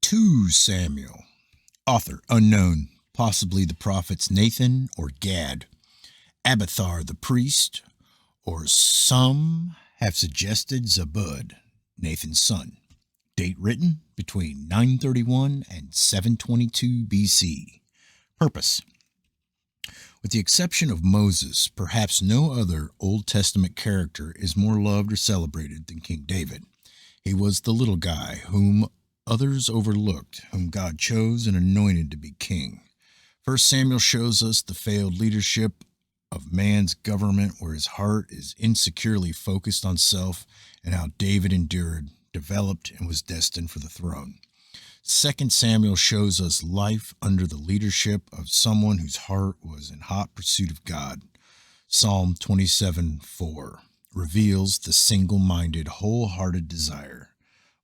2Samuel. Author unknown, possibly the prophets Nathan or Gad, Abiathar the priest, or some have suggested Zabud, Nathan's son. Date written between 931 and 722 BC. Purpose: with the exception of Moses, perhaps no other Old Testament character is more loved or celebrated than King David. He was the little guy whom others overlooked, whom God chose and anointed to be king. 1 Samuel shows us the failed leadership of man's government, where his heart is insecurely focused on self, and how David endured, developed, and was destined for the throne. 2 Samuel shows us life under the leadership of someone whose heart was in hot pursuit of God. Psalm 27:4 reveals the single-minded, wholehearted desire.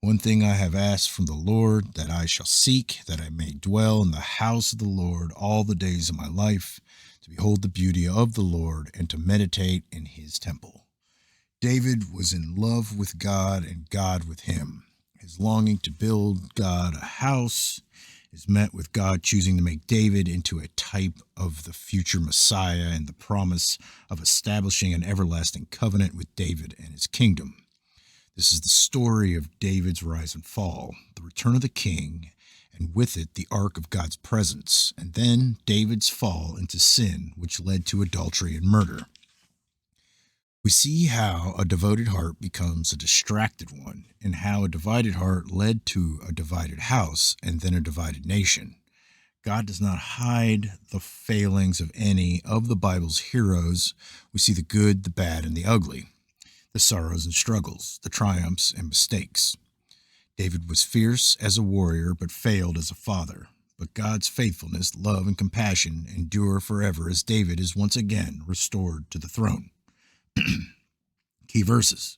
One thing I have asked from the Lord, that I shall seek, that I may dwell in the house of the Lord all the days of my life, to behold the beauty of the Lord and to meditate in his temple. David was in love with God and God with him. His longing to build God a house is met with God choosing to make David into a type of the future Messiah and the promise of establishing an everlasting covenant with David and his kingdom. This is the story of David's rise and fall, the return of the king, and with it the ark of God's presence, and then David's fall into sin, which led to adultery and murder. We see how a devoted heart becomes a distracted one, and how a divided heart led to a divided house and then a divided nation. God does not hide the failings of any of the Bible's heroes. We see the good, the bad, and the ugly, the sorrows and struggles, the triumphs and mistakes. David was fierce as a warrior, but failed as a father. But God's faithfulness, love, and compassion endure forever as David is once again restored to the throne. Key verses.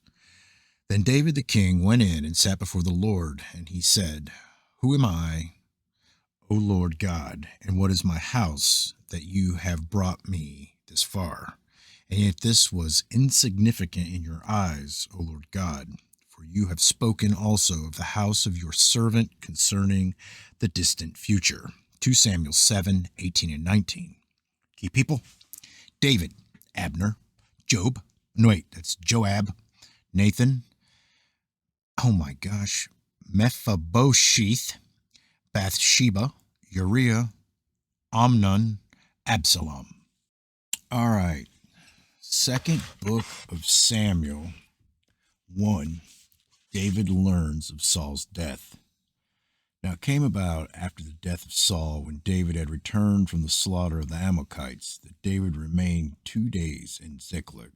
Then David the king went in and sat before the Lord, and he said, "Who am I, O Lord God, and what is my house, that you have brought me this far? And yet this was insignificant in your eyes, O Lord God, for you have spoken also of the house of your servant concerning the distant future." 2 Samuel 7:18 and 19. Key people: David, Abner, that's Joab, Nathan, Mephibosheth, Bathsheba, Uriah, Amnon, Absalom. All right. Second book of Samuel 1. David learns of Saul's death. Now it came about after the death of Saul, when David had returned from the slaughter of the Amalekites, that David remained 2 days in Ziklag.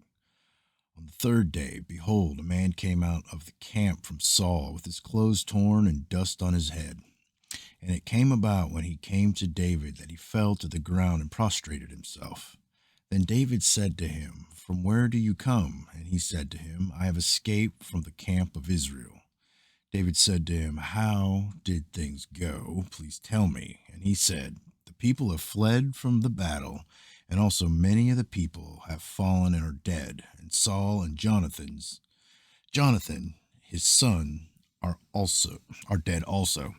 On the third day, behold, a man came out of the camp from Saul, with his clothes torn and dust on his head. And it came about, when he came to David, that he fell to the ground and prostrated himself. Then David said to him, "From where do you come?" And he said to him, "I have escaped from the camp of Israel." David said to him, "How did things go? Please tell me." And he said, "The people have fled from the battle, and also many of the people have fallen and are dead. And Saul and Jonathan, his son, are dead also."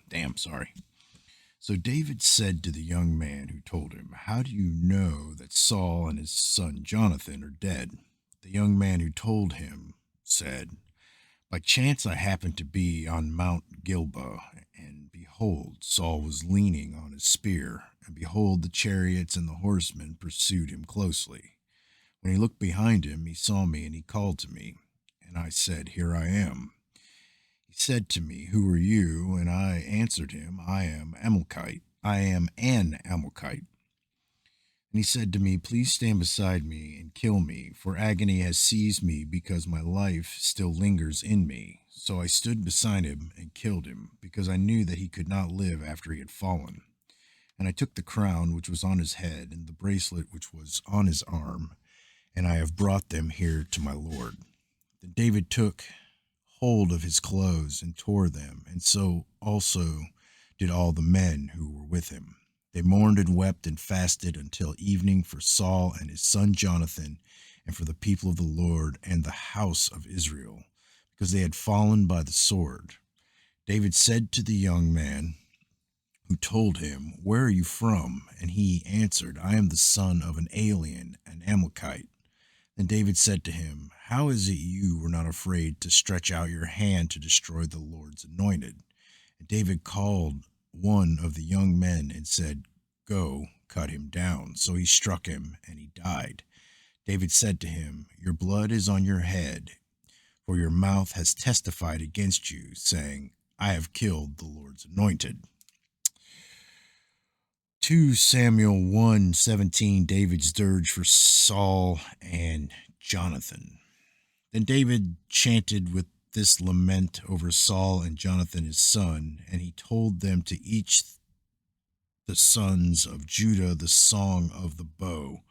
So David said to the young man who told him, "How do you know that Saul and his son Jonathan are dead?" The young man who told him said, "By chance I happened to be on Mount Gilboa, and behold, Saul was leaning on his spear, and behold, the chariots and the horsemen pursued him closely. When he looked behind him, he saw me, and he called to me, and I said, 'Here I am.' He said to me, 'Who are you?' And I answered him, 'I am an Amalekite.' And he said to me, 'Please stand beside me and kill me, for agony has seized me, because my life still lingers in me.' So I stood beside him and killed him, because I knew that he could not live after he had fallen. And I took the crown which was on his head and the bracelet which was on his arm, and I have brought them here to my Lord." Then David took hold of his clothes and tore them, and so also did all the men who were with him. They mourned and wept and fasted until evening for Saul and his son Jonathan, and for the people of the Lord and the house of Israel, because they had fallen by the sword. David said to the young man who told him, "Where are you from?" And he answered, "I am the son of an alien, an Amalekite." Then David said to him, "How is it you were not afraid to stretch out your hand to destroy the Lord's anointed?" And David called one of the young men and said, "Go, cut him down." So he struck him, and he died. David said to him, "Your blood is on your head, for your mouth has testified against you, saying, 'I have killed the Lord's anointed.'" 2 Samuel 1:17, David's dirge for Saul and Jonathan. Then David chanted with this lament over Saul and Jonathan his son, and he told them to each the sons of Judah the song of the bow.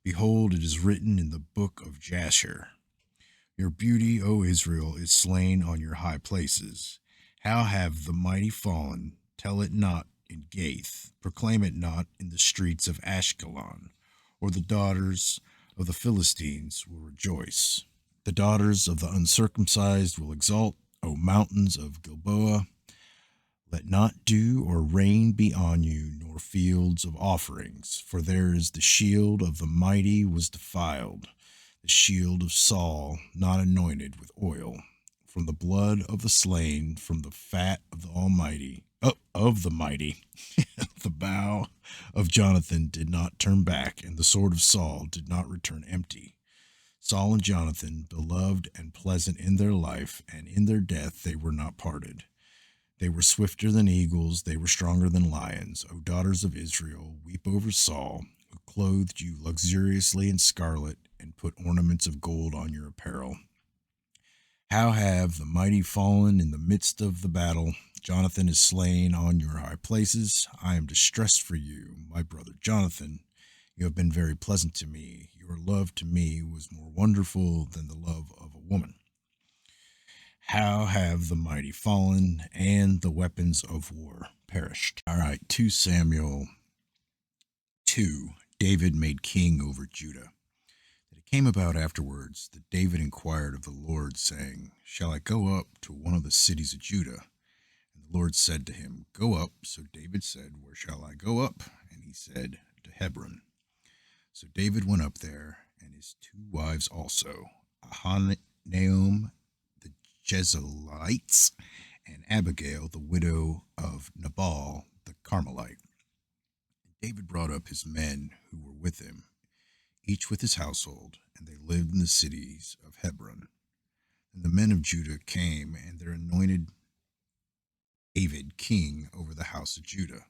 Behold, it is written in the book of Jasher. Your beauty, O Israel, is slain on your high places. How have the mighty fallen? Tell it not in Gath. Proclaim it not in the streets of Ashkelon. Or the daughters of the Philistines will rejoice. The daughters of the uncircumcised will exult, O mountains of Gilboa. Let not dew or rain be on you, nor fields of offerings, for there is the shield of the mighty was defiled, the shield of Saul not anointed with oil. From the blood of the slain, from the fat of the Almighty, of the mighty, the bow of Jonathan did not turn back, and the sword of Saul did not return empty. Saul and Jonathan, beloved and pleasant in their life, and in their death they were not parted. They were swifter than eagles, they were stronger than lions. O daughters of Israel, weep over Saul, who clothed you luxuriously in scarlet and put ornaments of gold on your apparel. How have the mighty fallen in the midst of the battle? Jonathan is slain on your high places. I am distressed for you, my brother Jonathan. You have been very pleasant to me. Your love to me was more wonderful than the love of a woman. How have the mighty fallen, and the weapons of war perished? All right, 2 Samuel 2. David made king over Judah. It came about afterwards that David inquired of the Lord, saying, "Shall I go up to one of the cities of Judah?" And the Lord said to him, "Go up." So David said, "Where shall I go up?" And he said, "To Hebron." So David went up there, and his two wives also, Ahinoam the Jezreelites, and Abigail, the widow of Nabal the Carmelite. And David brought up his men who were with him, each with his household, and they lived in the cities of Hebron. And the men of Judah came, and they anointed David king over the house of Judah.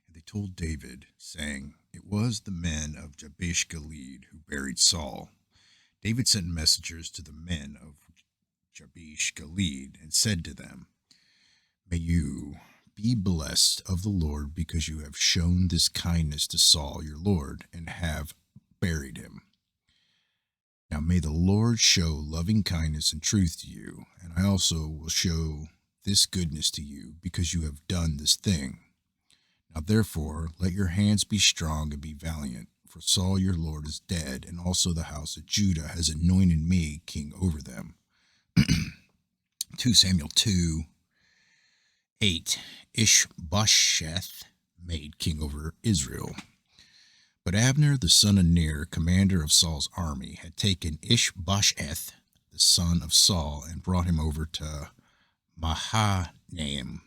And they told David, saying, "It was the men of Jabesh Gilead who buried Saul." David sent messengers to the men of Jabesh Gilead and said to them, "May you be blessed of the Lord, because you have shown this kindness to Saul your Lord, and have buried him. Now may the Lord show loving kindness and truth to you, and I also will show this goodness to you, because you have done this thing. Now therefore let your hands be strong and be valiant, for Saul your Lord is dead, and also the house of Judah has anointed me king over them." 2 Samuel 2, 8. Ishbosheth made king over Israel. But Abner the son of Ner, commander of Saul's army, had taken Ishbosheth the son of Saul and brought him over to Mahanaim.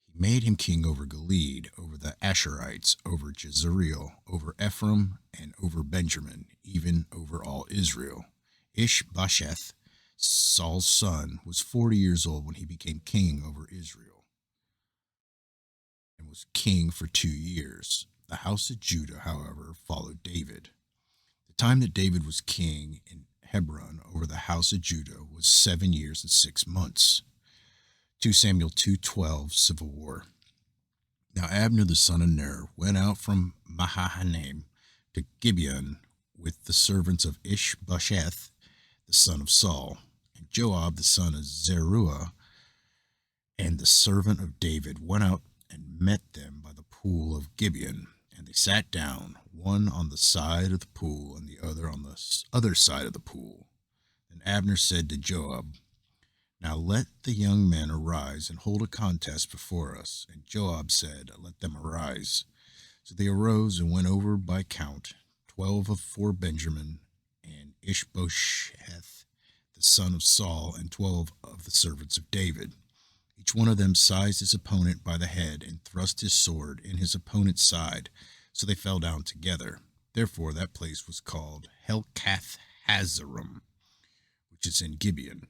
He made him king over Gilead, over the Asherites, over Jezreel, over Ephraim, and over Benjamin, even over all Israel. Ishbosheth, Saul's son, was 40 years old when he became king over Israel, and was king for 2 years. The house of Judah, however, followed David. The time that David was king in Hebron over the house of Judah was 7 years and 6 months. 2 Samuel 2:12, Civil War. Now Abner the son of Ner went out from Mahanaim to Gibeon with the servants of Ishbosheth the son of Saul, and Joab the son of Zeruiah, and the servant of David went out and met them by the pool of Gibeon. And they sat down, one on the side of the pool and the other on the other side of the pool. And Abner said to Joab, Now let the young men arise and hold a contest before us. And Joab said, Let them arise. So they arose and went over by count 12 of for Benjamin, and Ishbosheth, the son of Saul, and 12 of the servants of David. Each one of them seized his opponent by the head and thrust his sword in his opponent's side, so they fell down together. Therefore that place was called Helkath Hazarim, which is in Gibeon.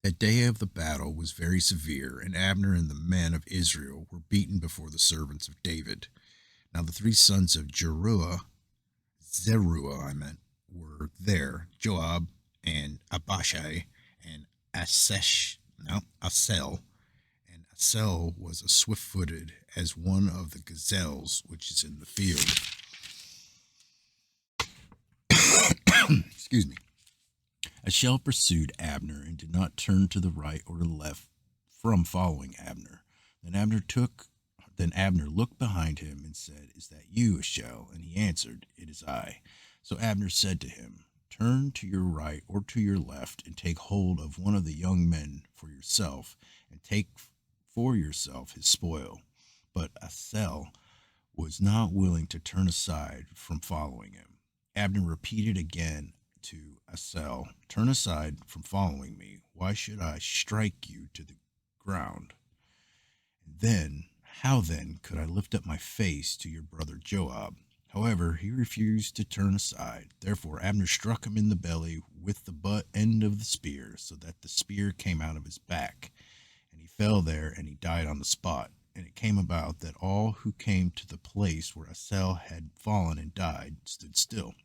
That day of the battle was very severe, and Abner and the men of Israel were beaten before the servants of David. Now the three sons of Zeruiah, were there, Joab and Abishai and Asel. And Asel was as swift-footed as one of the gazelles which is in the field. Excuse me. Ashel pursued Abner and did not turn to the right or to the left from following Abner. Then Abner looked behind him and said, Is that you, Ashel? And he answered, It is I. So Abner said to him, Turn to your right or to your left, and take hold of one of the young men for yourself, and take for yourself his spoil. But Asel was not willing to turn aside from following him. Abner repeated again to Asel, Turn aside from following me. Why should I strike you to the ground? How then could I lift up my face to your brother Joab? However, he refused to turn aside. Therefore Abner struck him in the belly with the butt end of the spear, so that the spear came out of his back. And he fell there, and he died on the spot. And it came about that all who came to the place where Asel had fallen and died stood still.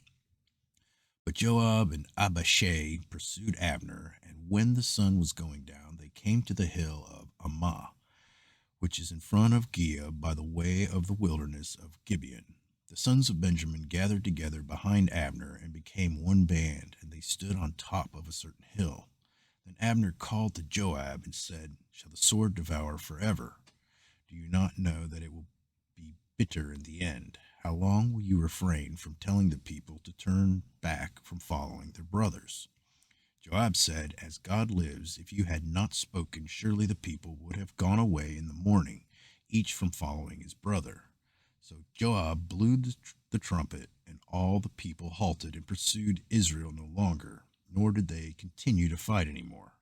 But Joab and Abishai pursued Abner, and when the sun was going down, they came to the hill of Ammah, which is in front of Giah by the way of the wilderness of Gibeon. The sons of Benjamin gathered together behind Abner and became one band, and they stood on top of a certain hill. Then Abner called to Joab and said, Shall the sword devour forever? Do you not know that it will be bitter in the end? How long will you refrain from telling the people to turn back from following their brothers? Joab said, As God lives, if you had not spoken, surely the people would have gone away in the morning, each from following his brother. So Joab blew the trumpet, and all the people halted and pursued Israel no longer, nor did they continue to fight any more.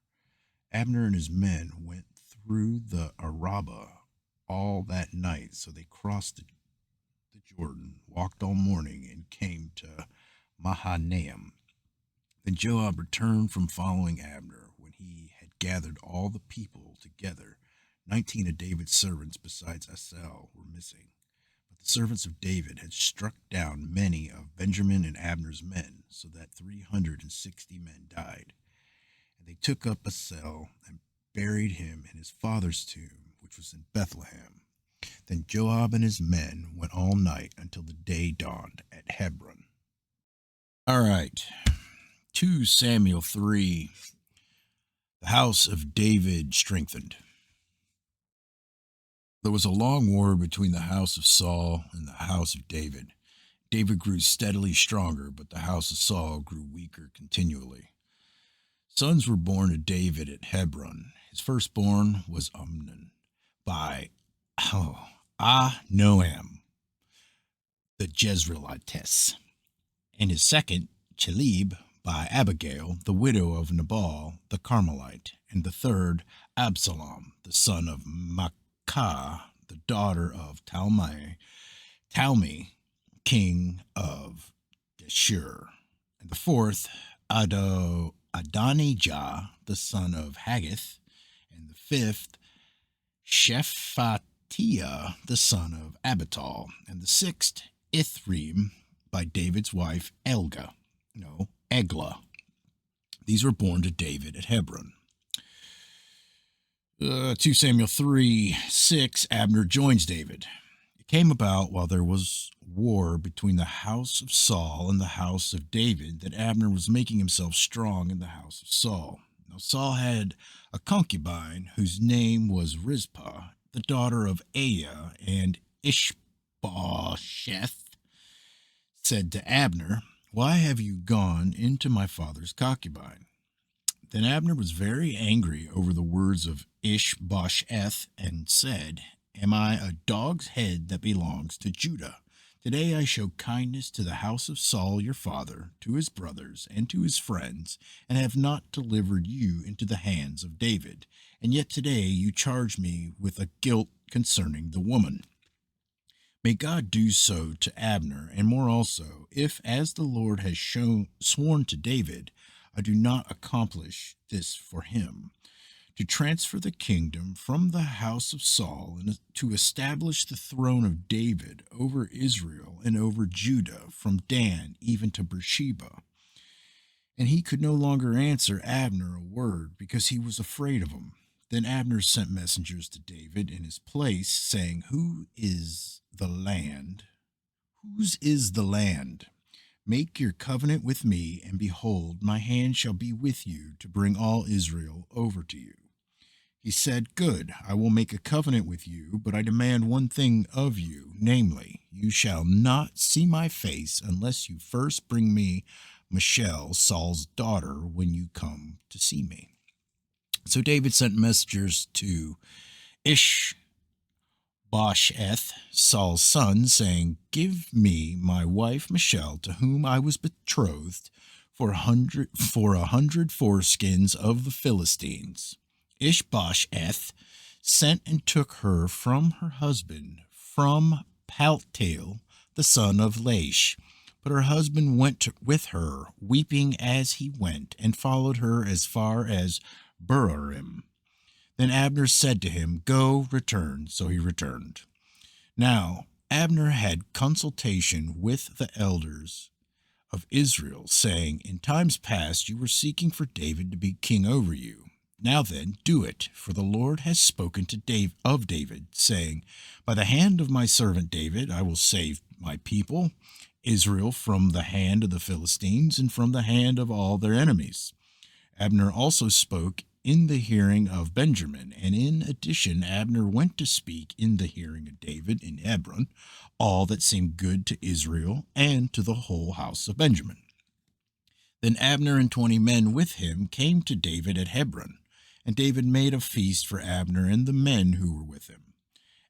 Abner and his men went through the Arabah all that night, so they crossed the Jordan, walked all morning, and came to Mahanaim. Then Joab returned from following Abner when he had gathered all the people together. 19 of David's servants besides Asel were missing. But the servants of David had struck down many of Benjamin and Abner's men, so that 360 men died. And they took up Asel and buried him in his father's tomb, which was in Bethlehem. Then Joab and his men went all night until the day dawned at Hebron. All right. 2 Samuel 3. The house of David strengthened. There was a long war between the house of Saul and the house of David. David grew steadily stronger, but the house of Saul grew weaker continually. Sons were born to David at Hebron. His firstborn was Amnon by Ahinoam, the Jezreelitess, and his second, Chelib, by Abigail, the widow of Nabal the Carmelite, and the third, Absalom, the son of Maacah, the daughter of Talmi, king of Geshur, and the fourth, Adonijah, the son of Haggith, and the fifth, Shephatiah, the son of Abital, and the sixth, Ithream, by David's wife Eglah. These were born to David at Hebron. 2 Samuel 3:6, Abner joins David. It came about while there was war between the house of Saul and the house of David that Abner was making himself strong in the house of Saul. Now Saul had a concubine whose name was Rizpah, the daughter of Aiah, and Ishbosheth said to Abner, Why have you gone into my father's concubine? Then Abner was very angry over the words of Ishbosheth and said, Am I a dog's head that belongs to Judah? Today I show kindness to the house of Saul your father, to his brothers, and to his friends, and have not delivered you into the hands of David. And yet today you charge me with a guilt concerning the woman. May God do so to Abner, and more also, if, as the Lord has sworn to David, I do not accomplish this for him, to transfer the kingdom from the house of Saul and to establish the throne of David over Israel and over Judah from Dan even to Beersheba. And he could no longer answer Abner a word because he was afraid of him. Then Abner sent messengers to David in his place, saying, Whose is the land? Make your covenant with me, and behold, my hand shall be with you to bring all Israel over to you. He said, Good, I will make a covenant with you, but I demand one thing of you, namely, you shall not see my face unless you first bring me Michal, Saul's daughter, when you come to see me. So David sent messengers to Ishbosheth, Saul's son, saying, Give me my wife Michal, to whom I was betrothed, for a hundred foreskins of the Philistines. Ishbosheth sent and took her from her husband, from Paltiel, the son of Laish. But her husband went with her, weeping as he went, and followed her as far as Bahurim. Then Abner said to him, Go, return. So he returned. Now Abner had consultation with the elders of Israel, saying, In times past you were seeking for David to be king over you. Now then, do it, for the Lord has spoken to David, saying, By the hand of my servant David I will save my people, Israel, from the hand of the Philistines and from the hand of all their enemies. Abner also spoke in the hearing of Benjamin, and in addition Abner went to speak in the hearing of David in Hebron all that seemed good to Israel and to the whole house of Benjamin. Then Abner and 20 men with him came to David at Hebron, and David made a feast for Abner and the men who were with him.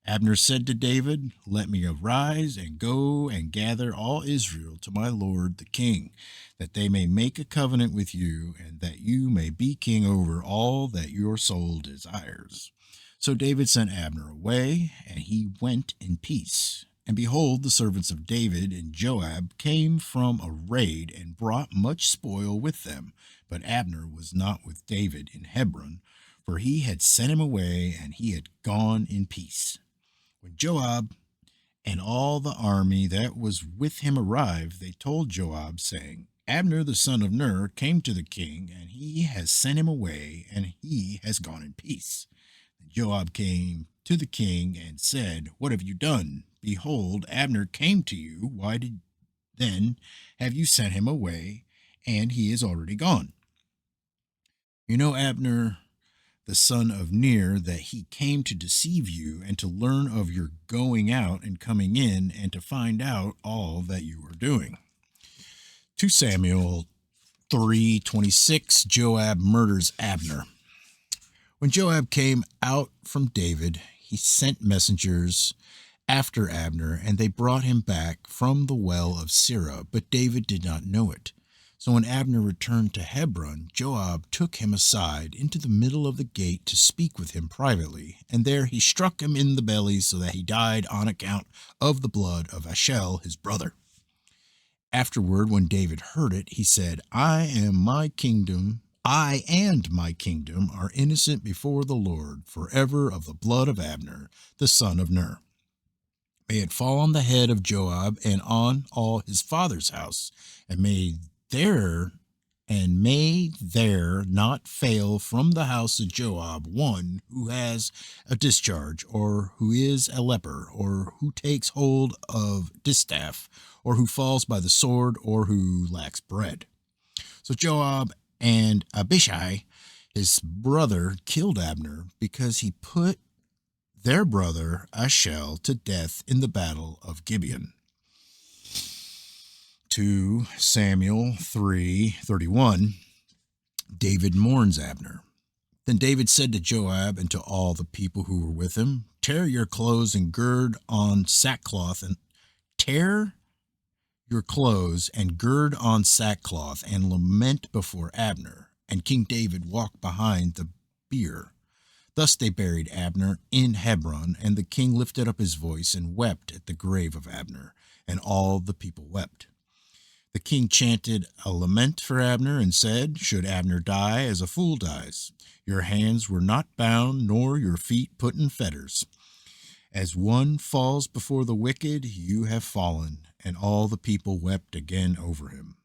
Abner said to David, Let me arise and go and gather all Israel to my lord the king, that they may make a covenant with you, and that you may be king over all that your soul desires. So David sent Abner away, and he went in peace. And behold, the servants of David and Joab came from a raid and brought much spoil with them. But Abner was not with David in Hebron, for he had sent him away, and he had gone in peace. When Joab and all the army that was with him arrived, they told Joab, saying, Abner the son of Ner came to the king, and he has sent him away, and he has gone in peace. And Joab came to the king and said, What have you done? Behold, Abner came to you. Why did then have you sent him away, and he is already gone? You know, Abner the son of Ner, that he came to deceive you and to learn of your going out and coming in and to find out all that you are doing. 2 Samuel 3:26, Joab murders Abner. When Joab came out from David, he sent messengers after Abner, and they brought him back from the well of Sirah, but David did not know it. So when Abner returned to Hebron, Joab took him aside into the middle of the gate to speak with him privately, and there he struck him in the belly so that he died on account of the blood of Ashel, his brother. Afterward, when David heard it, he said, I and my kingdom are innocent before the Lord forever of the blood of Abner, the son of Ner. May it fall on the head of Joab and on all his father's house, and may there not fail from the house of Joab one who has a discharge, or who is a leper, or who takes hold of distaff, or who falls by the sword, or who lacks bread. So Joab and Abishai, his brother, killed Abner because he put their brother Ashel to death in the battle of Gibeon. 2 Samuel 3:31. David mourns Abner. Then David said to Joab and to all the people who were with him, Tear your clothes and gird on sackcloth and tear your clothes and gird on sackcloth and lament before Abner. And King David walked behind the bier. Thus they buried Abner in Hebron, and the king lifted up his voice and wept at the grave of Abner, and all the people wept. The king chanted a lament for Abner and said, Should Abner die as a fool dies? Your hands were not bound, nor your feet put in fetters. As one falls before the wicked, you have fallen. And all the people wept again over him.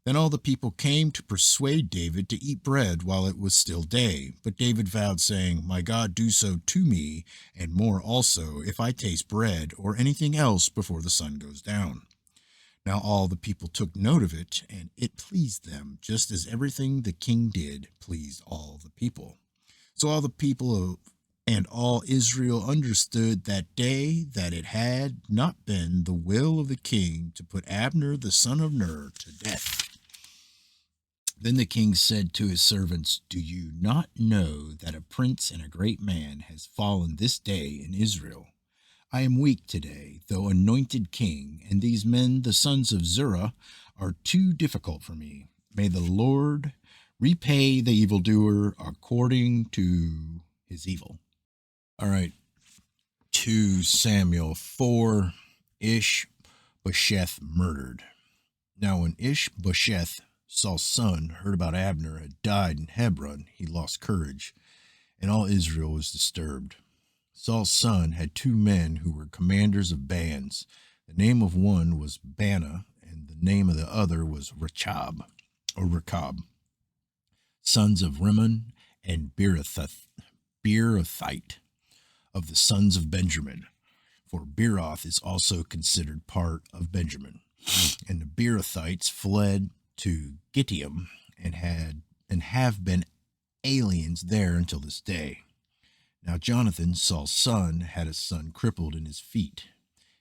Then all the people came to persuade David to eat bread while it was still day. But David vowed, saying, My God, do so to me, and more also, if I taste bread or anything else before the sun goes down. Now all the people took note of it, and it pleased them, just as everything the king did pleased all the people. So all the people and all Israel understood that day that it had not been the will of the king to put Abner the son of Ner to death. Then the king said to his servants, Do you not know that a prince and a great man has fallen this day in Israel? I am weak today, though anointed king, and these men, the sons of Zerah, are too difficult for me. May the Lord repay the evildoer according to his evil. All right, 2 Samuel 4, Ishbosheth murdered. Now when Ishbosheth, Saul's son, heard about Abner had died in Hebron, he lost courage, and all Israel was disturbed. Saul's son had 2 men who were commanders of bands. The name of one was Bana, and the name of the other was Rechab, sons of Rimmon and Beerothite, of the sons of Benjamin, for Beeroth is also considered part of Benjamin. And the Beerothites fled to Gittim and have been aliens there until this day. Now Jonathan, Saul's son, had a son crippled in his feet.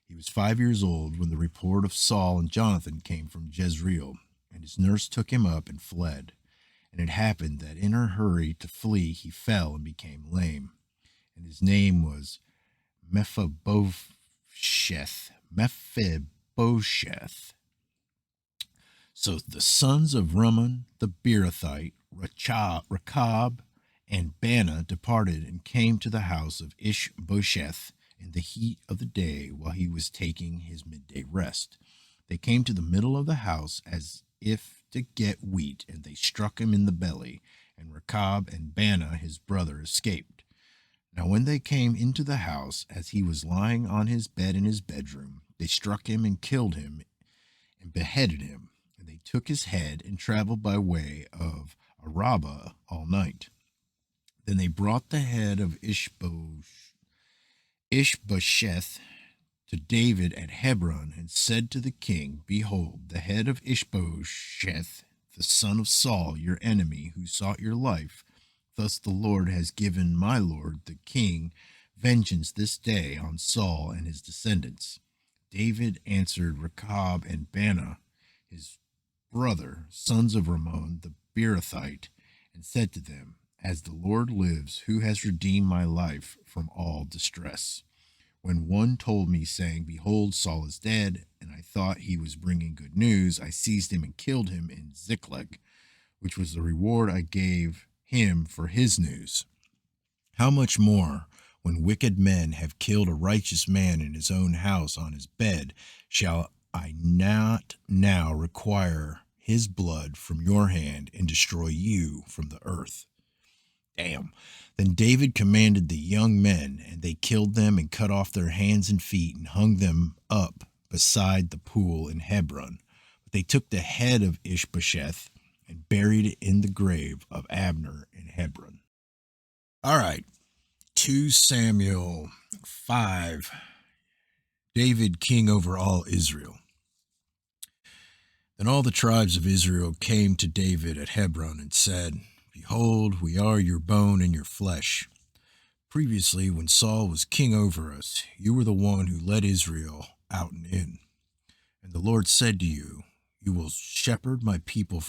He was 5 years old when the report of Saul and Jonathan came from Jezreel, and his nurse took him up and fled. And it happened that in her hurry to flee he fell and became lame. And his name was Mephibosheth. So the sons of Rimmon the Beerothite, Rechab, and Bana departed and came to the house of Ishbosheth in the heat of the day while he was taking his midday rest. They came to the middle of the house as if to get wheat, and they struck him in the belly, and Rechab and Bana his brother escaped. Now when they came into the house, as he was lying on his bed in his bedroom, they struck him and killed him and beheaded him. And they took his head and traveled by way of Arabah all night. Then they brought the head of Ishbosheth to David at Hebron and said to the king, Behold, the head of Ishbosheth, the son of Saul, your enemy, who sought your life. Thus the Lord has given my lord, the king, vengeance this day on Saul and his descendants. David answered Rechab and Bana, his brother, sons of Rimmon the Beerothite, and said to them, As the Lord lives, who has redeemed my life from all distress. When one told me, saying, Behold, Saul is dead, and I thought he was bringing good news, I seized him and killed him in Ziklag, which was the reward I gave him for his news. How much more, when wicked men have killed a righteous man in his own house on his bed, shall I not now require his blood from your hand and destroy you from the earth? Damn. Then David commanded the young men, and they killed them and cut off their hands and feet and hung them up beside the pool in Hebron. But they took the head of Ishbosheth and buried it in the grave of Abner in Hebron. All right, 2 Samuel 5, David king over all Israel. Then all the tribes of Israel came to David at Hebron and said, Behold, we are your bone and your flesh. Previously, when Saul was king over us, you were the one who led Israel out and in. And the Lord said to you, You will shepherd my people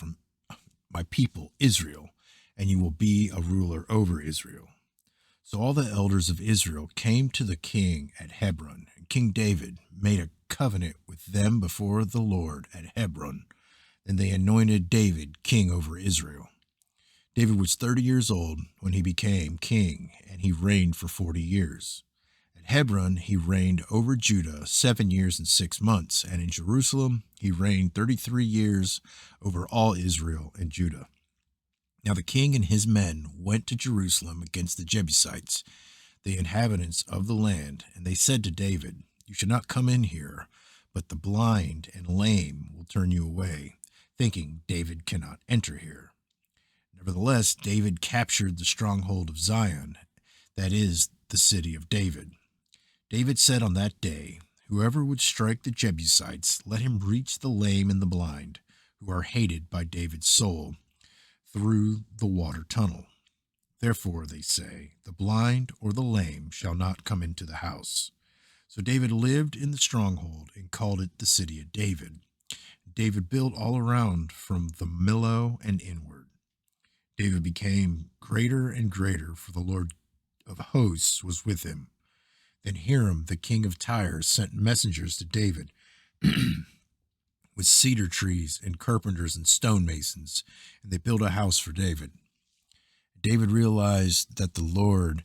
Israel, and you will be a ruler over Israel. So all the elders of Israel came to the king at Hebron, and King David made a covenant with them before the Lord at Hebron. Then they anointed David king over Israel. David was 30 years old when he became king, and he reigned for 40 years. At Hebron, he reigned over Judah 7 years and 6 months, and in Jerusalem, he reigned 33 years over all Israel and Judah. Now the king and his men went to Jerusalem against the Jebusites, the inhabitants of the land, and they said to David, "You should not come in here, but the blind and lame will turn you away," thinking David cannot enter here. Nevertheless, David captured the stronghold of Zion, that is, the city of David. David said on that day, "Whoever would strike the Jebusites, let him reach the lame and the blind, who are hated by David's soul, through the water tunnel." Therefore, they say, "The blind or the lame shall not come into the house." So David lived in the stronghold and called it the city of David. David built all around from the Millo and inward. David became greater and greater, for the Lord of hosts was with him. Then Hiram, the king of Tyre, sent messengers to David with cedar trees and carpenters and stonemasons, and they built a house for David. David realized that the Lord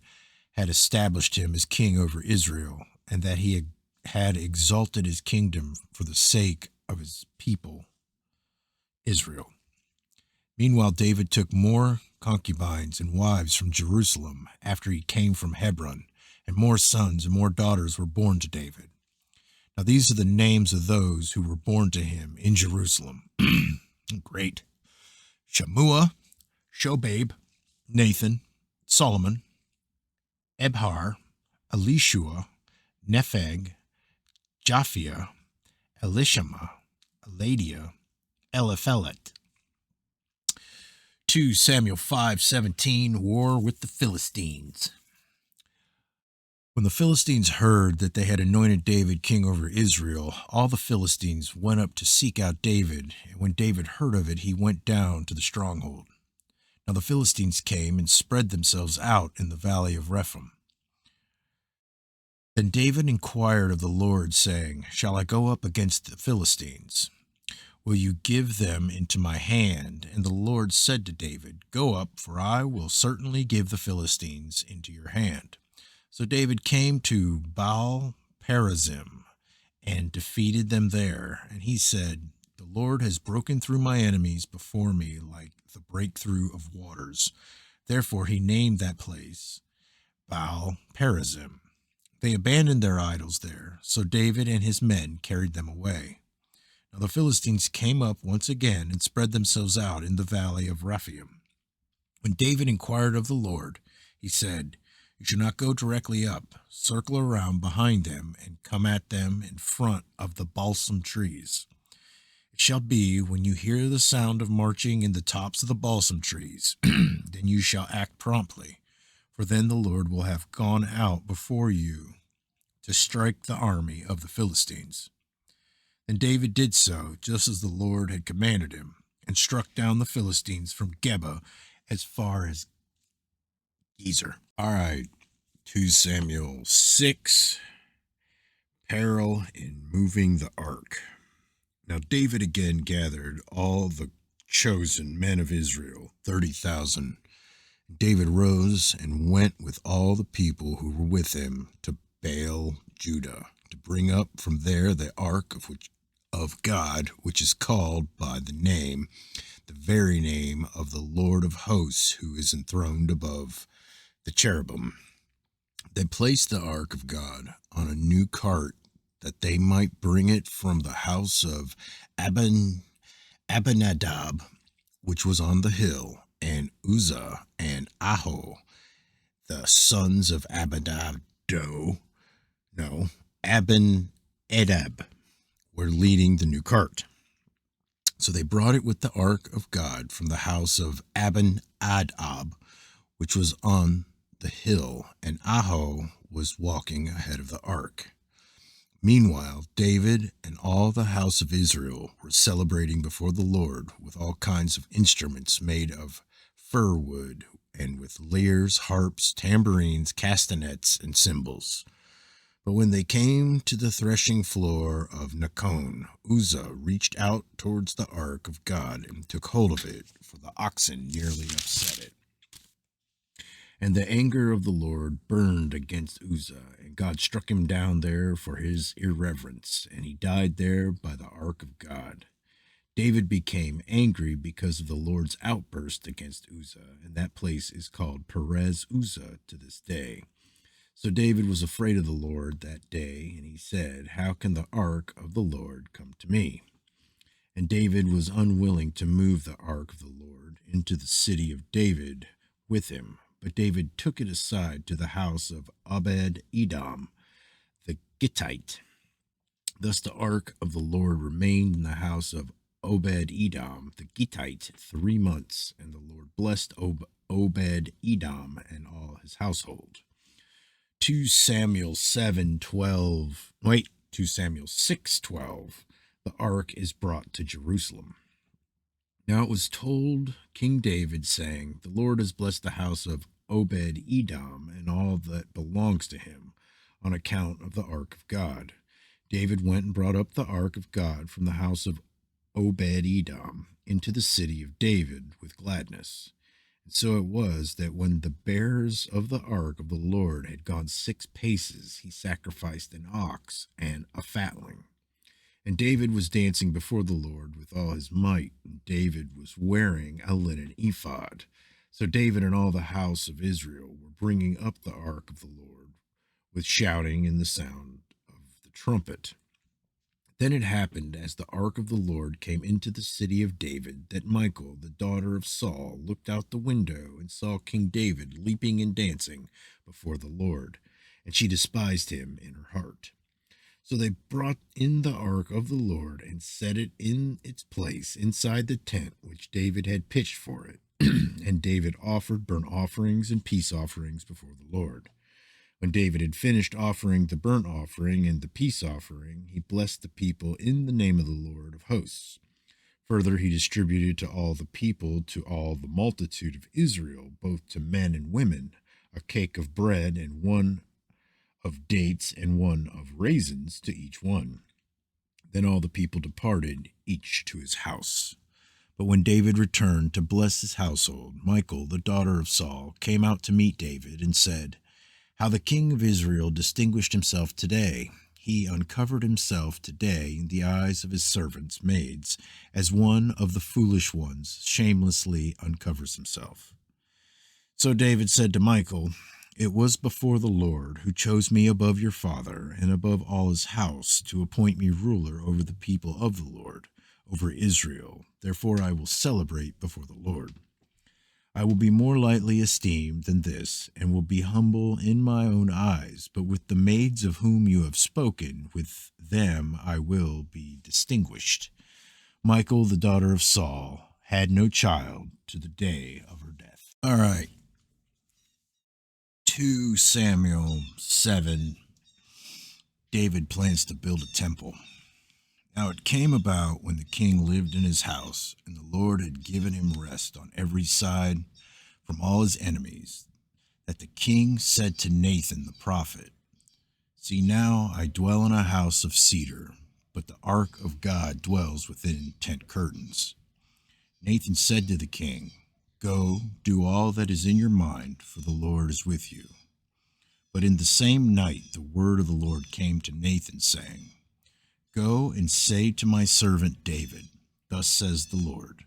had established him as king over Israel, and that he had exalted his kingdom for the sake of his people, Israel. Meanwhile, David took more concubines and wives from Jerusalem after he came from Hebron, and more sons and more daughters were born to David. Now these are the names of those who were born to him in Jerusalem. Great. Shammua, Shobab, Nathan, Solomon, Ebhar, Elishua, Nepheg, Japhia, Elishama, Eladia, Eliphelet. 2 Samuel 5:17, war with the Philistines. When the Philistines heard that they had anointed David king over Israel, all the Philistines went up to seek out David, and when David heard of it, he went down to the stronghold. Now the Philistines came and spread themselves out in the valley of Rephaim. Then David inquired of the Lord, saying, "Shall I go up against the Philistines? Will you give them into my hand?" And the Lord said to David, "Go up, for I will certainly give the Philistines into your hand." So David came to Baal Perazim and defeated them there. And he said, "The Lord has broken through my enemies before me like the breakthrough of waters." Therefore he named that place Baal Perazim. They abandoned their idols there, so David and his men carried them away. Now the Philistines came up once again and spread themselves out in the valley of Rephaim. When David inquired of the Lord, he said, "You should not go directly up. Circle around behind them and come at them in front of the balsam trees. It shall be when you hear the sound of marching in the tops of the balsam trees, then you shall act promptly, for then the Lord will have gone out before you to strike the army of the Philistines." And David did so, just as the Lord had commanded him, and struck down the Philistines from Geba as far as Gezer. All right, 2 Samuel 6, peril in moving the ark. Now David again gathered all the chosen men of Israel, 30,000. David rose and went with all the people who were with him to Baal, Judah, to bring up from there the ark of God, which is called by the very name of the Lord of hosts, who is enthroned above the cherubim. They placed the ark of God on a new cart, that they might bring it from the house of Abinadab, which was on the hill, and Uzzah and Aho, the sons of Abinadab, were leading the new cart. So they brought it with the ark of God from the house of Abinadab, which was on the hill, and Aho was walking ahead of the ark. Meanwhile, David and all the house of Israel were celebrating before the Lord with all kinds of instruments made of fir wood, and with lyres, harps, tambourines, castanets, and cymbals. But when they came to the threshing floor of Nakon, Uzzah reached out towards the ark of God and took hold of it, for the oxen nearly upset it. And the anger of the Lord burned against Uzzah, and God struck him down there for his irreverence, and he died there by the ark of God. David became angry because of the Lord's outburst against Uzzah, and that place is called Perez Uzzah to this day. So David was afraid of the Lord that day, and he said, "How can the ark of the Lord come to me?" And David was unwilling to move the ark of the Lord into the city of David with him. But David took it aside to the house of Obed-Edom, the Gittite. Thus the ark of the Lord remained in the house of Obed-Edom, the Gittite, 3 months, and the Lord blessed Obed-Edom and all his household. 2 Samuel 6:12, the ark is brought to Jerusalem. Now it was told King David, saying, "The Lord has blessed the house of Obed-Edom and all that belongs to him, on account of the ark of God." David went and brought up the ark of God from the house of Obed-Edom into the city of David with gladness. And so it was that when the bearers of the ark of the Lord had gone 6 paces, he sacrificed an ox and a fatling. And David was dancing before the Lord with all his might, and David was wearing a linen ephod. So David and all the house of Israel were bringing up the ark of the Lord with shouting and the sound of the trumpet. Then it happened, as the ark of the Lord came into the city of David, that Michal, the daughter of Saul, looked out the window and saw King David leaping and dancing before the Lord, and she despised him in her heart. So they brought in the ark of the Lord and set it in its place inside the tent which David had pitched for it. And David offered burnt offerings and peace offerings before the Lord. When David had finished offering the burnt offering and the peace offering, he blessed the people in the name of the Lord of hosts. Further, he distributed to all the people, to all the multitude of Israel, both to men and women, a cake of bread and one of dates and one of raisins to each one. Then all the people departed, each to his house. But when David returned to bless his household, Michal, the daughter of Saul, came out to meet David and said, "How the king of Israel distinguished himself today. He uncovered himself today in the eyes of his servants' maids, as one of the foolish ones shamelessly uncovers himself." So David said to Michal, "It was before the Lord who chose me above your father and above all his house to appoint me ruler over the people of the Lord, over Israel. Therefore I will celebrate before the Lord. I will be more lightly esteemed than this, and will be humble in my own eyes. But with the maids of whom you have spoken, with them I will be distinguished." Michal, the daughter of Saul, had no child to the day of her death. All right. 2 Samuel 7. David plans to build a temple. Now it came about when the king lived in his house, and the Lord had given him rest on every side from all his enemies, that the king said to Nathan the prophet, "See, now I dwell in a house of cedar, but the ark of God dwells within tent curtains." Nathan said to the king, "Go, do all that is in your mind, for the Lord is with you." But in the same night the word of the Lord came to Nathan, saying, "Go and say to my servant David, thus says the Lord,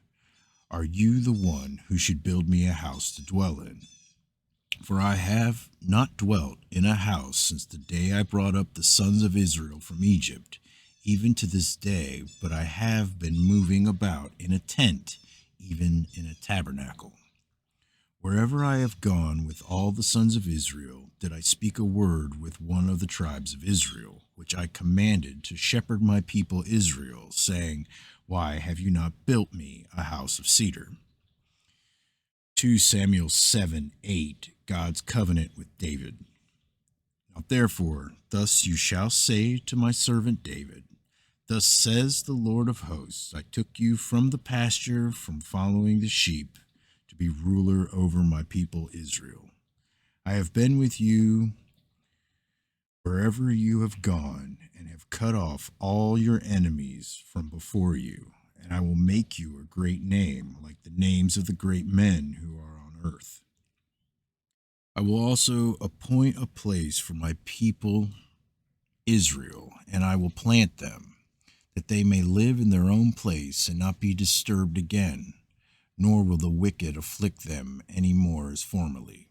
are you the one who should build me a house to dwell in? For I have not dwelt in a house since the day I brought up the sons of Israel from Egypt, even to this day, but I have been moving about in a tent, even in a tabernacle. Wherever I have gone with all the sons of Israel, did I speak a word with one of the tribes of Israel, which I commanded to shepherd my people Israel, saying, Why have you not built me a house of cedar?" 2 Samuel 7:8, God's covenant with David. "Now therefore, thus you shall say to my servant David, Thus says the Lord of hosts, I took you from the pasture, from following the sheep, to be ruler over my people Israel. I have been with you wherever you have gone, and have cut off all your enemies from before you, and I will make you a great name, like the names of the great men who are on earth. I will also appoint a place for my people Israel, and I will plant them, that they may live in their own place and not be disturbed again, nor will the wicked afflict them any more as formerly.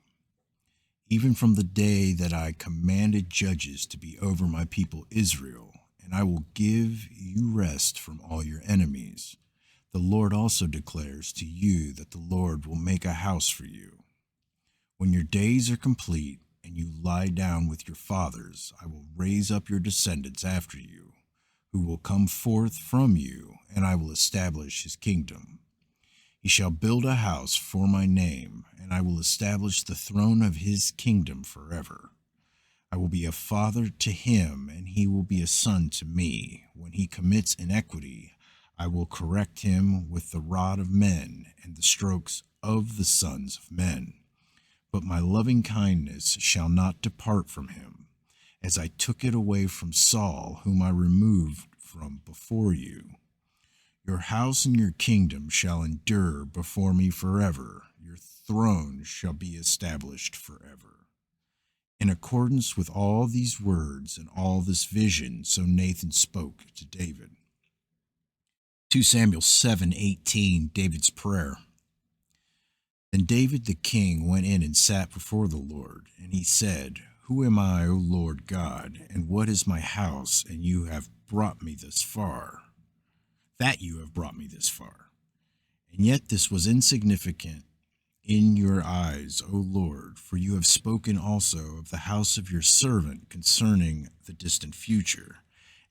Even from the day that I commanded judges to be over my people Israel, and I will give you rest from all your enemies. The Lord also declares to you that the Lord will make a house for you. When your days are complete and you lie down with your fathers, I will raise up your descendants after you, who will come forth from you, and I will establish his kingdom. He shall build a house for my name, and I will establish the throne of his kingdom forever. I will be a father to him, and he will be a son to me. When he commits iniquity, I will correct him with the rod of men and the strokes of the sons of men. But my loving kindness shall not depart from him, as I took it away from Saul, whom I removed from before you. Your house and your kingdom shall endure before me forever. Your throne shall be established forever. In accordance with all these words and all this vision, so Nathan spoke to David. 2 Samuel 7:18, David's prayer. Then David the king went in and sat before the Lord, and he said, Who am I, O Lord God, and what is my house, and you have brought me this far? That you have brought me this far. And yet this was insignificant in your eyes, O Lord, for you have spoken also of the house of your servant concerning the distant future.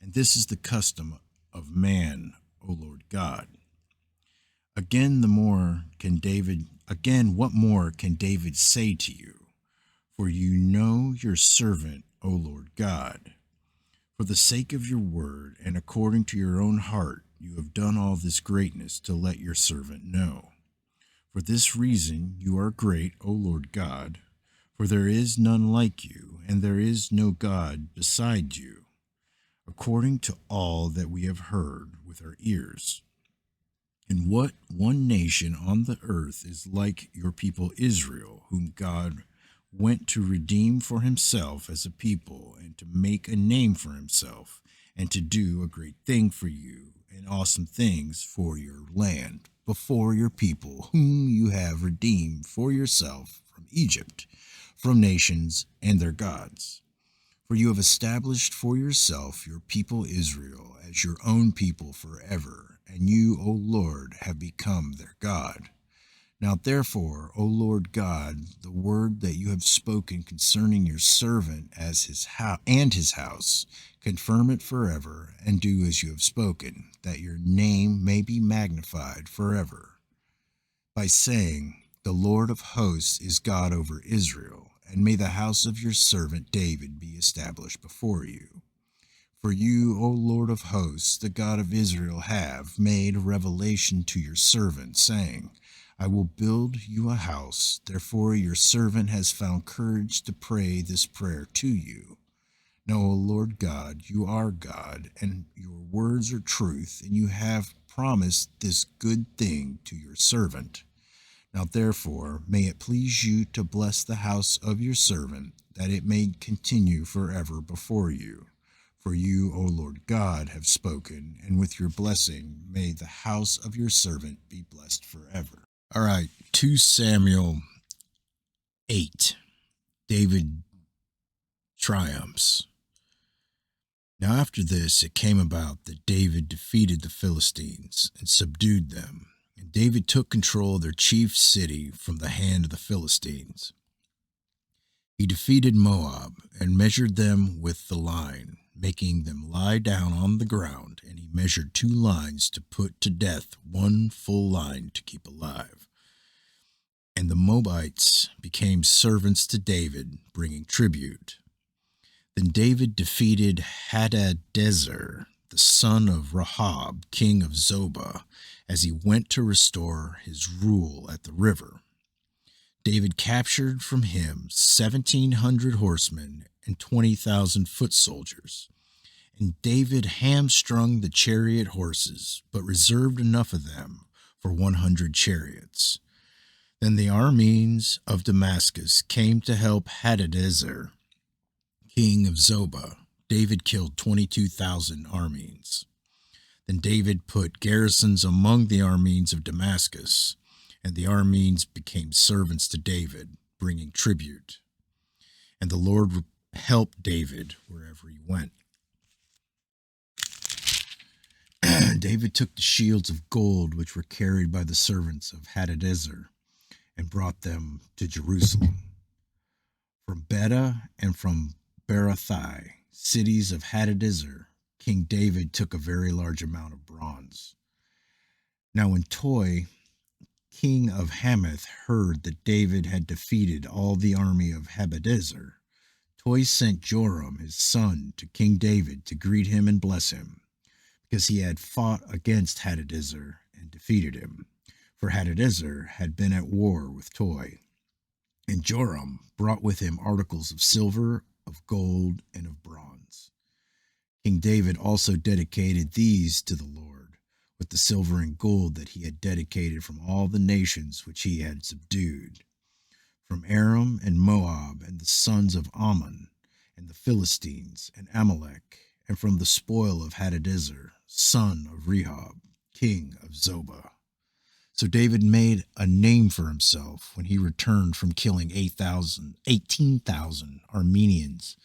And this is the custom of man, O Lord God. Again, what more can David say to you? For you know your servant, O Lord God. For the sake of your word and according to your own heart, you have done all this greatness to let your servant know. For this reason you are great, O Lord God, for there is none like you, and there is no God beside you, according to all that we have heard with our ears. And what one nation on the earth is like your people Israel, whom God went to redeem for himself as a people, and to make a name for himself, and to do a great thing for you, and awesome things for your land, before your people, whom you have redeemed for yourself from Egypt, from nations and their gods. For you have established for yourself your people Israel as your own people forever, and you, O Lord, have become their God. Now therefore, O Lord God, the word that you have spoken concerning your servant as his house, confirm it forever, and do as you have spoken, that your name may be magnified forever, by saying, The Lord of hosts is God over Israel, and may the house of your servant David be established before you. For you, O Lord of hosts, the God of Israel, have made a revelation to your servant, saying, I will build you a house. Therefore your servant has found courage to pray this prayer to you. Now, O Lord God, you are God, and your words are truth, and you have promised this good thing to your servant. Now therefore may it please you to bless the house of your servant, that it may continue forever before you. For you, O Lord God, have spoken, and with your blessing may the house of your servant be blessed forever. All right, 2 Samuel 8. David triumphs. Now after this it came about that David defeated the Philistines and subdued them. And David took control of their chief city from the hand of the Philistines. He defeated Moab and measured them with the line, making them lie down on the ground, and he measured 2 lines to put to death, 1 full line to keep alive. And the Moabites became servants to David, bringing tribute. Then David defeated Hadadezer, the son of Rahab, king of Zobah, as he went to restore his rule at the river. David captured from him 1,700 horsemen and 20,000 foot soldiers. And David hamstrung the chariot horses, but reserved enough of them for 100 chariots. Then the Arameans of Damascus came to help Hadadezer, king of Zobah. David killed 22,000 Arameans. Then David put garrisons among the Arameans of Damascus, and the Arameans became servants to David, bringing tribute. And the Lord helped David wherever he went. David took the shields of gold which were carried by the servants of Hadadezer and brought them to Jerusalem. From Beta and from Berothai, cities of Hadadezer, King David took a very large amount of bronze. Now when Toi, king of Hamath, heard that David had defeated all the army of Hadadezer, Toi sent Joram, his son, to King David to greet him and bless him, because he had fought against Hadadezer and defeated him, for Hadadezer had been at war with Toi. And Joram brought with him articles of silver, of gold, and of bronze. King David also dedicated these to the Lord, with the silver and gold that he had dedicated from all the nations which he had subdued, from Aram and Moab and the sons of Ammon, and the Philistines and Amalek, and from the spoil of Hadadezer, son of Rehob, king of Zobah. So David made a name for himself when he returned from killing 18,000 Armenians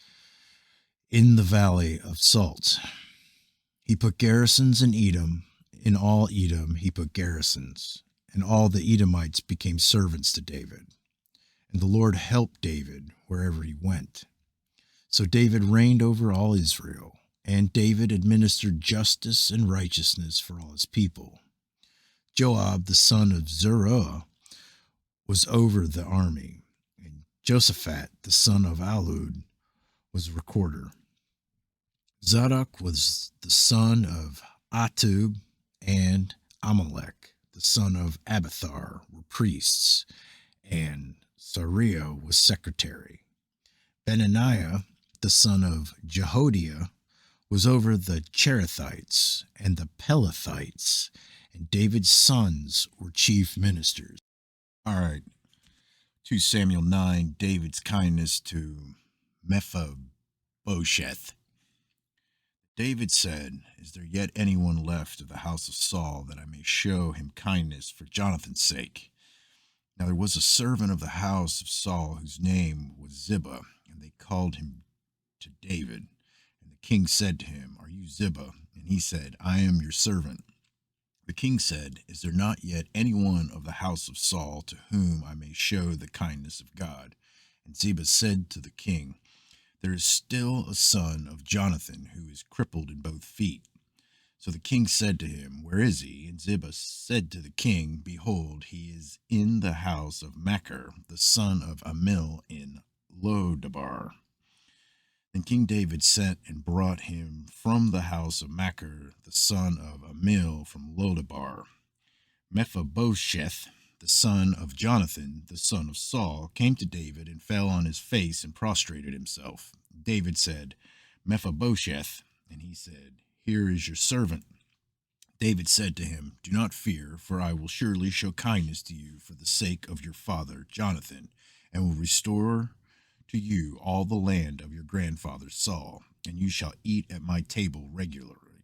in the valley of Salt. He put garrisons in Edom. In all Edom he put garrisons, and all the Edomites became servants to David. And the Lord helped David wherever he went. So David reigned over all Israel, and David administered justice and righteousness for all his people. Joab, the son of Zeruiah, was over the army, and Josaphat, the son of Ahilud, was recorder. Zadok was the son of Ahitub, and Amalek, the son of Abiathar, were priests, and Sariah was secretary. Benaniah, the son of Jehoiada, was over the Cherethites and the Pelethites, and David's sons were chief ministers. All right, 2 Samuel 9, David's kindness to Mephibosheth. David said, "Is there yet anyone left of the house of Saul, that I may show him kindness for Jonathan's sake?" Now there was a servant of the house of Saul whose name was Ziba, and they called him to David. And the king said to him, "Are you Ziba?" And he said, "I am your servant." The king said, "Is there not yet anyone of the house of Saul to whom I may show the kindness of God?" And Ziba said to the king, "There is still a son of Jonathan who is crippled in both feet." So the king said to him, "Where is he?" And Ziba said to the king, "Behold, he is in the house of Machir, the son of Ammiel in Lodabar." Then King David sent and brought him from the house of Machir, the son of Ammiel from Lodabar. Mephibosheth, the son of Jonathan, the son of Saul, came to David and fell on his face and prostrated himself. David said, "Mephibosheth," and he said, "Here is your servant." David said to him, "Do not fear, for I will surely show kindness to you for the sake of your father Jonathan, and will restore to you all the land of your grandfather Saul, and you shall eat at my table regularly.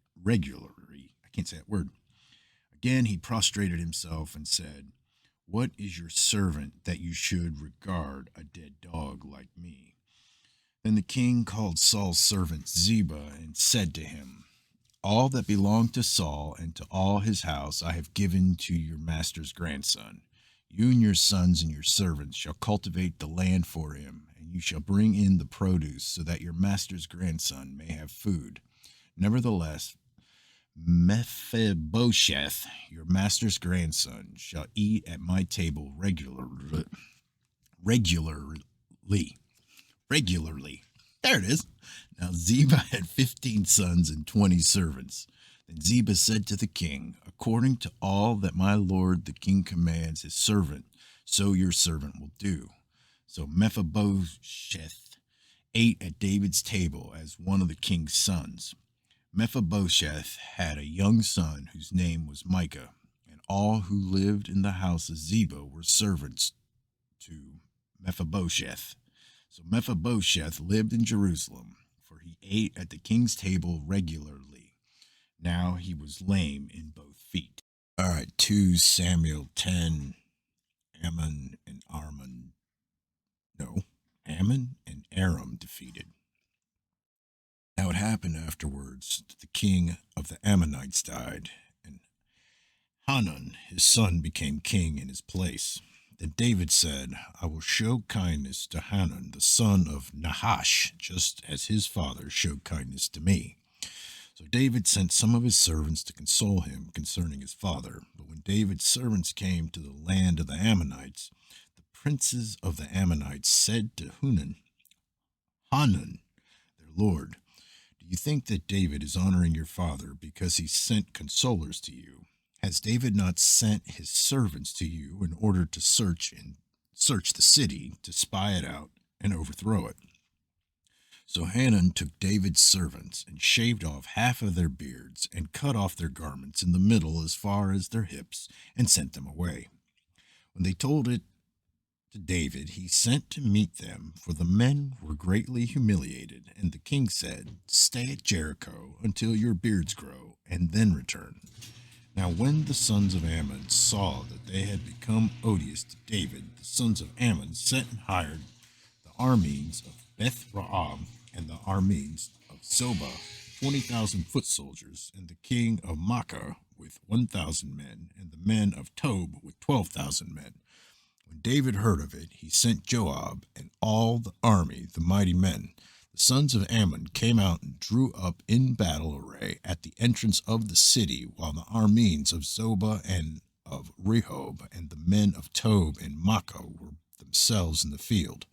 I can't say that word. Again he prostrated himself and said, "What is your servant that you should regard a dead dog like me?" Then the king called Saul's servant Ziba and said to him, "All that belonged to Saul and to all his house I have given to your master's grandson. You and your sons and your servants shall cultivate the land for him, and you shall bring in the produce, so that your master's grandson may have food. Nevertheless, Mephibosheth, your master's grandson, shall eat at my table regularly. There it is. Now Ziba had 15 sons and 20 servants. Then Ziba said to the king, "According to all that my lord the king commands his servant, so your servant will do." So Mephibosheth ate at David's table as one of the king's sons. Mephibosheth had a young son whose name was Micah, and all who lived in the house of Ziba were servants to Mephibosheth. So Mephibosheth lived in Jerusalem, for he ate at the king's table regularly. Now he was lame in both feet. All right, 2 Samuel 10. Ammon and Armon. No, Ammon and Aram defeated. Now it happened afterwards that the king of the Ammonites died, and Hanun, his son, became king in his place. Then David said, "I will show kindness to Hanun, the son of Nahash, just as his father showed kindness to me." So David sent some of his servants to console him concerning his father. But when David's servants came to the land of the Ammonites, the princes of the Ammonites said to Hanun, their lord, "Do you think that David is honoring your father because he sent consolers to you? Has David not sent his servants to you in order to search the city, to spy it out and overthrow it?" So Hanun took David's servants and shaved off half of their beards and cut off their garments in the middle as far as their hips and sent them away. When they told it to David, he sent to meet them, for the men were greatly humiliated. And the king said, "Stay at Jericho until your beards grow, and then return." Now when the sons of Ammon saw that they had become odious to David, the sons of Ammon sent and hired the Arameans of Beth Raam and the Arameans of Zobah, 20,000 foot soldiers, and the king of Makkah with 1,000 men, and the men of Tob with 12,000 men. When David heard of it, he sent Joab and all the army, the mighty men. The sons of Ammon came out and drew up in battle array at the entrance of the city, while the Arameans of Zobah and of Rehob and the men of Tob and Makkah were themselves in the field.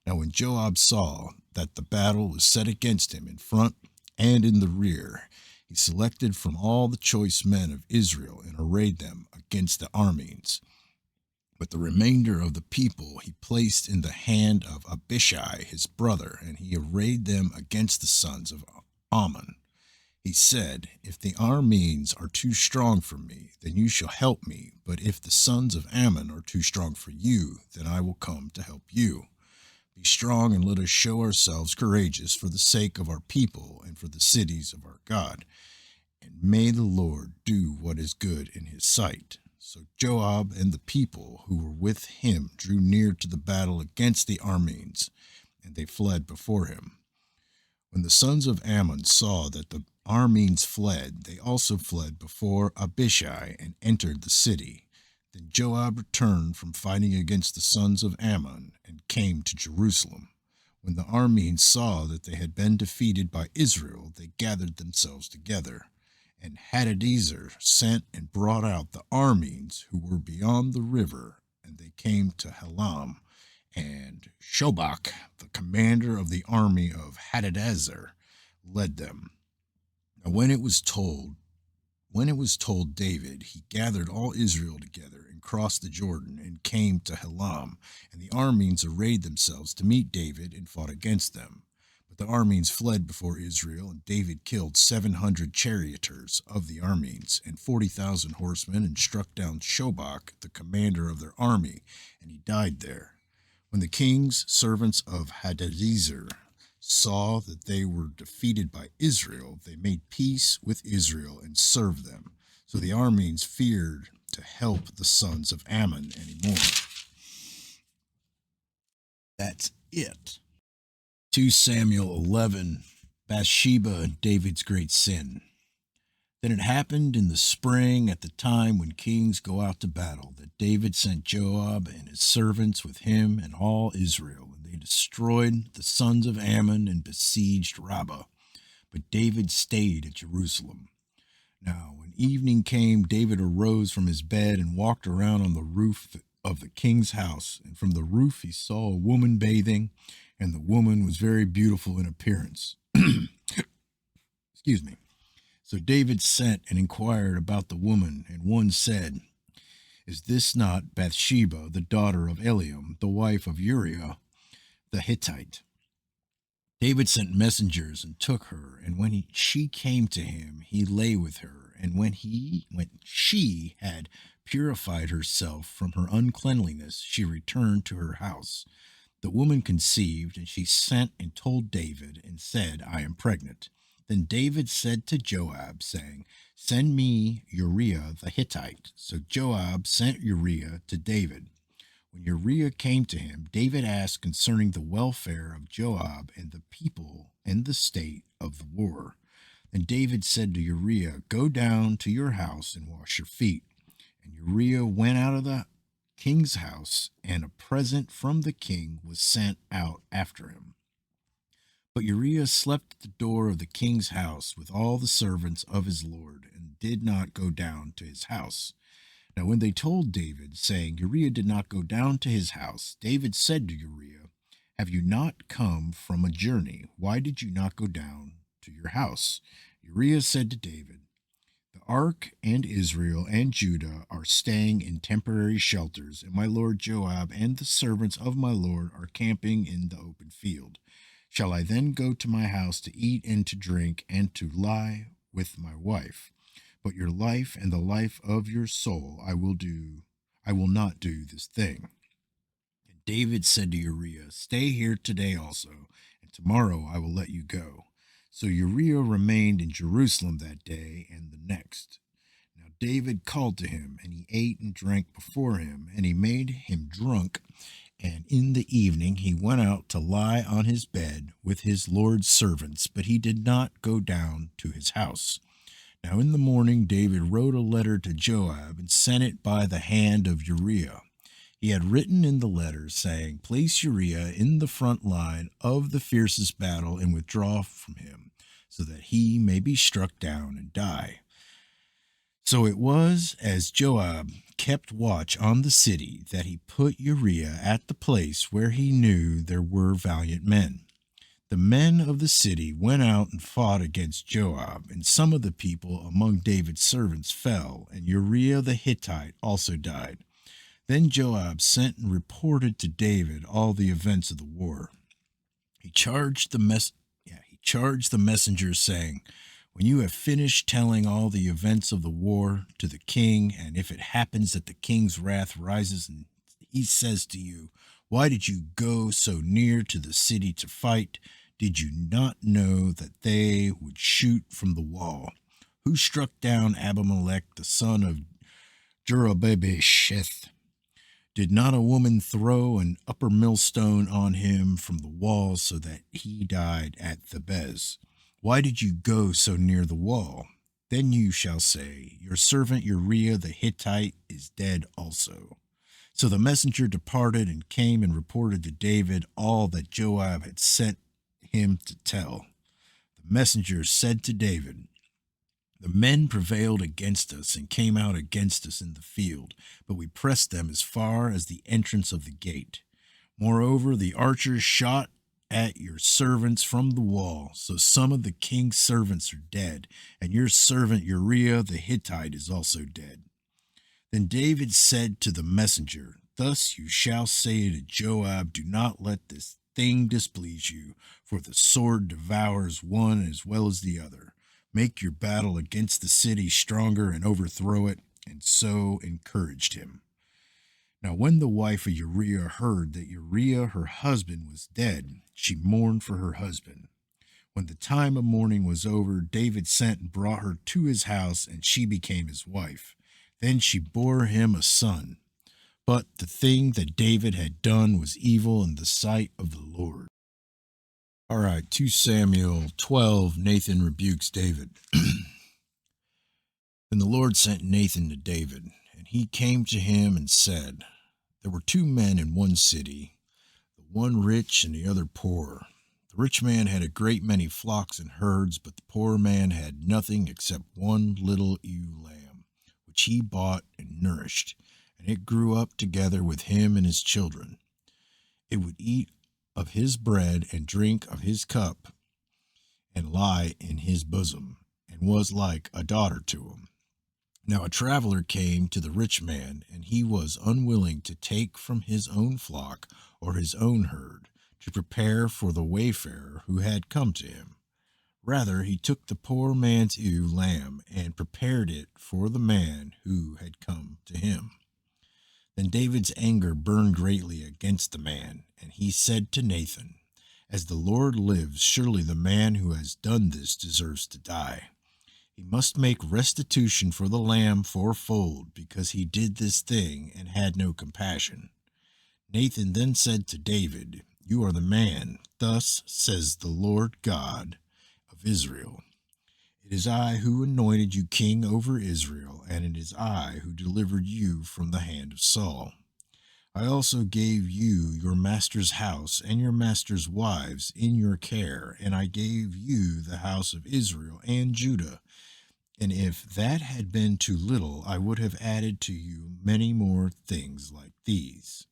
Now when Joab saw that the battle was set against him in front and in the rear, he selected from all the choice men of Israel and arrayed them against the Arameans. But the remainder of the people he placed in the hand of Abishai his brother, and he arrayed them against the sons of Ammon. He said, "If the Arameans are too strong for me, then you shall help me. But if the sons of Ammon are too strong for you, then I will come to help you. Be strong and let us show ourselves courageous for the sake of our people and for the cities of our God. And may the Lord do what is good in his sight." So Joab and the people who were with him drew near to the battle against the Arameans, and they fled before him. When the sons of Ammon saw that the Arameans fled, they also fled before Abishai and entered the city. Then Joab returned from fighting against the sons of Ammon and came to Jerusalem. When the Arameans saw that they had been defeated by Israel, they gathered themselves together. And Hadadezer sent and brought out the Arameans who were beyond the river, and they came to Helam. And Shobach, the commander of the army of Hadadezer, led them. Now when it was told David, he gathered all Israel together and crossed the Jordan and came to Helam. And the Arameans arrayed themselves to meet David and fought against them. But the Arameans fled before Israel, and David killed 700 charioteers of the Arameans and 40,000 horsemen, and struck down Shobach, the commander of their army, and he died there. When the king's servants of Hadadezer saw that they were defeated by Israel, they made peace with Israel and served them. So the Arameans feared to help the sons of Ammon anymore. That's it. 2 Samuel 11, Bathsheba and David's great sin. Then it happened in the spring, at the time when kings go out to battle, that David sent Joab and his servants with him and all Israel, and they destroyed the sons of Ammon and besieged Rabbah. But David stayed at Jerusalem. Now, when evening came, David arose from his bed and walked around on the roof of the king's house. And from the roof he saw a woman bathing, and the woman was very beautiful in appearance. Excuse me. So David sent and inquired about the woman, and one said, "Is this not Bathsheba, the daughter of Eliam, the wife of Uriah the Hittite?" David sent messengers and took her, and when she came to him, he lay with her. And when she had purified herself from her uncleanliness, she returned to her house. The woman conceived, and she sent and told David, and said, "I am pregnant." Then David said to Joab, saying, "Send me Uriah the Hittite." So Joab sent Uriah to David. When Uriah came to him, David asked concerning the welfare of Joab and the people and the state of the war. And David said to Uriah, "Go down to your house and wash your feet." And Uriah went out of the king's house, and a present from the king was sent out after him. But Uriah slept at the door of the king's house with all the servants of his lord, and did not go down to his house. Now when they told David, saying, "Uriah did not go down to his house," David said to Uriah, "Have you not come from a journey? Why did you not go down to your house?" Uriah said to David, "The ark and Israel and Judah are staying in temporary shelters, and my lord Joab and the servants of my lord are camping in the open field. Shall I then go to my house to eat and to drink and to lie with my wife? But your life and the life of your soul I will not do this thing." And David said to Uriah, "Stay here today also, and tomorrow I will let you go." So Uriah remained in Jerusalem that day and the next. Now David called to him, and he ate and drank before him, and he made him drunk. And in the evening he went out to lie on his bed with his lord's servants, but he did not go down to his house. Now in the morning David wrote a letter to Joab and sent it by the hand of Uriah. He had written in the letter, saying, "Place Uriah in the front line of the fiercest battle and withdraw from him, so that he may be struck down and die." So it was, as Joab kept watch on the city, that he put Uriah at the place where he knew there were valiant men. The men of the city went out and fought against Joab, and some of the people among David's servants fell, and Uriah the Hittite also died. Then Joab sent and reported to David all the events of the war. He charged the messengers, saying, "When you have finished telling all the events of the war to the king, and if it happens that the king's wrath rises and he says to you, 'Why did you go so near to the city to fight? Did you not know that they would shoot from the wall? Who struck down Abimelech, the son of Jerubbaal? Did not a woman throw an upper millstone on him from the wall so that he died at Thebez? Why did you go so near the wall?' Then you shall say, 'Your servant Uriah the Hittite is dead also.'" So the messenger departed and came and reported to David all that Joab had sent him to tell. The messenger said to David, "The men prevailed against us and came out against us in the field, but we pressed them as far as the entrance of the gate. Moreover, the archers shot at your servants from the wall, so some of the king's servants are dead, and your servant Uriah the Hittite is also dead." Then David said to the messenger, "Thus you shall say to Joab, 'Do not let this thing displease you, for the sword devours one as well as the other. Make your battle against the city stronger and overthrow it.'" And so encouraged him. Now when the wife of Uriah heard that Uriah her husband was dead, she mourned for her husband. When the time of mourning was over, David sent and brought her to his house, and she became his wife. Then she bore him a son. But the thing that David had done was evil in the sight of the Lord. All right, 2 Samuel 12, Nathan rebukes David. Then the Lord sent Nathan to David, and he came to him and said, "There were two men in one city, the one rich and the other poor. The rich man had a great many flocks and herds, but the poor man had nothing except one little ewe lamb, which he bought and nourished, and it grew up together with him and his children. It would eat of his bread and drink of his cup and lie in his bosom, and was like a daughter to him. Now a traveler came to the rich man, and he was unwilling to take from his own flock or his own herd to prepare for the wayfarer who had come to him. Rather, he took the poor man's ewe lamb and prepared it for the man who had come to him. Then David's anger burned greatly against the man, and he said to Nathan, "As the Lord lives, surely the man who has done this deserves to die. He must make restitution for the lamb fourfold, because he did this thing and had no compassion." Nathan then said to David, "You are the man. Thus says the Lord God of Israel. It is I who anointed you king over Israel, and it is I who delivered you from the hand of Saul. I also gave you your master's house and your master's wives in your care, and I gave you the house of Israel and Judah. And if that had been too little, I would have added to you many more things like these.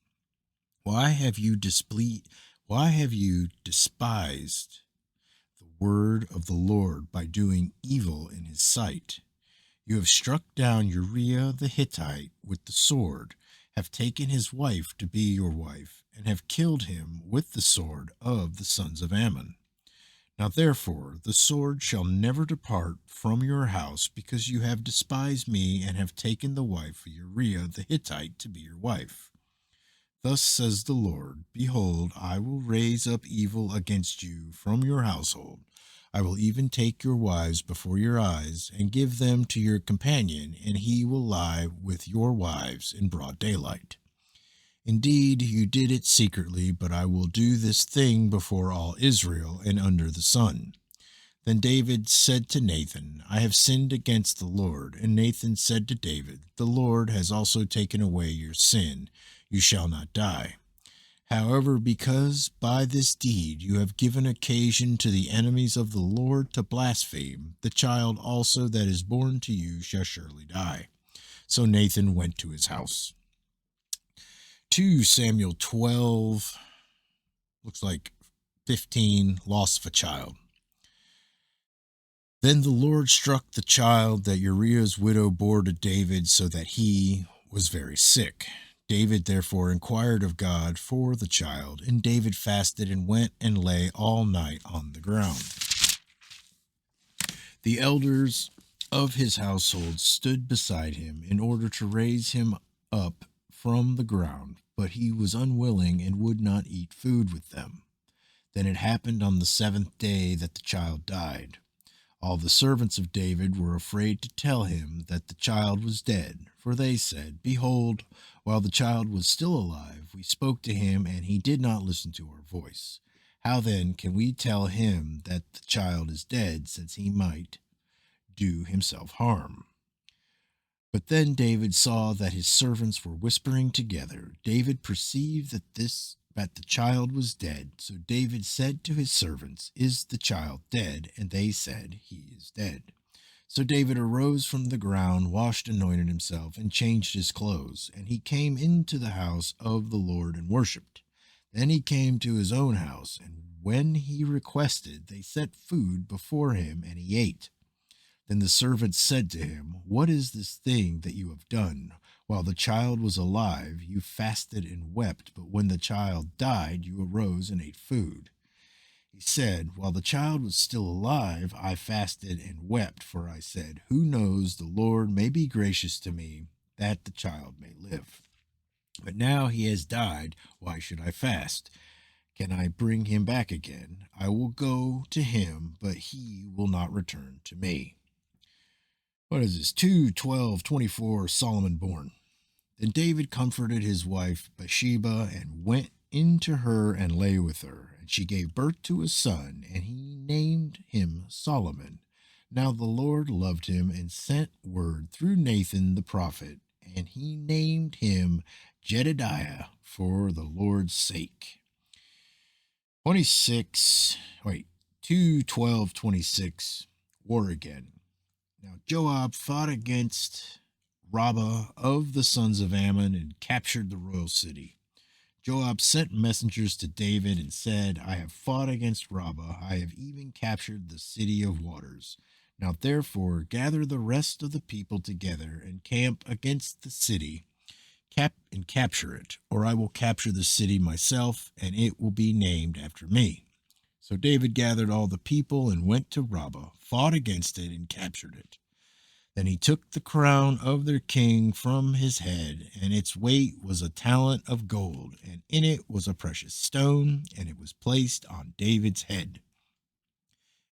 Why have you displeased? Why have you despised the word of the Lord by doing evil in his sight? You have struck down Uriah the Hittite with the sword, have taken his wife to be your wife, and have killed him with the sword of the sons of Ammon. Now therefore the sword shall never depart from your house, because you have despised me and have taken the wife of Uriah the Hittite to be your wife. Thus says the Lord, Behold, I will raise up evil against you from your household. I will even take your wives before your eyes, and give them to your companion, and he will lie with your wives in broad daylight. Indeed, you did it secretly, but I will do this thing before all Israel and under the sun." Then David said to Nathan, "I have sinned against the Lord." And Nathan said to David, "The Lord has also taken away your sin. You shall not die. However, because by this deed you have given occasion to the enemies of the Lord to blaspheme, the child also that is born to you shall surely die." So Nathan went to his house. 2 Samuel 12, looks like 15, loss of a child. Then the Lord struck the child that Uriah's widow bore to David, so that he was very sick. David therefore inquired of God for the child, and David fasted and went and lay all night on the ground. The elders of his household stood beside him in order to raise him up from the ground, but he was unwilling and would not eat food with them. Then it happened on the seventh day that the child died. All the servants of David were afraid to tell him that the child was dead, for they said, "Behold, while the child was still alive, we spoke to him, and he did not listen to our voice. How then can we tell him that the child is dead, since he might do himself harm?" But then David saw that his servants were whispering together. David perceived that the child was dead. So David said to his servants, "Is the child dead?" And they said, "He is dead." So David arose from the ground, washed, anointed himself, and changed his clothes. And he came into the house of the Lord and worshipped. Then he came to his own house, and when he requested, they set food before him, and he ate. Then the servants said to him, "What is this thing that you have done? While the child was alive, you fasted and wept, but when the child died, you arose and ate food." He said, "While the child was still alive, I fasted and wept, for I said, 'Who knows, the Lord may be gracious to me, that the child may live.' But now he has died, why should I fast? Can I bring him back again? I will go to him, but he will not return to me." What is this? 2:12-24, Solomon born. Then David comforted his wife Bathsheba and went into her and lay with her. And she gave birth to a son, and he named him Solomon. Now the Lord loved him and sent word through Nathan the prophet, and he named him Jedediah for the Lord's sake. 2:12-26, war again. Now Joab fought against Rabbah of the sons of Ammon and captured the royal city. Joab sent messengers to David and said, I have fought against Rabbah. I have even captured the city of waters. Now therefore gather the rest of the people together and camp against the city, and capture it, or I will capture the city myself, and it will be named after me. So David gathered all the people and went to Rabbah, fought against it, and captured it. Then he took the crown of their king from his head, and its weight was a talent of gold, and in it was a precious stone, and it was placed on David's head.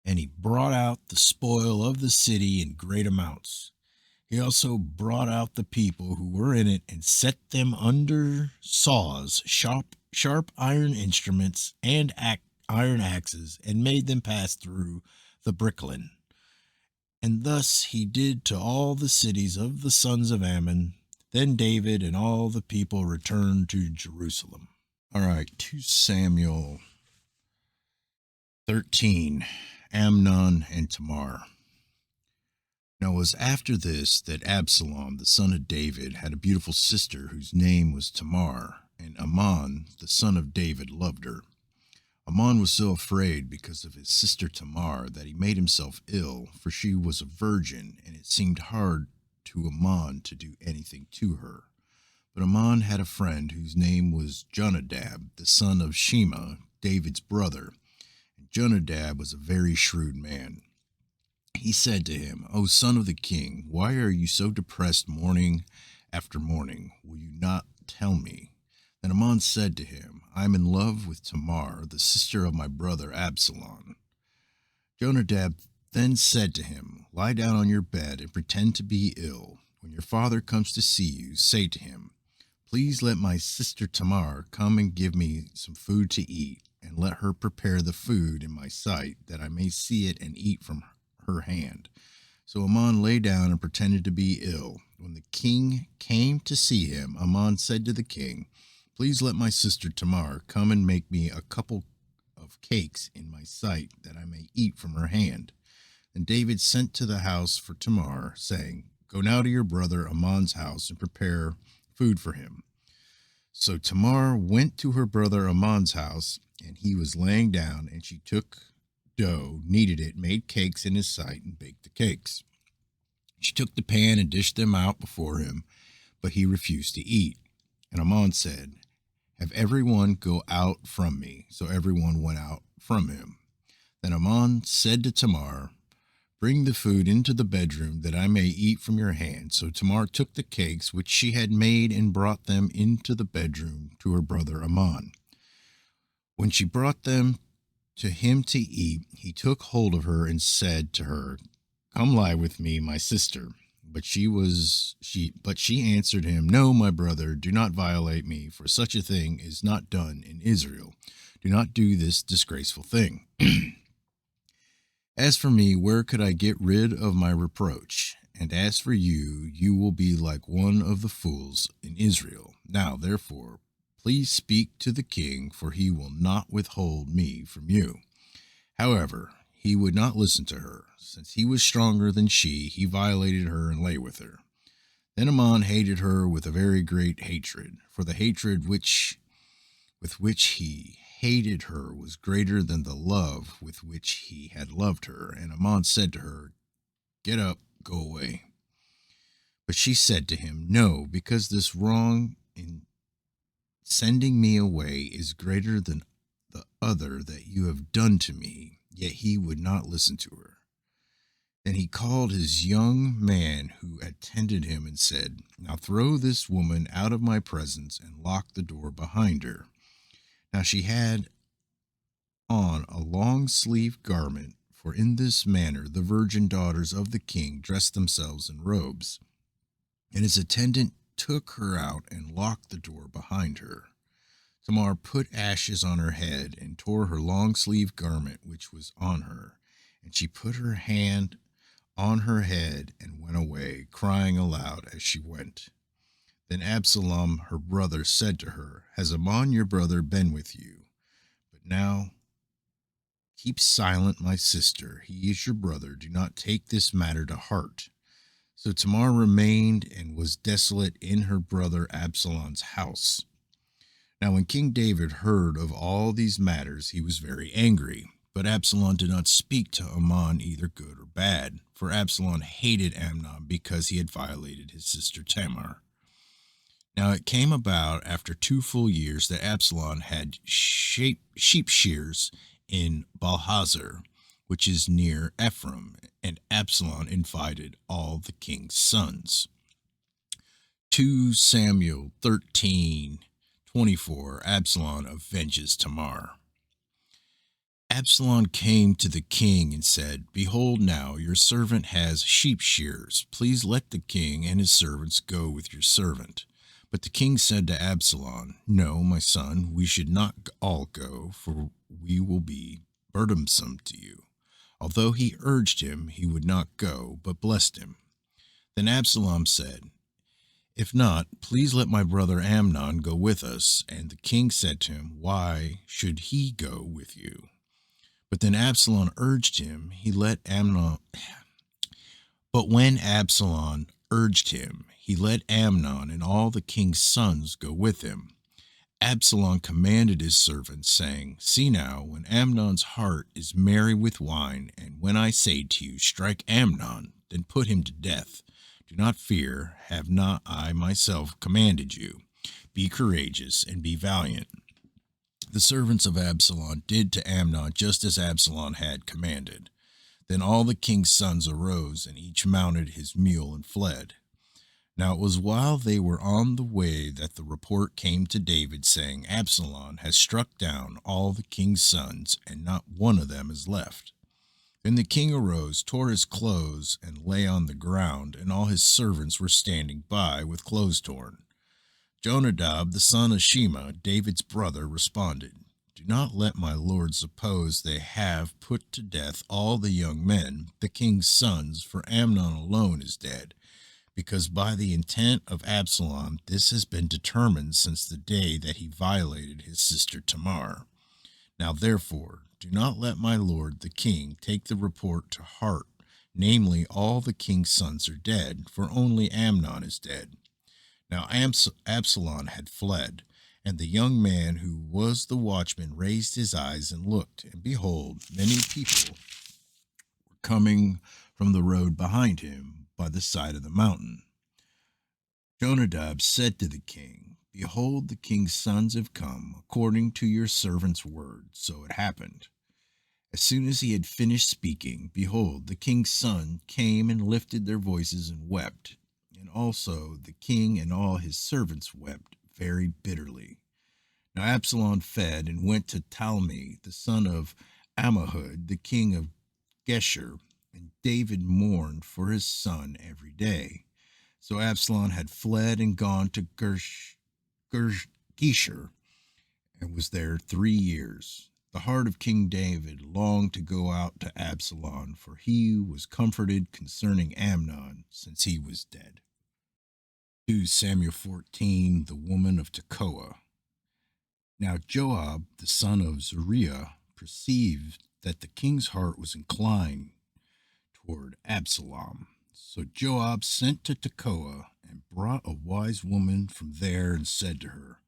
And he brought out the spoil of the city in great amounts. He also brought out the people who were in it and set them under saws, sharp iron instruments, and iron axes, and made them pass through the bricklin. And thus he did to all the cities of the sons of Ammon. Then David and all the people returned to Jerusalem. All right, 2 Samuel 13, Amnon and Tamar. Now it was after this that Absalom, the son of David, had a beautiful sister whose name was Tamar, and Amnon, the son of David, loved her. Amnon was so afraid because of his sister Tamar that he made himself ill, for she was a virgin, and it seemed hard to Amnon to do anything to her. But Amnon had a friend whose name was Jonadab, the son of Shema, David's brother, and Jonadab was a very shrewd man. He said to him, O son of the king, why are you so depressed morning after morning? Will you not tell me? Then Amnon said to him, I am in love with Tamar, the sister of my brother Absalom. Jonadab then said to him, Lie down on your bed and pretend to be ill. When your father comes to see you, say to him, Please let my sister Tamar come and give me some food to eat, and let her prepare the food in my sight, that I may see it and eat from her hand. So Amnon lay down and pretended to be ill. When the king came to see him, Amnon said to the king, Please let my sister Tamar come and make me a couple of cakes in my sight, that I may eat from her hand. And David sent to the house for Tamar, saying, Go now to your brother Amnon's house and prepare food for him. So Tamar went to her brother Amnon's house, and he was laying down, and she took dough, kneaded it, made cakes in his sight, and baked the cakes. She took the pan and dished them out before him, but he refused to eat. And Amnon said, Have everyone go out from me. So everyone went out from him. Then Amnon said to Tamar, Bring the food into the bedroom, that I may eat from your hand. So Tamar took the cakes which she had made and brought them into the bedroom to her brother Amnon. When she brought them to him to eat, he took hold of her and said to her, Come lie with me, my sister. But she answered him, No, my brother, do not violate me, for such a thing is not done in Israel. Do not do this disgraceful thing. As for me, where could I get rid of my reproach? And as for you, you will be like one of the fools in Israel. Now, therefore, please speak to the king, for he will not withhold me from you. However, he would not listen to her. Since he was stronger than she, he violated her and lay with her. Then Amnon hated her with a very great hatred, for the hatred with which he hated her was greater than the love with which he had loved her. And Amnon said to her, Get up, go away. But she said to him, No, because this wrong in sending me away is greater than the other that you have done to me. Yet he would not listen to her. Then he called his young man who attended him and said, Now throw this woman out of my presence and lock the door behind her. Now she had on a long-sleeved garment, for in this manner the virgin daughters of the king dressed themselves in robes. And his attendant took her out and locked the door behind her. Tamar put ashes on her head and tore her long-sleeved garment which was on her. And she put her hand on her head and went away, crying aloud as she went. Then Absalom, her brother, said to her, Has Amnon your brother been with you? But now keep silent, my sister. He is your brother. Do not take this matter to heart. So Tamar remained and was desolate in her brother Absalom's house. Now, when King David heard of all these matters, he was very angry. But Absalom did not speak to Amnon either good or bad, for Absalom hated Amnon because he had violated his sister Tamar. Now it came about after 2 full years that Absalom had sheep shears in Balhazar, which is near Ephraim, and Absalom invited all the king's sons. 2 Samuel 13:24. Absalom avenges Tamar. Absalom came to the king and said, "Behold, now your servant has sheep shears. Please let the king and his servants go with your servant." But the king said to Absalom, "No, my son, we should not all go, for we will be burdensome to you." Although he urged him, he would not go, but blessed him. Then Absalom said, "If not, please let my brother Amnon go with us." And the king said to him, "Why should he go with you?" But then Absalom urged him, he let Amnon. But when Absalom urged him, he let Amnon and all the king's sons go with him. Absalom commanded his servants, saying, "See now, when Amnon's heart is merry with wine, and when I say to you, 'Strike Amnon,' then put him to death. Do not fear, have not I myself commanded you? Be courageous and be valiant." The servants of Absalom did to Amnon just as Absalom had commanded. Then all the king's sons arose, and each mounted his mule and fled. Now it was while they were on the way that the report came to David, saying, "Absalom has struck down all the king's sons, and not one of them is left." Then the king arose, tore his clothes, and lay on the ground, and all his servants were standing by with clothes torn. Jonadab, the son of Shema, David's brother, responded, "Do not let my lord suppose they have put to death all the young men, the king's sons, for Amnon alone is dead, because by the intent of Absalom this has been determined since the day that he violated his sister Tamar. Now therefore, do not let my lord the king take the report to heart, namely, all the king's sons are dead, for only Amnon is dead." Now Absalom had fled, and the young man who was the watchman raised his eyes and looked, and behold, many people were coming from the road behind him by the side of the mountain. Jonadab said to the king, "Behold, the king's sons have come, according to your servant's word." So it happened. As soon as he had finished speaking, behold, the king's son came and lifted their voices and wept. And also the king and all his servants wept very bitterly. Now Absalom fled and went to Talmi, the son of Ammihud, the king of Geshur, and David mourned for his son every day. So Absalom had fled and gone to Geshur, and was there 3 years. The heart of King David longed to go out to Absalom, for he was comforted concerning Amnon, since he was dead. 2 Samuel 14. The woman of Tekoa. Now Joab, the son of Zeruiah, perceived that the king's heart was inclined toward Absalom. So Joab sent to Tekoa and brought a wise woman from there and said to her,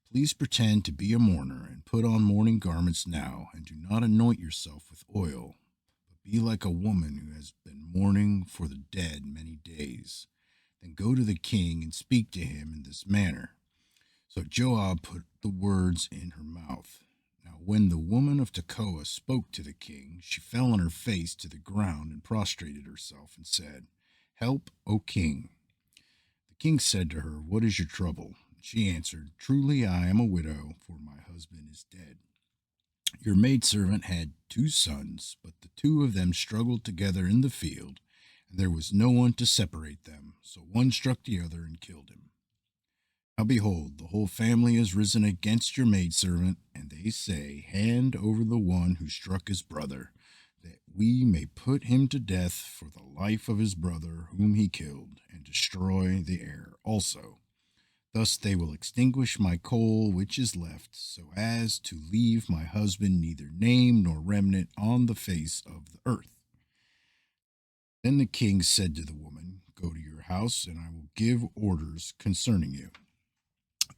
"Please pretend to be a mourner and put on mourning garments now, and do not anoint yourself with oil, but be like a woman who has been mourning for the dead many days. Then go to the king and speak to him in this manner." So Joab put the words in her mouth. Now when the woman of Tekoa spoke to the king, she fell on her face to the ground and prostrated herself and said, "Help, O king." The king said to her, "What is your trouble?" She answered, "Truly I am a widow, for my husband is dead. Your maidservant had 2 sons, but the two of them struggled together in the field, and there was no one to separate them. So one struck the other and killed him. Now behold, the whole family has risen against your maidservant, and they say, 'Hand over the one who struck his brother, that we may put him to death for the life of his brother whom he killed, and destroy the heir also.' Thus they will extinguish my coal which is left, so as to leave my husband neither name nor remnant on the face of the earth." Then the king said to the woman, "Go to your house, and I will give orders concerning you."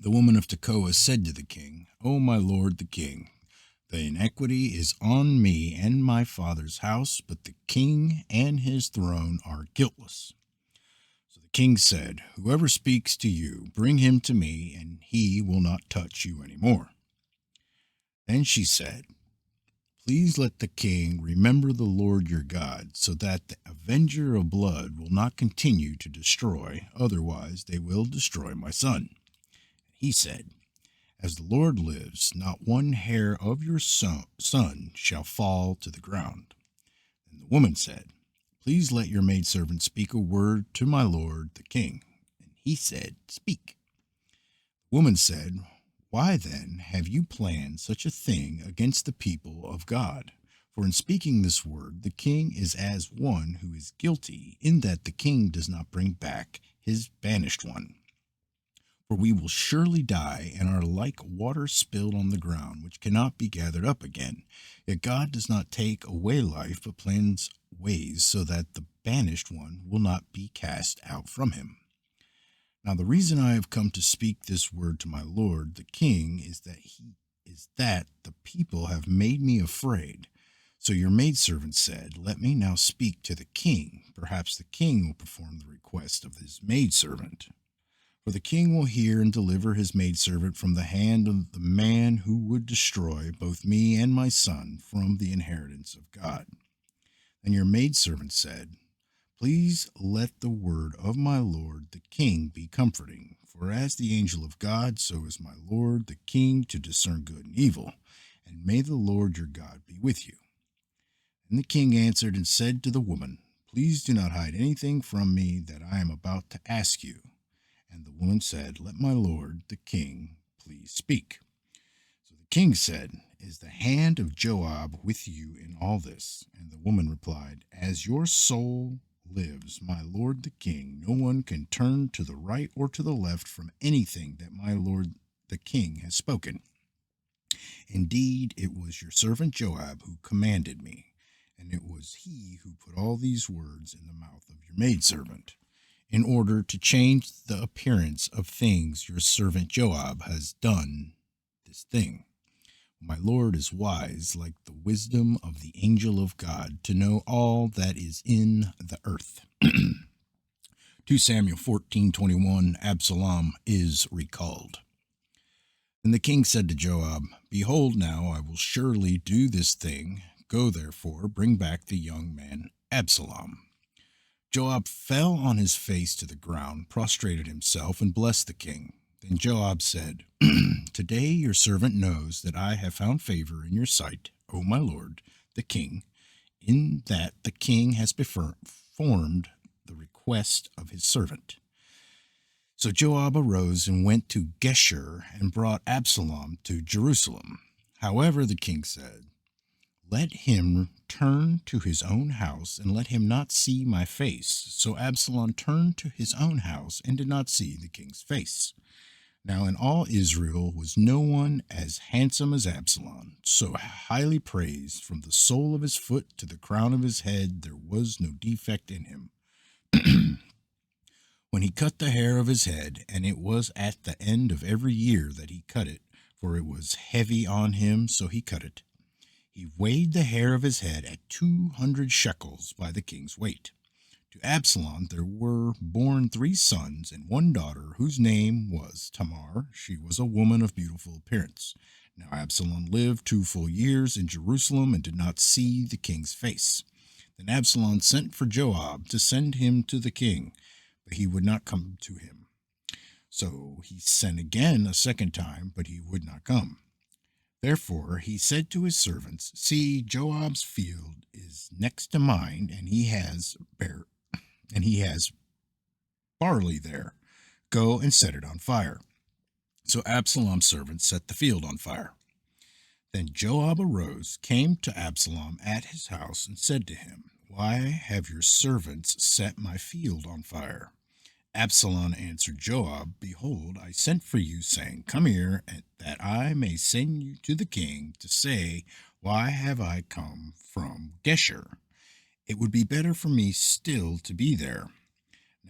The woman of Tekoa said to the king, O my lord the king, the iniquity is on me and my father's house, but the king and his throne are guiltless. So the king said, Whoever speaks to you, bring him to me, and he will not touch you any more. Then she said, Please let the king remember the Lord your God, so that the avenger of blood will not continue to destroy, otherwise they will destroy my son. He said, As the Lord lives, not one hair of your son shall fall to the ground. And the woman said, Please let your maidservant speak a word to my lord the king. And he said, Speak. The woman said, Why then have you planned such a thing against the people of God? For in speaking this word, the king is as one who is guilty, in that the king does not bring back his banished one. For we will surely die, and are like water spilled on the ground, which cannot be gathered up again. Yet God does not take away life, but plans ways so that the banished one will not be cast out from him. Now the reason I have come to speak this word to my lord the king is that the people have made me afraid. So your maidservant said, Let me now speak to the king. Perhaps the king will perform the request of his maidservant. For the king will hear and deliver his maidservant from the hand of the man who would destroy both me and my son from the inheritance of God. Then your maidservant said, Please let the word of my lord the king be comforting. For as the angel of God, so is my lord the king to discern good and evil. And may the Lord your God be with you. And the king answered and said to the woman, Please do not hide anything from me that I am about to ask you. And the woman said, Let my lord the king please speak. So the king said, Is the hand of Joab with you in all this? And the woman replied, As your soul lives, my lord the king, no one can turn to the right or to the left from anything that my lord the king has spoken. Indeed, it was your servant Joab who commanded me, and it was he who put all these words in the mouth of your maidservant, in order to change the appearance of things. Your servant Joab has done this thing. My Lord is wise, like the wisdom of the angel of God, to know all that is in the earth. 2 Samuel 14:21, Absalom is recalled. Then the king said to Joab, Behold, now I will surely do this thing. Go therefore, bring back the young man Absalom. Joab fell on his face to the ground, prostrated himself, and blessed the king. Then Joab said, Today your servant knows that I have found favor in your sight, O my lord, the king, in that the king has performed the request of his servant. So Joab arose and went to Geshur and brought Absalom to Jerusalem. However, the king said, Let him turn to his own house, and let him not see my face. So Absalom turned to his own house and did not see the king's face. Now in all Israel was no one as handsome as Absalom, so highly praised from the sole of his foot to the crown of his head. There was no defect in him. When he cut the hair of his head, and it was at the end of every year that he cut it, for it was heavy on him, so he cut it. He weighed the hair of his head at 200 shekels by the king's weight. To Absalom there were born 3 sons and 1 daughter, whose name was Tamar. She was a woman of beautiful appearance. Now Absalom lived 2 full years in Jerusalem and did not see the king's face. Then Absalom sent for Joab to send him to the king, but he would not come to him. So he sent again a second time, but he would not come. Therefore he said to his servants, See, Joab's field is next to mine, and he has barley there. Go and set it on fire. So Absalom's servants set the field on fire. Then Joab arose, came to Absalom at his house, and said to him, Why have your servants set my field on fire? Absalom answered Joab, Behold, I sent for you, saying, Come here, that I may send you to the king to say, Why have I come from Geshur? It would be better for me still to be there.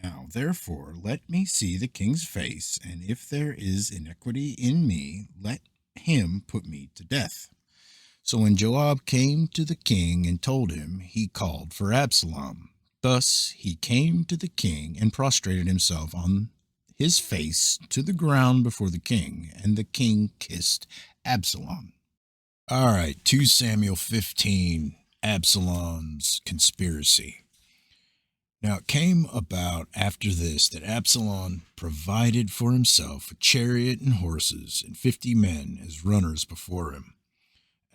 Now, therefore, let me see the king's face, and if there is iniquity in me, let him put me to death. So when Joab came to the king and told him, he called for Absalom. Thus he came to the king and prostrated himself on his face to the ground before the king, and the king kissed Absalom. All right, 2 Samuel 15, Absalom's conspiracy. Now it came about after this that Absalom provided for himself a chariot and horses and 50 men as runners before him.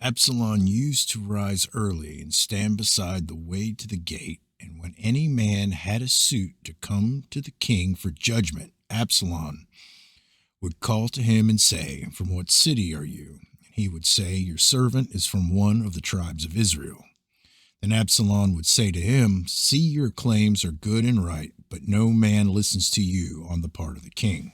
Absalom used to rise early and stand beside the way to the gate, and when any man had a suit to come to the king for judgment, Absalom would call to him and say, "From what city are you?" And he would say, "Your servant is from one of the tribes of Israel." Then Absalom would say to him, "See, your claims are good and right, but no man listens to you on the part of the king."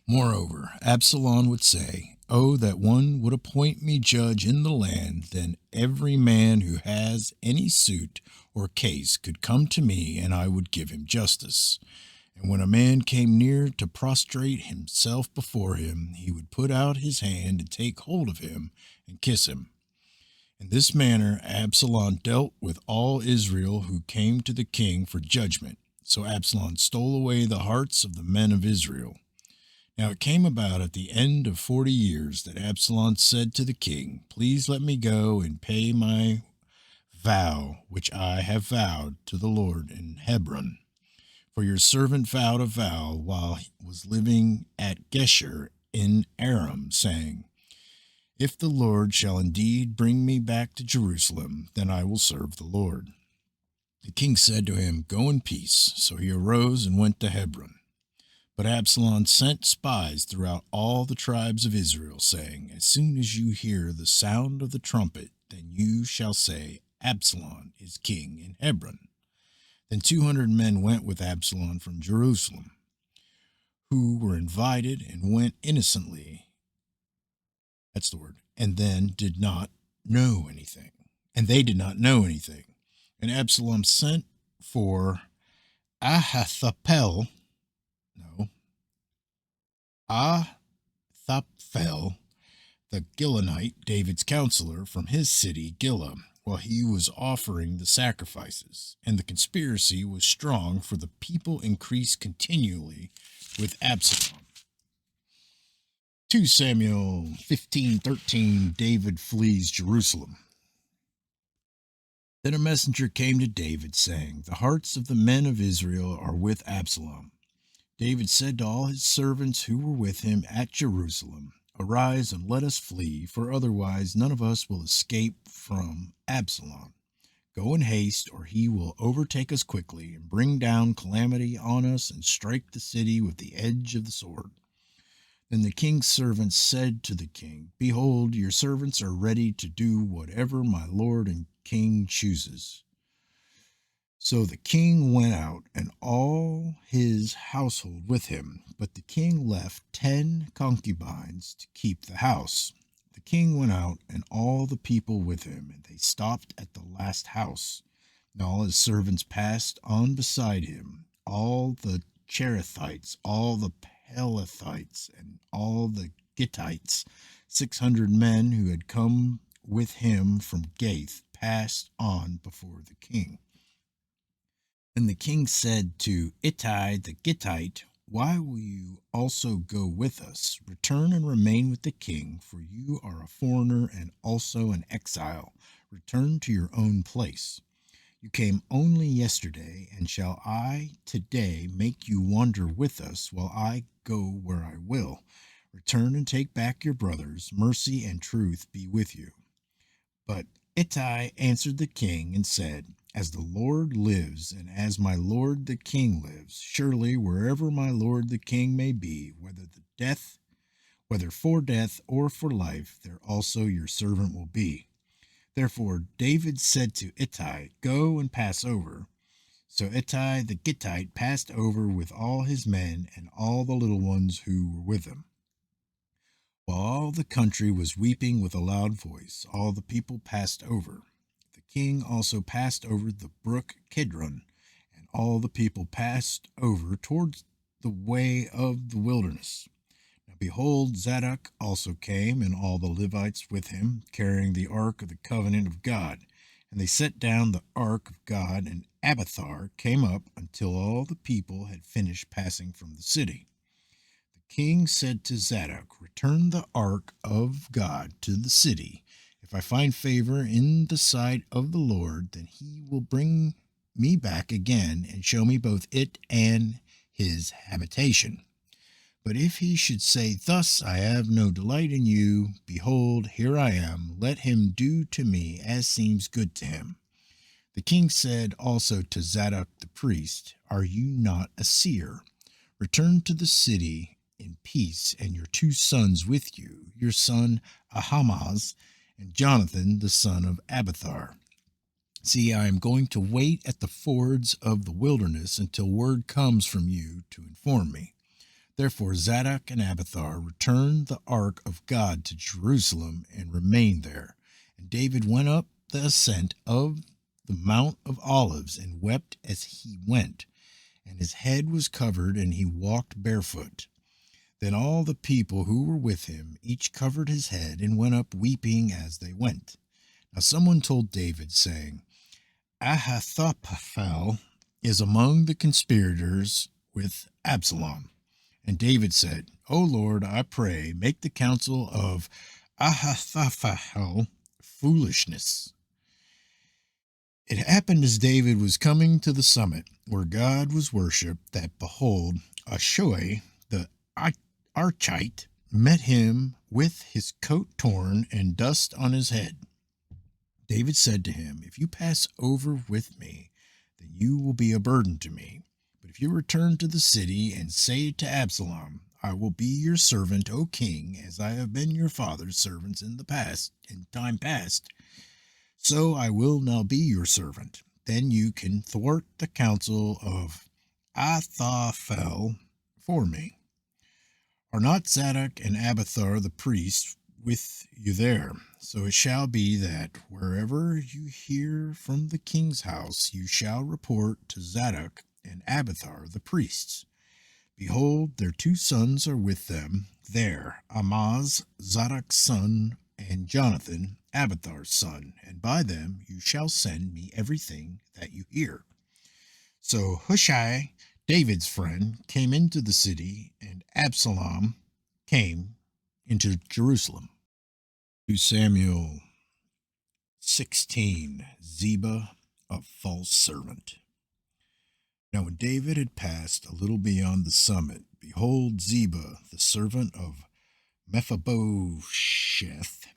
Moreover, Absalom would say, "Oh, that one would appoint me judge in the land, then every man who has any suit or case could come to me, and I would give him justice." And when a man came near to prostrate himself before him, he would put out his hand and take hold of him and kiss him. In this manner Absalom dealt with all Israel who came to the king for judgment. So Absalom stole away the hearts of the men of Israel. Now it came about at the end of 40 years that Absalom said to the king, "Please let me go and pay my vow which I have vowed to the Lord in Hebron. For your servant vowed a vow while he was living at Geshur in Aram, saying, 'If the Lord shall indeed bring me back to Jerusalem, then I will serve the Lord.'" The king said to him, "Go in peace." So he arose and went to Hebron. But Absalom sent spies throughout all the tribes of Israel, saying, "As soon as you hear the sound of the trumpet, then you shall say, 'Absalom is king in Hebron.'" Then 200 men went with Absalom from Jerusalem, who were invited and went innocently. That's the word. And then did not know anything. And they did not know anything. And Absalom sent for Ahithophel, no, Ahithophel, the Gilonite, David's counselor, from his city Gilah, while he was offering the sacrifices. And the conspiracy was strong, for the people increased continually with Absalom. 2 Samuel 15:13, David flees Jerusalem. Then a messenger came to David, saying, "The hearts of the men of Israel are with Absalom." David said to all his servants who were with him at Jerusalem, "Arise and let us flee, for otherwise none of us will escape from Absalom. Go in haste, or he will overtake us quickly and bring down calamity on us and strike the city with the edge of the sword." Then the king's servants said to the king, "Behold, your servants are ready to do whatever my lord and king chooses." So the king went out, and all his household with him, but the king left 10 concubines to keep the house. The king went out, and all the people with him, and they stopped at the last house. And all his servants passed on beside him, all the Cherethites, all the Pelethites, and all the Gittites. 600 men who had come with him from Gath passed on before the king. And the king said to Ittai the Gittite, "Why will you also go with us? Return and remain with the king, for you are a foreigner and also an exile. Return to your own place. You came only yesterday, and shall I today make you wander with us while I go where I will? Return and take back your brothers. Mercy and truth be with you." But Ittai answered the king and said, "As the Lord lives, and as my lord the king lives, surely wherever my lord the king may be, whether for death or for life, there also your servant will be." Therefore David said to Ittai, "Go and pass over." So Ittai the Gittite passed over with all his men and all the little ones who were with him. While all the country was weeping with a loud voice, all the people passed over. The king also passed over the brook Kidron, and all the people passed over towards the way of the wilderness. Now behold, Zadok also came, and all the Levites with him, carrying the ark of the covenant of God. And they set down the ark of God, and Abiathar came up until all the people had finished passing from the city. The king said to Zadok, return the ark of God to the city. If I find favor in the sight of the Lord, then he will bring me back again and show me both it and his habitation. But if he should say, thus I have no delight in you, behold, here I am, let him do to me as seems good to him. The king said also to Zadok the priest, are you not a seer? Return to the city in peace, and your two sons with you, your son Ahimaaz and Jonathan the son of Abiathar. See, I am going to wait at the fords of the wilderness until word comes from you to inform me. Therefore Zadok and Abiathar returned the ark of God to Jerusalem and remained there. And David went up the ascent of the Mount of Olives and wept as he went, and his head was covered, and he walked barefoot. Then all the people who were with him each covered his head and went up weeping as they went. Now someone told David, saying, Ahithophel is among the conspirators with Absalom. And David said, O Lord, I pray, make the counsel of Ahithophel foolishness. It happened as David was coming to the summit where God was worshipped, that behold, Ahishai the Archite met him with his coat torn and dust on his head. David said to him, if you pass over with me, then you will be a burden to me. But if you return to the city and say to Absalom, I will be your servant, O king, as I have been your father's servants in time past, so I will now be your servant. Then you can thwart the counsel of Ahithophel for me. Are not Zadok and Abiathar the priests with you there? So it shall be that wherever you hear from the king's house, you shall report to Zadok and Abiathar the priests. Behold, their two sons are with them there, Ahimaaz, Zadok's son, and Jonathan, Abiathar's son, and by them you shall send me everything that you hear. So Hushai, David's friend, came into the city, and Absalom came into Jerusalem. 2 Samuel 16, Ziba, a false servant. Now when David had passed a little beyond the summit, behold, Ziba, the servant of Mephibosheth,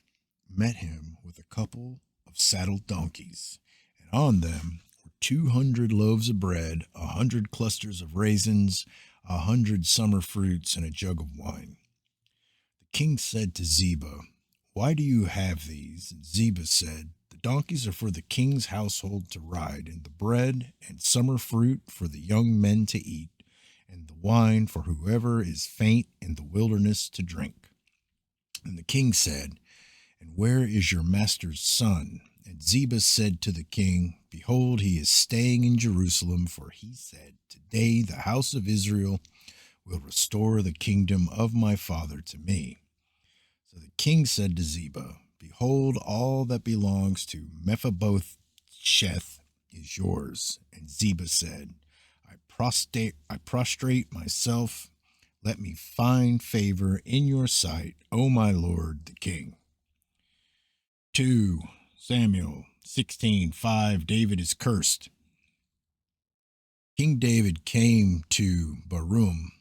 met him with a couple of saddled donkeys, and on them were 200 loaves of bread, 100 clusters of raisins, 100 summer fruits, and a jug of wine. The king said to Ziba, why do you have these? And Ziba said, the donkeys are for the king's household to ride, and the bread and summer fruit for the young men to eat, and the wine for whoever is faint in the wilderness to drink. And the king said, and where is your master's son? And Ziba said to the king, behold, he is staying in Jerusalem, for he said, today the house of Israel will restore the kingdom of my father to me. So the king said to Ziba, behold, all that belongs to Mephibosheth is yours. And Ziba said, I prostrate myself. Let me find favor in your sight, O my lord the king. 2 Samuel 16:5. David is cursed. King David came to Barum.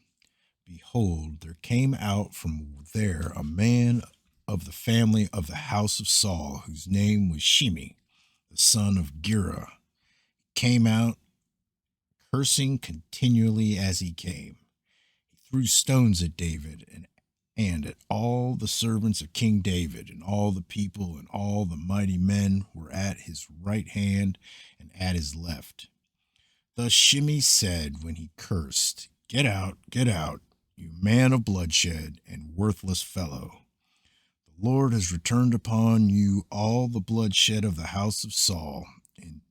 Behold, there came out from there a man of the family of the house of Saul, whose name was Shimei, the son of Gera. He came out, cursing continually as he came. He threw stones at David and at all the servants of King David, and all the people and all the mighty men were at his right hand and at his left. Thus Shimei said when he cursed, get out, you man of bloodshed and worthless fellow. The Lord has returned upon you all the bloodshed of the house of Saul, and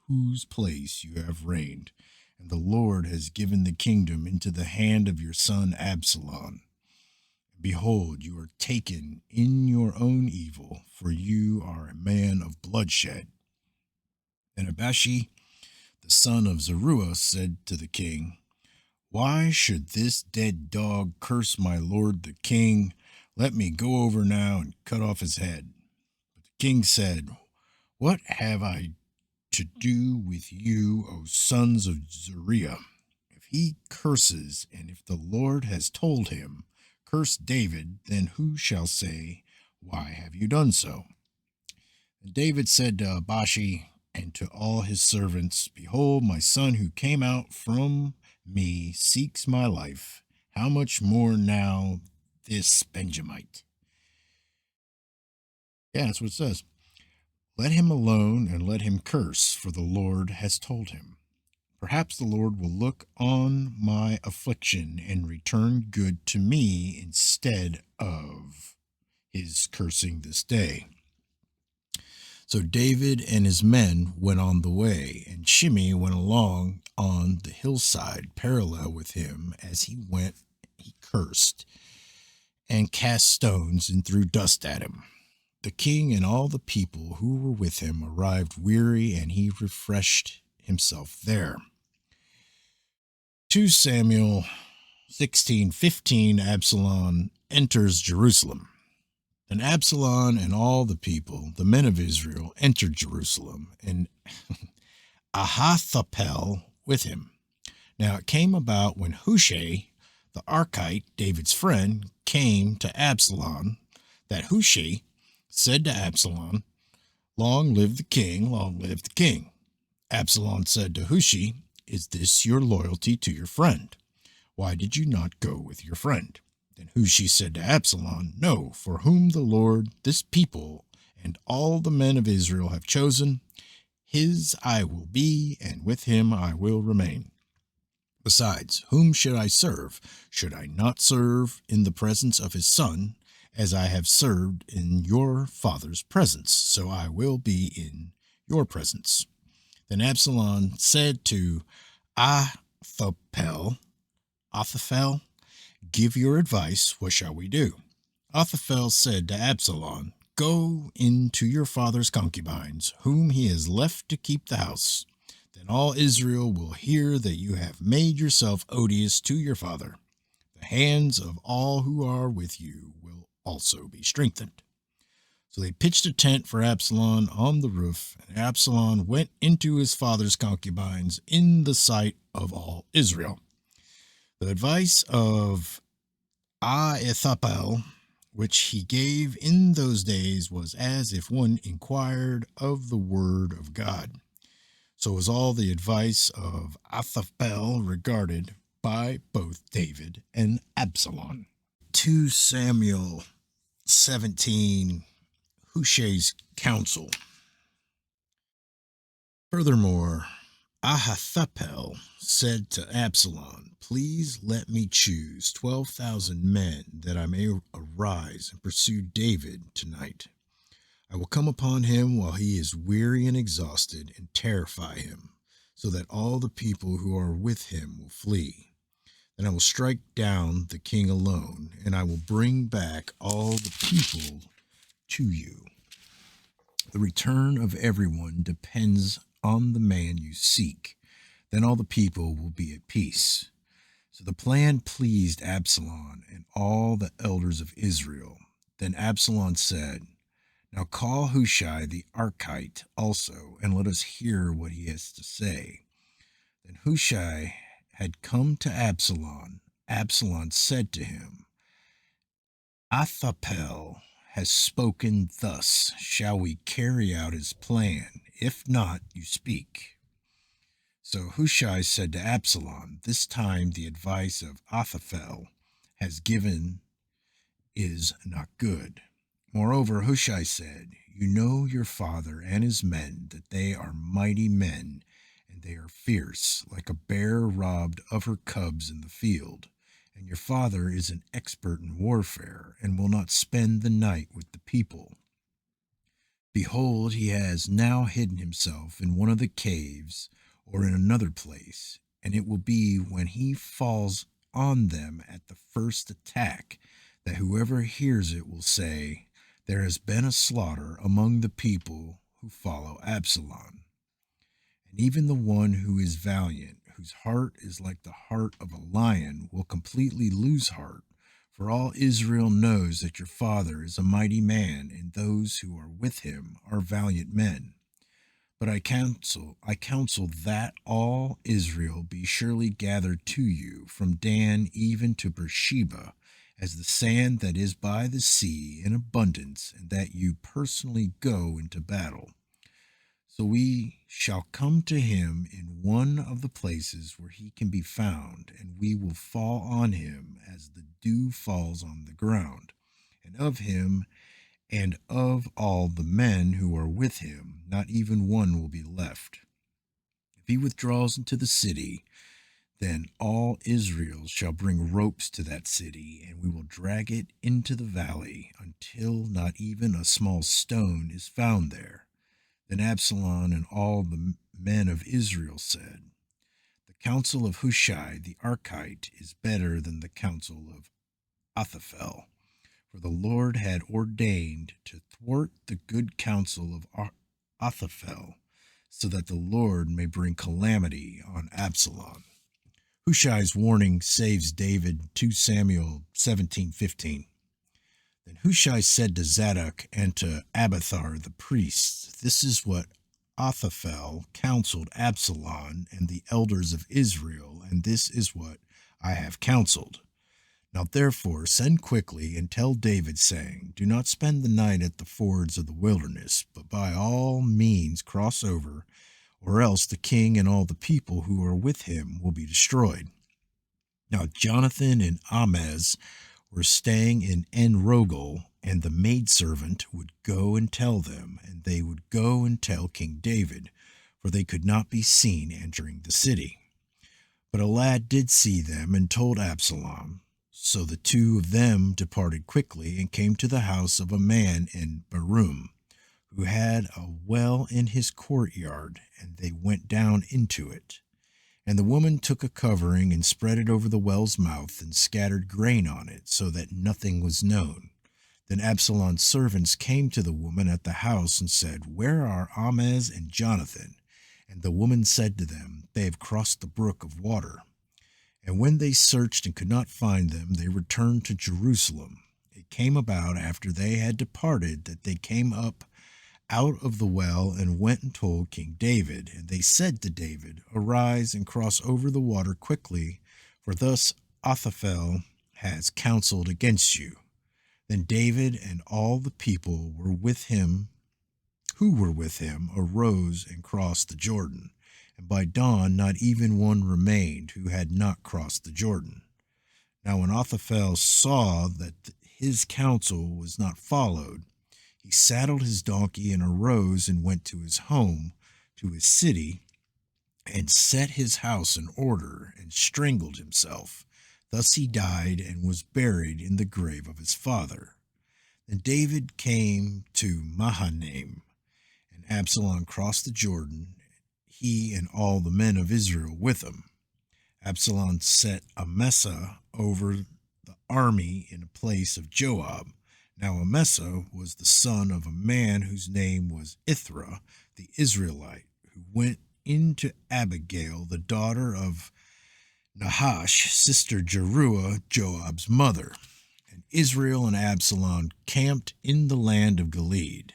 whose place you have reigned, and the Lord has given the kingdom into the hand of your son Absalom. Behold, you are taken in your own evil, for you are a man of bloodshed. And Abashi, the son of Zeruiah, said to the king, Why should this dead dog curse my lord the king? Let me go over now and cut off his head. But the king said, What have I to do with you, O sons of Zeruiah? If he curses, and if the Lord has told him, Curse David, then who shall say, Why have you done so? And David said to Abashi and to all his servants, Behold, my son who came out from me seeks my life. How much more now this Benjamite? Yeah, that's what it says. Let him alone and let him curse, for the Lord has told him. Perhaps the Lord will look on my affliction and return good to me instead of his cursing this day. So David and his men went on the way, and Shimei went along on the hillside parallel with him. As he went, he cursed and cast stones and threw dust at him. The king and all the people who were with him arrived weary, and he refreshed himself there. 2 Samuel 16:15. Absalom enters Jerusalem. And Absalom and all the people, the men of Israel, entered Jerusalem, and Ahithophel with him. Now it came about when Hushai, the Archite, David's friend, came to Absalom, that Hushai said to Absalom, Long live the king, long live the king. Absalom said to Hushai, Is this your loyalty to your friend? Why did you not go with your friend? Then Hushai said to Absalom, No, for whom the Lord, this people, and all the men of Israel have chosen, his I will be, and with him I will remain. Besides, whom should I serve? Should I not serve in the presence of his son, as I have served in your father's presence? So I will be in your presence. Then Absalom said to Ahithophel, Give your advice, what shall we do? Ahithophel said to Absalom, Go into your father's concubines, whom he has left to keep the house. Then all Israel will hear that you have made yourself odious to your father. The hands of all who are with you will also be strengthened. So they pitched a tent for Absalom on the roof, and Absalom went into his father's concubines in the sight of all Israel. The advice of Ahithophel, which he gave in those days, was as if one inquired of the word of God. So was all the advice of Ahithophel regarded by both David and Absalom. 2 Samuel 17, Hushai's counsel. Furthermore, Ahithophel said to Absalom, Please let me choose 12,000 men that I may arise and pursue David tonight. I will come upon him while he is weary and exhausted and terrify him, so that all the people who are with him will flee. Then I will strike down the king alone, and I will bring back all the people to you. The return of everyone depends on the man you seek. Then all the people will be at peace. So the plan pleased Absalom and all the elders of Israel. Then Absalom said, Now call Hushai the Archite also, and let us hear what he has to say. Then Hushai had come to Absalom. Absalom said to him, Ahithophel has spoken thus. Shall we carry out his plan? If not, you speak. So Hushai said to Absalom, This time the advice of Ahithophel has given is not good. Moreover, Hushai said, You know your father and his men, that they are mighty men, and they are fierce, like a bear robbed of her cubs in the field. And your father is an expert in warfare, and will not spend the night with the people. Behold, he has now hidden himself in one of the caves or in another place, and it will be when he falls on them at the first attack that whoever hears it will say, there has been a slaughter among the people who follow Absalom. And even the one who is valiant, whose heart is like the heart of a lion, will completely lose heart. For all Israel knows that your father is a mighty man, and those who are with him are valiant men. But I counsel that all Israel be surely gathered to you, from Dan even to Beersheba, as the sand that is by the sea in abundance, and that you personally go into battle. So we shall come to him in one of the places where he can be found, and we will fall on him as the dew falls on the ground. And of him and of all the men who are with him, not even one will be left. If he withdraws into the city, then all Israel shall bring ropes to that city, and we will drag it into the valley until not even a small stone is found there. Then Absalom and all the men of Israel said, the counsel of Hushai the Archite is better than the counsel of Ahithophel. For the Lord had ordained to thwart the good counsel of Ahithophel, so that the Lord may bring calamity on Absalom. Hushai's warning saves David. 2 Samuel 17:15. Then Hushai said to Zadok and to Abiathar the priests, this is what Ahithophel counseled Absalom and the elders of Israel, and this is what I have counseled. Now therefore send quickly and tell David, saying, do not spend the night at the fords of the wilderness, but by all means cross over, or else the king and all the people who are with him will be destroyed. Now Jonathan and Ahimaaz were staying in En-Rogel, and the maidservant would go and tell them, and they would go and tell King David, for they could not be seen entering the city. But a lad did see them and told Absalom. So the two of them departed quickly and came to the house of a man in Barum, who had a well in his courtyard, and they went down into it. And the woman took a covering and spread it over the well's mouth and scattered grain on it, so that nothing was known. Then Absalom's servants came to the woman at the house and said, where are Ahimaaz and Jonathan? And the woman said to them, they have crossed the brook of water. And when they searched and could not find them, they returned to Jerusalem. It came about after they had departed that they came up out of the well and went and told King David. And they said to David, arise and cross over the water quickly, for thus Ahithophel has counseled against you. Then David and all the people who were with him arose and crossed the Jordan. And by dawn not even one remained who had not crossed the Jordan. Now when Ahithophel saw that his counsel was not followed, he saddled his donkey and arose and went to his home, to his city, and set his house in order, and strangled himself. Thus he died and was buried in the grave of his father. Then David came to Mahanaim, and Absalom crossed the Jordan, he and all the men of Israel with him. Absalom set Amasa over the army in place of Joab. Now Amasa was the son of a man whose name was Ithra, the Israelite, who went into Abigail, the daughter of Nahash, sister Jeruah, Joab's mother. And Israel and Absalom camped in the land of Gilead.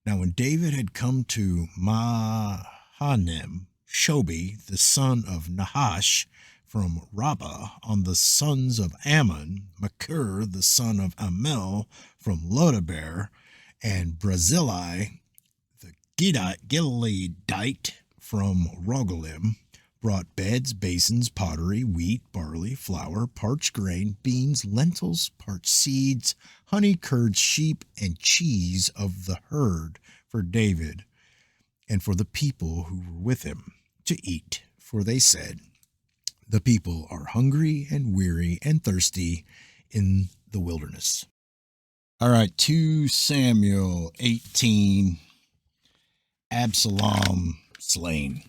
Now when David had come to Mahanaim, Shobi, the son of Nahash, from Rabbah, on the sons of Ammon, Machir, the son of Amel, from Lodabar, and Barzillai, the Gileadite, from Rogelim, brought beds, basins, pottery, wheat, barley, flour, parched grain, beans, lentils, parched seeds, honey, curds, sheep, and cheese of the herd for David and for the people who were with him to eat. For they said, the people are hungry and weary and thirsty in the wilderness. All right, 2 Samuel 18, Absalom slain.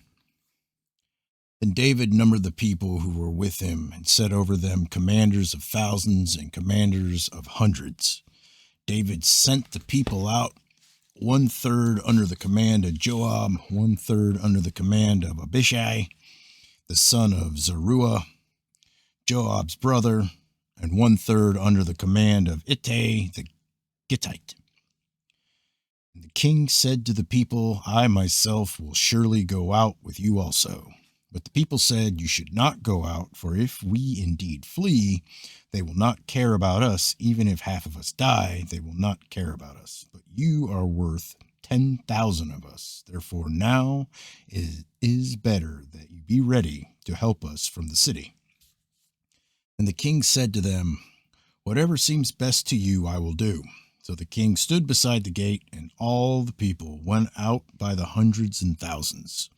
Then David numbered the people who were with him and set over them commanders of thousands and commanders of hundreds. David sent the people out, 1/3 under the command of Joab, 1/3 under the command of Abishai, the son of Zeruiah, Joab's brother, and 1/3 under the command of Ittai the Gittite. And the king said to the people, I myself will surely go out with you also. But the people said, you should not go out, for if we indeed flee, they will not care about us. Even if half of us die, they will not care about us. But you are worth 10,000 of us. Therefore now it is better that you be ready to help us from the city. And the king said to them, whatever seems best to you I will do. So the king stood beside the gate, and all the people went out by the hundreds and thousands.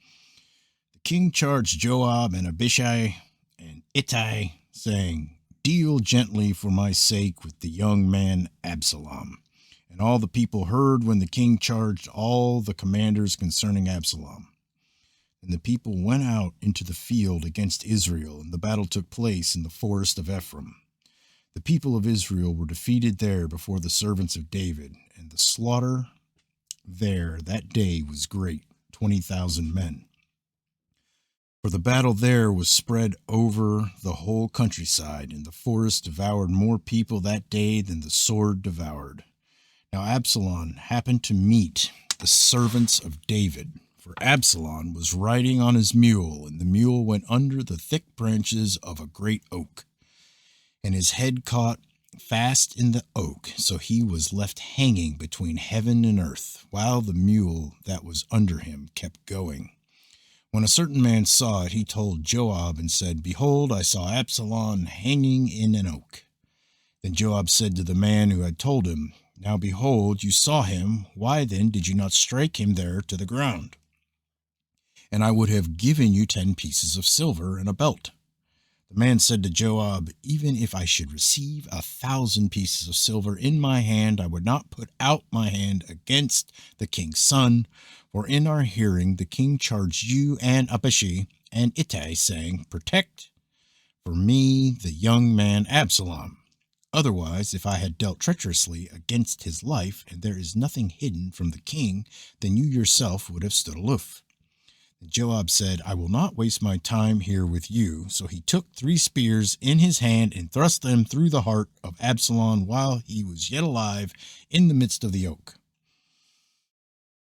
The king charged Joab and Abishai and Ittai, saying, deal gently for my sake with the young man Absalom. And all the people heard when the king charged all the commanders concerning Absalom. And the people went out into the field against Israel, and the battle took place in the forest of Ephraim. The people of Israel were defeated there before the servants of David, and the slaughter there that day was great, 20,000 men. For the battle there was spread over the whole countryside, and the forest devoured more people that day than the sword devoured. Now Absalom happened to meet the servants of David, for Absalom was riding on his mule, and the mule went under the thick branches of a great oak. And his head caught fast in the oak, so he was left hanging between heaven and earth, while the mule that was under him kept going. When a certain man saw it, he told Joab and said, behold, I saw Absalom hanging in an oak. Then Joab said to the man who had told him, now behold, you saw him. Why then did you not strike him there to the ground? And I would have given you 10 pieces of silver and a belt. The man said to Joab, even if I should receive 1,000 pieces of silver in my hand, I would not put out my hand against the king's son. For in our hearing the king charged you and Abishai and Ittai, saying, protect for me the young man Absalom. Otherwise, if I had dealt treacherously against his life, and there is nothing hidden from the king, then you yourself would have stood aloof. Joab said, I will not waste my time here with you. So he took 3 spears in his hand and thrust them through the heart of Absalom while he was yet alive in the midst of the oak.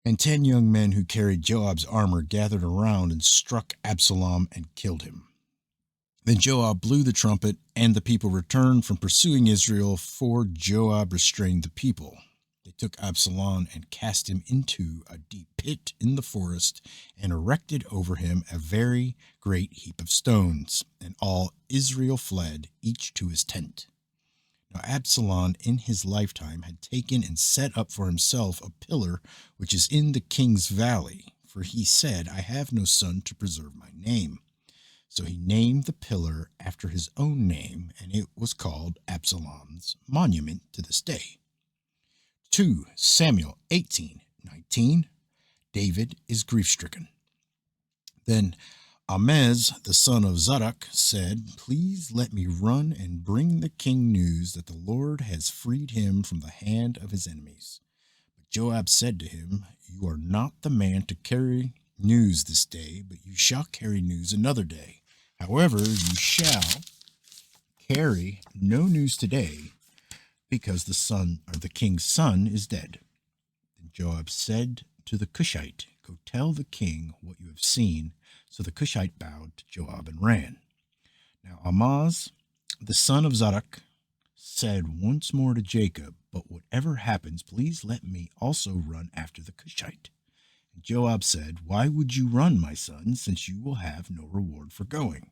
And 10 young men who carried Joab's armor gathered around and struck Absalom and killed him. Then Joab blew the trumpet, and the people returned from pursuing Israel, for Joab restrained the people. They took Absalom and cast him into a deep pit in the forest, and erected over him a very great heap of stones. And all Israel fled, each to his tent. Now Absalom in his lifetime had taken and set up for himself a pillar which is in the king's valley, for he said, I have no son to preserve my name. So he named the pillar after his own name, and it was called Absalom's monument to this day. 2 Samuel 18:19. David is grief-stricken. Then Amez, the son of Zadok, said, please let me run and bring the king news that the Lord has freed him from the hand of his enemies. But Joab said to him, you are not the man to carry news this day, but you shall carry news another day. However, you shall carry no news today, because the king's son is dead. Then Joab said to the Cushite, go tell the king what you have seen. So the Cushite bowed to Joab and ran. Now Amaz, the son of Zadok, said once more to Jacob, but whatever happens, please let me also run after the Cushite. And Joab said, why would you run, my son, since you will have no reward for going?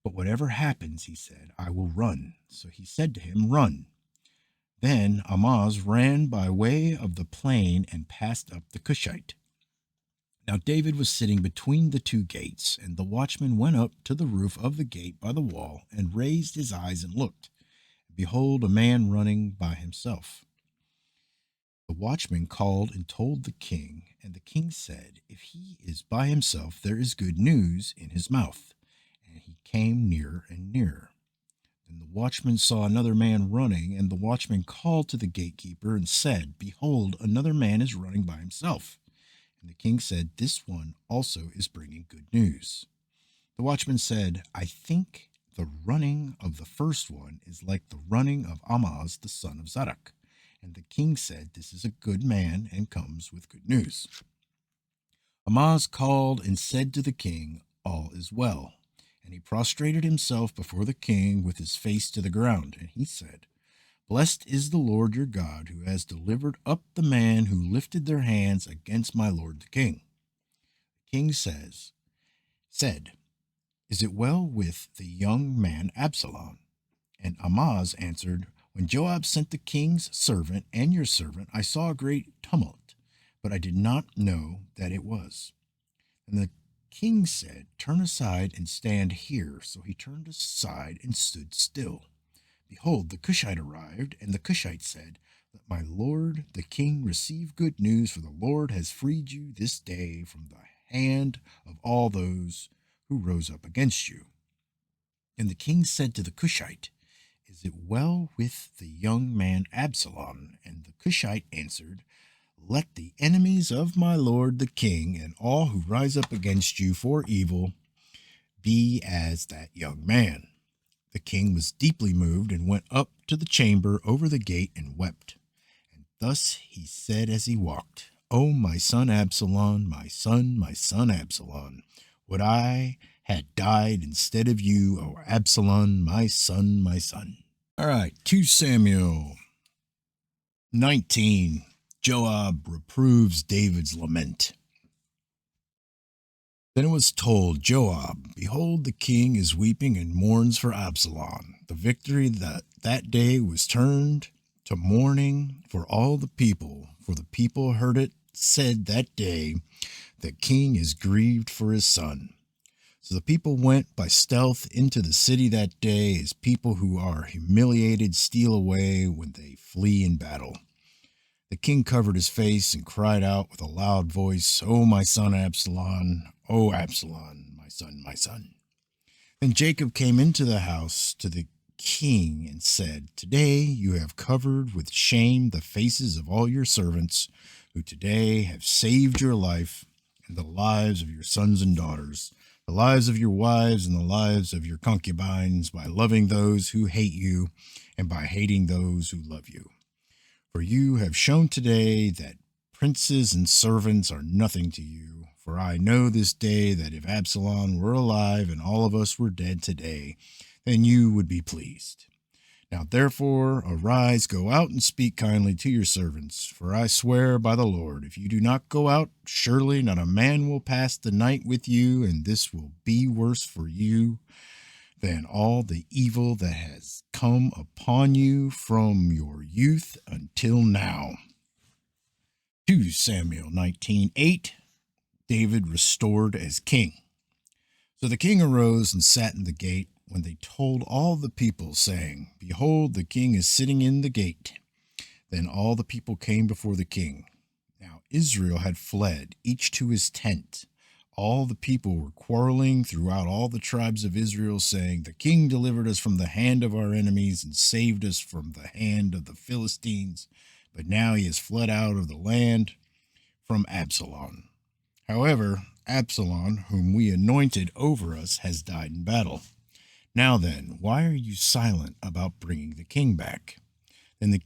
But whatever happens, he said, I will run. So he said to him, run. Then Amaz ran by way of the plain and passed up the Cushite. Now David was sitting between the 2 gates, and the watchman went up to the roof of the gate by the wall, and raised his eyes and looked. Behold, a man running by himself. The watchman called and told the king, and the king said, "If he is by himself, there is good news in his mouth." And he came nearer and nearer. Then the watchman saw another man running, and the watchman called to the gatekeeper and said, "Behold, another man is running by himself." And the king said, "This one also is bringing good news." The watchman said, "I think the running of the first one is like the running of Ammaz, the son of Zadok." And the king said, "This is a good man and comes with good news." Ammaz called and said to the king, "All is well." And he prostrated himself before the king with his face to the ground. And he said, "Blessed is the Lord your God, who has delivered up the man who lifted their hands against my lord the king." The king said, "Is it well with the young man Absalom?" And Ammaz answered, "When Joab sent the king's servant and your servant, I saw a great tumult, but I did not know that it was." And the king said, "Turn aside and stand here." So he turned aside and stood still. Behold, the Cushite arrived, and the Cushite said, "Let my lord the king receive good news, for the Lord has freed you this day from the hand of all those who rose up against you." And the king said to the Cushite, "Is it well with the young man Absalom?" And the Cushite answered, "Let the enemies of my lord the king and all who rise up against you for evil be as that young man." The king was deeply moved and went up to the chamber over the gate and wept. And thus he said as he walked, "O my son Absalom, my son Absalom, would I had died instead of you, O Absalom, my son, my son." All right, 2 Samuel 19. Joab reproves David's lament. Then it was told Joab, "Behold, the king is weeping and mourns for Absalom." The victory that day was turned to mourning for all the people, for the people heard it said that day, "The king is grieved for his son." So the people went by stealth into the city that day, as people who are humiliated steal away when they flee in battle. The king covered his face and cried out with a loud voice, "O my son Absalom, O Absalom, my son, my son." Then Jacob came into the house to the king and said, "Today you have covered with shame the faces of all your servants, who today have saved your life and the lives of your sons and daughters, the lives of your wives and the lives of your concubines, by loving those who hate you and by hating those who love you. For you have shown today that princes and servants are nothing to you. For I know this day that if Absalom were alive and all of us were dead today, then you would be pleased. Now therefore arise, go out and speak kindly to your servants. For I swear by the Lord, if you do not go out, surely not a man will pass the night with you, and this will be worse for you than all the evil that has come upon you from your youth until now." 2 Samuel 19:8. David restored as king. So the king arose and sat in the gate when they told all the people, saying, "Behold, the king is sitting in the gate." Then all the people came before the king. Now Israel had fled, each to his tent. All the people were quarreling throughout all the tribes of Israel, saying, "The king delivered us from the hand of our enemies and saved us from the hand of the Philistines. But now he has fled out of the land from Absalom. However, Absalom, whom we anointed over us, has died in battle. Now then, why are you silent about bringing the king back?" Then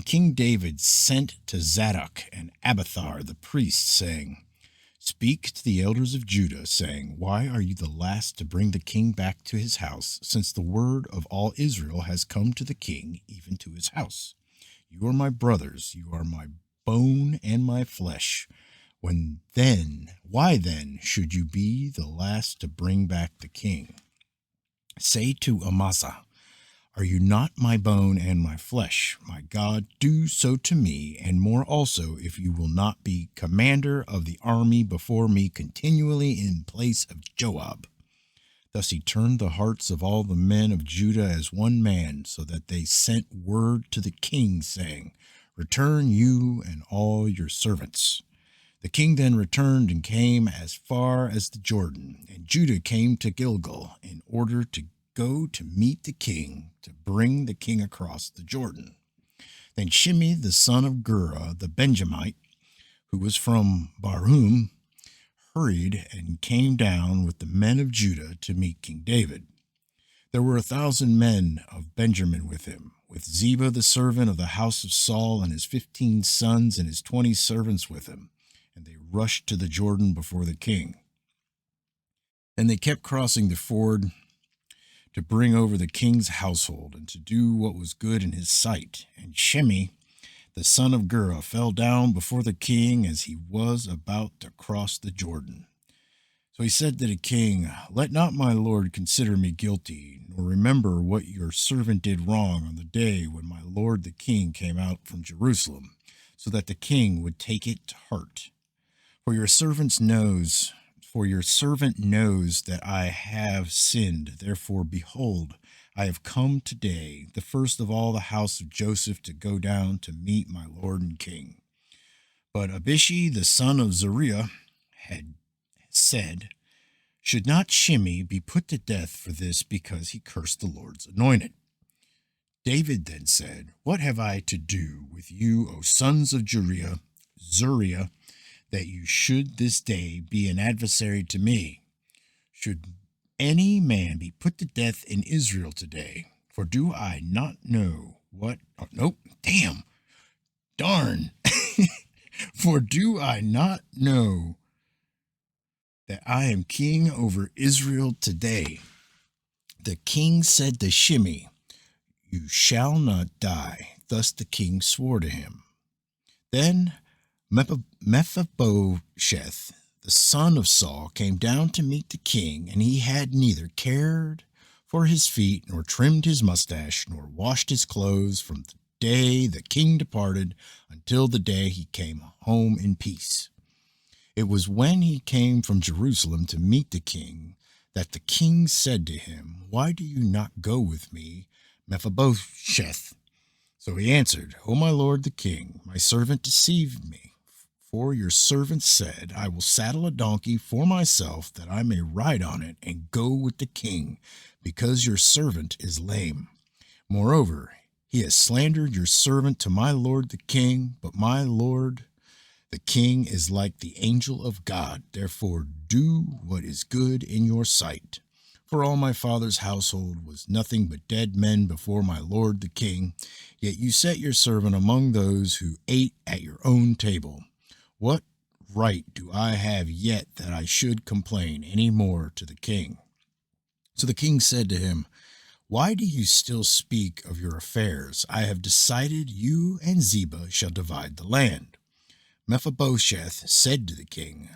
King David sent to Zadok and Abiathar the priests, saying, "Speak to the elders of Judah, saying, why are you the last to bring the king back to his house, since the word of all Israel has come to the king, even to his house? You are my brothers, you are my bone and my flesh. Why then should you be the last to bring back the king? Say to Amasa, are you not my bone and my flesh? My God, do so to me, and more also, if you will not be commander of the army before me continually in place of Joab." Thus he turned the hearts of all the men of Judah as one man, so that they sent word to the king, saying, Return you and all your servants. The king then returned and came as far as the Jordan, and Judah came to Gilgal in order to go to meet the king to bring the king across the Jordan. Then Shimei the son of Gera the Benjamite, who was from Barhum, hurried and came down with the men of Judah to meet King David. There were 1,000 men of Benjamin with him, with Ziba the servant of the house of Saul and his 15 sons and his 20 servants with him, and they rushed to the Jordan before the king. And they kept crossing the ford to bring over the king's household and to do what was good in his sight. And Shimei, the son of Gera, fell down before the king as he was about to cross the Jordan. So he said to the king, "Let not my lord consider me guilty, nor remember what your servant did wrong on the day when my lord the king came out from Jerusalem, so that the king would take it to heart. For your servant knows that I have sinned. Therefore, behold, I have come today, the first of all the house of Joseph, to go down to meet my lord and king." But Abishai, the son of Zeruiah, had said, "Should not Shimei be put to death for this because he cursed the Lord's anointed?" David then said, "What have I to do with you, O sons of Zeruiah, that you should this day be an adversary to me? Should any man be put to death in Israel today? For do I not know what... Oh, nope, darn. For do I not know that I am king over Israel today?" The king said to Shimei, "You shall not die." Thus the king swore to him. Then Mephibosheth, the son of Saul, came down to meet the king, and he had neither cared for his feet, nor trimmed his mustache, nor washed his clothes from the day the king departed until the day he came home in peace. It was when he came from Jerusalem to meet the king that the king said to him, "Why do you not go with me, Mephibosheth?" So he answered, "O my lord the king, my servant deceived me. For your servant said, I will saddle a donkey for myself, that I may ride on it and go with the king, because your servant is lame. Moreover, he has slandered your servant to my lord the king, but my lord the king is like the angel of God. Therefore do what is good in your sight. For all my father's household was nothing but dead men before my lord the king, yet you set your servant among those who ate at your own table. What right do I have yet that I should complain any more to the king?" So the king said to him, "Why do you still speak of your affairs? I have decided you and Ziba shall divide the land." Mephibosheth said to the king,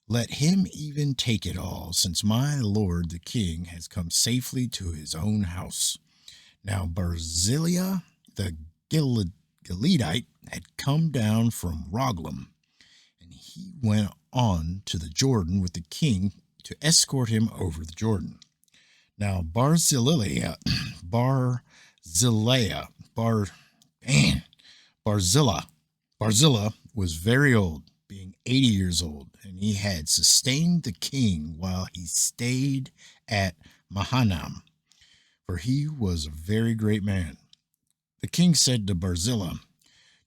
"Let him even take it all, since my lord the king has come safely to his own house." Now Barzillai the Gileadite had come down from Roglim, and he went on to the Jordan with the king to escort him over the Jordan. Now Barzillai was very old, being 80 years old, and he had sustained the king while he stayed at Mahanaim, for he was a very great man. The king said to Barzillai,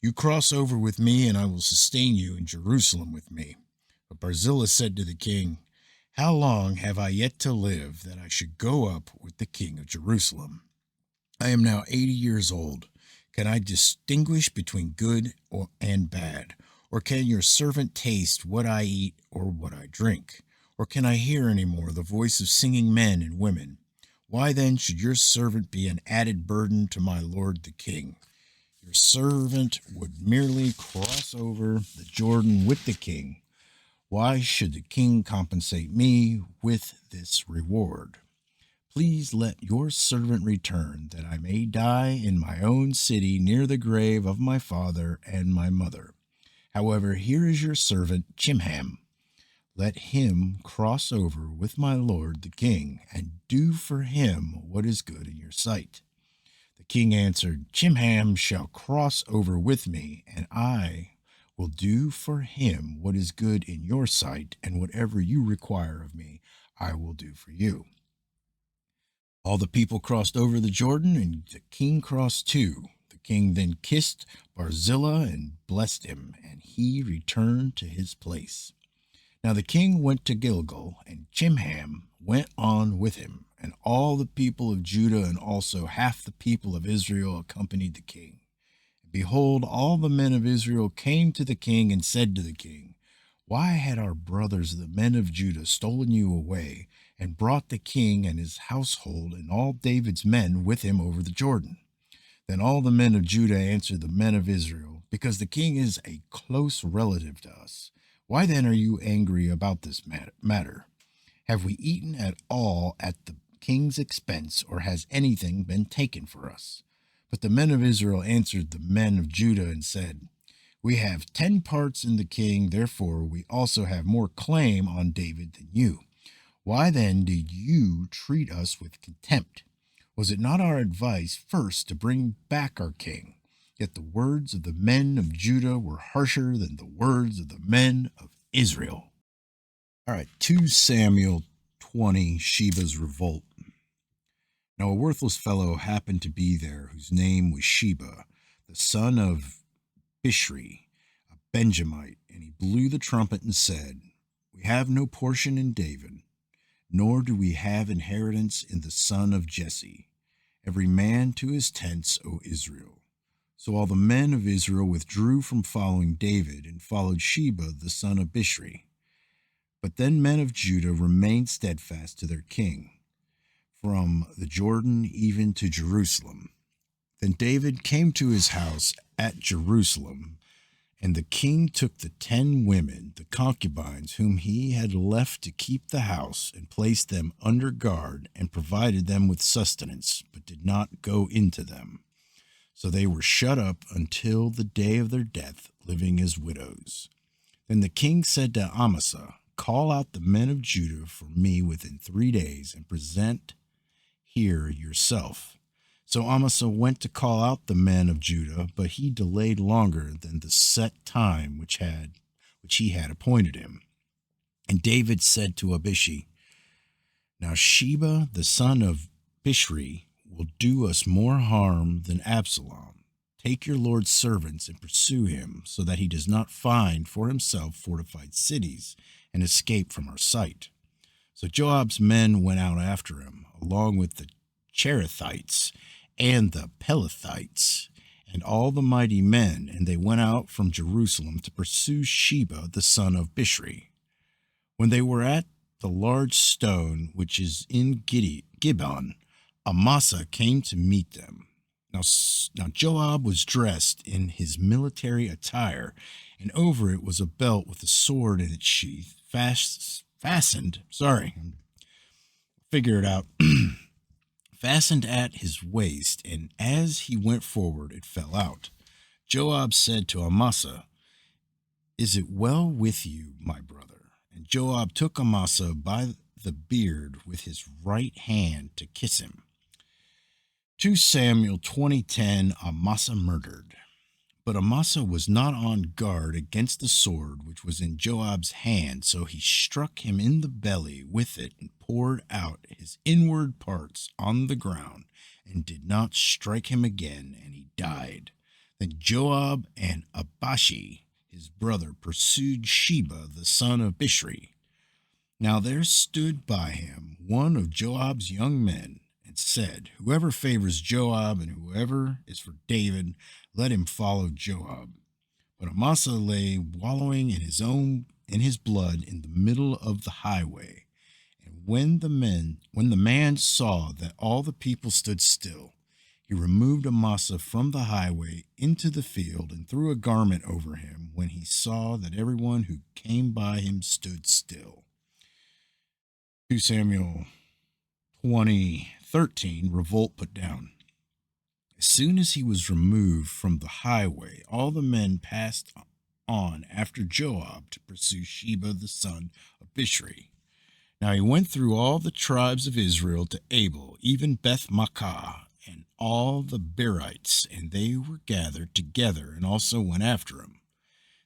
"You cross over with me, and I will sustain you in Jerusalem with me." But Barzillai said to the king, "How long have I yet to live that I should go up with the king of Jerusalem? I am now 80 years old. Can I distinguish between good and bad? Or can your servant taste what I eat or what I drink? Or can I hear any more the voice of singing men and women? Why then should your servant be an added burden to my lord the king? Your servant would merely cross over the Jordan with the king. Why should the king compensate me with this reward? Please let your servant return, that I may die in my own city near the grave of my father and my mother. However, here is your servant Chimham. Let him cross over with my lord the king, and do for him what is good in your sight." The king answered, Chimham shall cross over with me, and I will do for him what is good in your sight, and whatever you require of me, I will do for you. All the people crossed over the Jordan, and the king crossed too. The king then kissed Barzillai and blessed him, and he returned to his place. Now the king went to Gilgal, and Chimham went on with him, and all the people of Judah and also half the people of Israel accompanied the king. And behold, all the men of Israel came to the king and said to the king, Why had our brothers the men of Judah stolen you away, and brought the king and his household and all David's men with him over the Jordan? Then all the men of Judah answered the men of Israel, Because the king is a close relative to us. Why then are you angry about this matter? Have we eaten at all at the king's expense, or has anything been taken for us? But the men of Israel answered the men of Judah and said, We have 10 parts in the king, therefore we also have more claim on David than you. Why then did you treat us with contempt? Was it not our advice first to bring back our king? Yet the words of the men of Judah were harsher than the words of the men of Israel. All right, 2 Samuel 20, Sheba's revolt. Now a worthless fellow happened to be there, whose name was Sheba, the son of Bishri, a Benjamite, and he blew the trumpet and said, We have no portion in David, nor do we have inheritance in the son of Jesse. Every man to his tents, O Israel. So all the men of Israel withdrew from following David and followed Sheba, the son of Bishri. But then men of Judah remained steadfast to their king, from the Jordan even to Jerusalem. Then David came to his house at Jerusalem, and the king took the 10 women, the concubines, whom he had left to keep the house, and placed them under guard, and provided them with sustenance, but did not go into them. So they were shut up until the day of their death, living as widows. Then the king said to Amasa, Call out the men of Judah for me within 3 days, and present here yourself. So Amasa went to call out the men of Judah, but he delayed longer than the set time which he had appointed him. And David said to Abishai, Now Sheba the son of Bishri will do us more harm than Absalom. Take your Lord's servants and pursue him, so that he does not find for himself fortified cities and escape from our sight. So Joab's men went out after him, along with the Cherethites and the Pelethites, and all the mighty men, and they went out from Jerusalem to pursue Sheba the son of Bishri. When they were at the large stone which is in Gibeon, Amasa came to meet them. Now Joab was dressed in his military attire, and over it was a belt with a sword in its sheath, fastened at his waist, and as he went forward, it fell out. Joab said to Amasa, Is it well with you, my brother? And Joab took Amasa by the beard with his right hand to kiss him. 2 Samuel 20:10, Amasa murdered. But Amasa was not on guard against the sword which was in Joab's hand, so he struck him in the belly with it and poured out his inward parts on the ground, and did not strike him again, and he died. Then Joab and Abishai, his brother, pursued Sheba the son of Bishri. Now there stood by him one of Joab's young men, and said, Whoever favors Joab and whoever is for David, let him follow Joab. But Amasa lay wallowing in his blood in the middle of the highway. And when the man saw that all the people stood still, he removed Amasa from the highway into the field and threw a garment over him when he saw that everyone who came by him stood still. 2 Samuel 20:13, revolt put down. As soon as he was removed from the highway, all the men passed on after Joab to pursue Sheba the son of Bishri. Now he went through all the tribes of Israel to Abel, even Beth-Makkah, and all the Berites, and they were gathered together and also went after him.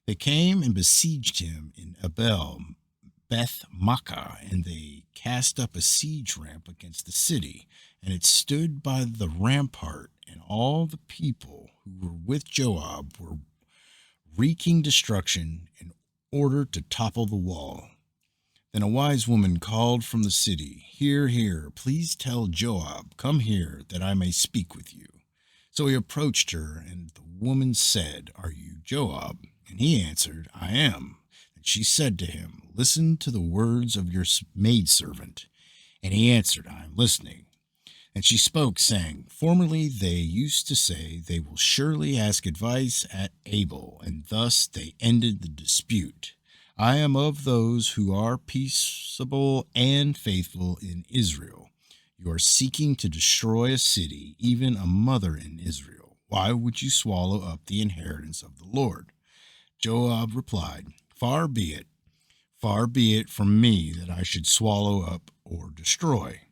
They came and besieged him in Abel Beth Makkah, and they cast up a siege ramp against the city, and it stood by the rampart, and all the people who were with Joab were wreaking destruction in order to topple the wall. Then a wise woman called from the city, "Hear, hear, please tell Joab, come here, that I may speak with you." So he approached her, and the woman said, "Are you Joab?" And he answered, "I am." And she said to him, "Listen to the words of your maidservant." And he answered, "I am listening." And she spoke, saying, "Formerly they used to say, they will surely ask advice at Abel, and thus they ended the dispute. I am of those who are peaceable and faithful in Israel. You are seeking to destroy a city, even a mother in Israel. Why would you swallow up the inheritance of the Lord?" Joab replied, Far be it from me that I should swallow up or destroy.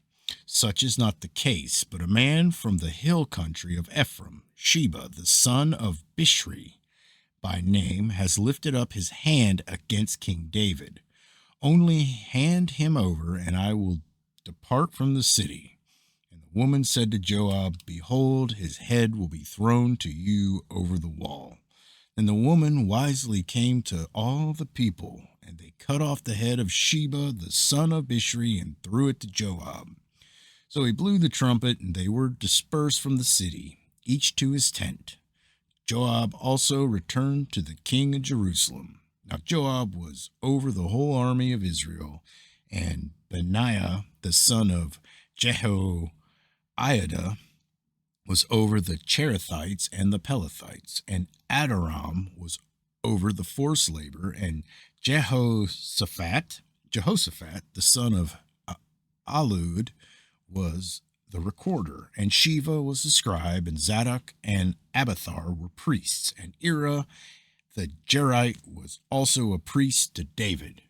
Such is not the case, but a man from the hill country of Ephraim, Sheba, the son of Bishri, by name, has lifted up his hand against King David. Only hand him over, and I will depart from the city. And the woman said to Joab, Behold, his head will be thrown to you over the wall. Then the woman wisely came to all the people, and they cut off the head of Sheba, the son of Bishri, and threw it to Joab. So he blew the trumpet, and they were dispersed from the city, each to his tent. Joab also returned to the king of Jerusalem. Now Joab was over the whole army of Israel, and Benaiah, the son of Jehoiada, was over the Cherethites and the Pelethites, and Adoram was over the forced labor, and Jehoshaphat, the son of Ahilud, was the recorder, and Shiva was the scribe, and Zadok and Abiathar were priests, and Ira the Jerite was also a priest to David.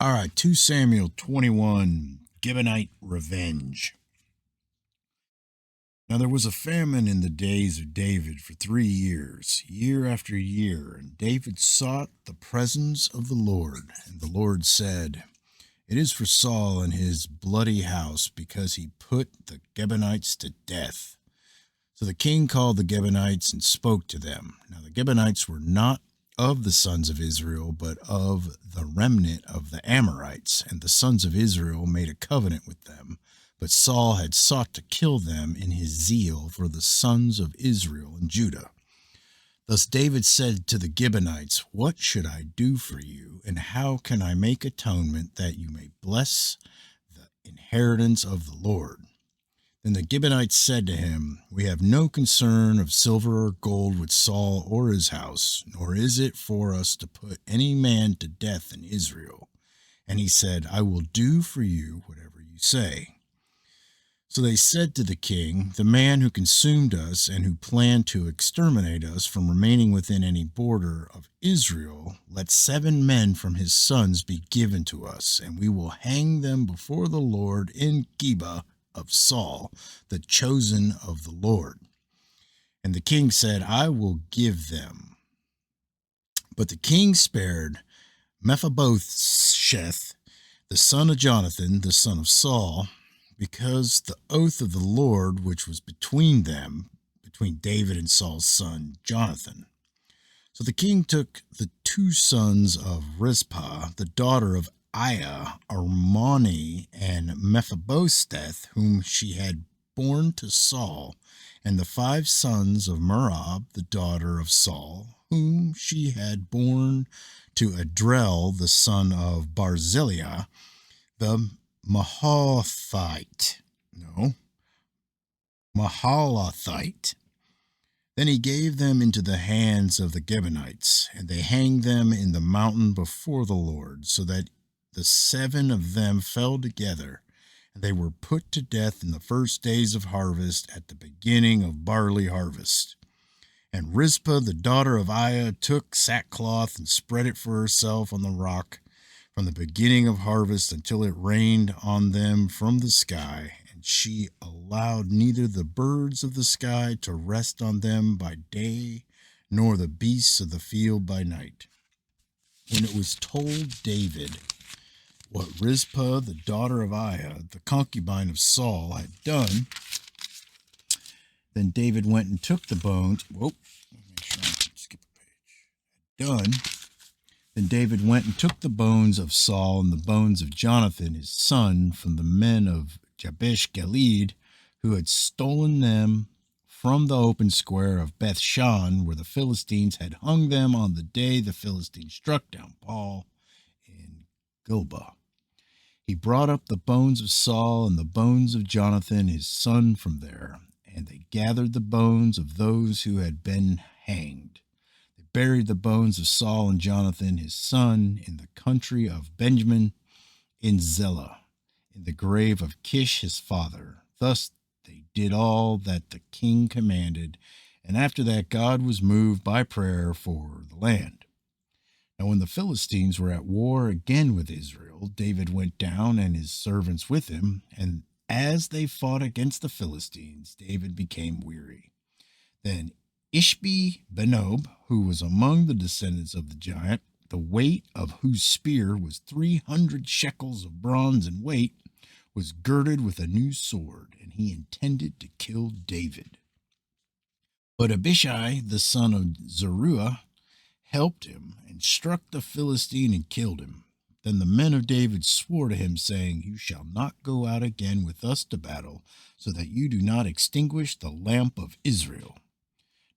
All right, 2 Samuel 21, Gibeonite revenge. Now there was a famine in the days of David for 3 years, year after year, and David sought the presence of the Lord, and the Lord said, It is for Saul and his bloody house, because he put the Gibeonites to death. So the king called the Gibeonites and spoke to them. Now the Gibeonites were not of the sons of Israel, but of the remnant of the Amorites, and the sons of Israel made a covenant with them. But Saul had sought to kill them in his zeal for the sons of Israel and Judah. Thus David said to the Gibeonites, What should I do for you, and how can I make atonement that you may bless the inheritance of the Lord? Then the Gibeonites said to him, We have no concern of silver or gold with Saul or his house, nor is it for us to put any man to death in Israel. And he said, I will do for you whatever you say. So they said to the king, The man who consumed us and who planned to exterminate us from remaining within any border of Israel, let 7 men from his sons be given to us, and we will hang them before the Lord in Geba of Saul, the chosen of the Lord. And the king said, I will give them. But the king spared Mephibosheth, the son of Jonathan, the son of Saul, because the oath of the Lord which was between them, between David and Saul's son Jonathan. So the king took the 2 sons of Rizpah, the daughter of Aiah, Armoni, and Mephibosheth, whom she had borne to Saul, and the 5 sons of Merab, the daughter of Saul, whom she had borne to Adrel, the son of Barzillai, the Mahalathite. Then he gave them into the hands of the Gibeonites, and they hanged them in the mountain before the Lord, so that the 7 of them fell together, and they were put to death in the first days of harvest, at the beginning of barley harvest. And Rizpah, the daughter of Aiah, took sackcloth and spread it for herself on the rock, from the beginning of harvest until it rained on them from the sky, and and she allowed neither the birds of the sky to rest on them by day, nor the beasts of the field by night. When it was told David what Rizpah, the daughter of Aiah, the concubine of Saul, had done, then David went and took the bones. Whoa, make sure I skip a page. Done. Then David went and took the bones of Saul and the bones of Jonathan, his son, from the men of Jabesh Gilead, who had stolen them from the open square of Bethshan, where the Philistines had hung them on the day the Philistines struck down Paul in Gilboa. He brought up the bones of Saul and the bones of Jonathan, his son, from there, and they gathered the bones of those who had been hanged. They buried the bones of Saul and Jonathan, his son, in the country of Benjamin, in Zelah, in the grave of Kish, his father. Thus they did all that the king commanded, and after that God was moved by prayer for the land. Now when the Philistines were at war again with Israel, David went down and his servants with him, and as they fought against the Philistines, David became weary. Then Ishbi-Benob, who was among the descendants of the giant, the weight of whose spear was 300 shekels of bronze in weight, was girded with a new sword, and he intended to kill David. But Abishai, the son of Zeruiah, helped him and struck the Philistine and killed him. Then the men of David swore to him, saying, "You shall not go out again with us to battle, so that you do not extinguish the lamp of Israel."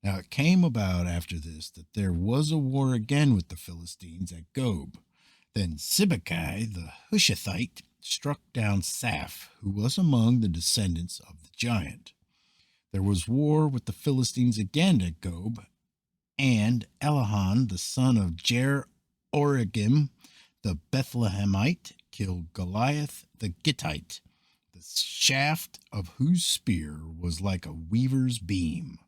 Now it came about after this that there was a war again with the Philistines at Gob. Then Sibbecai the Hushathite struck down Saph, who was among the descendants of the giant. There was war with the Philistines again at Gob, and Elihan, the son of Jer-Oregim, the Bethlehemite, killed Goliath the Gittite, the shaft of whose spear was like a weaver's beam.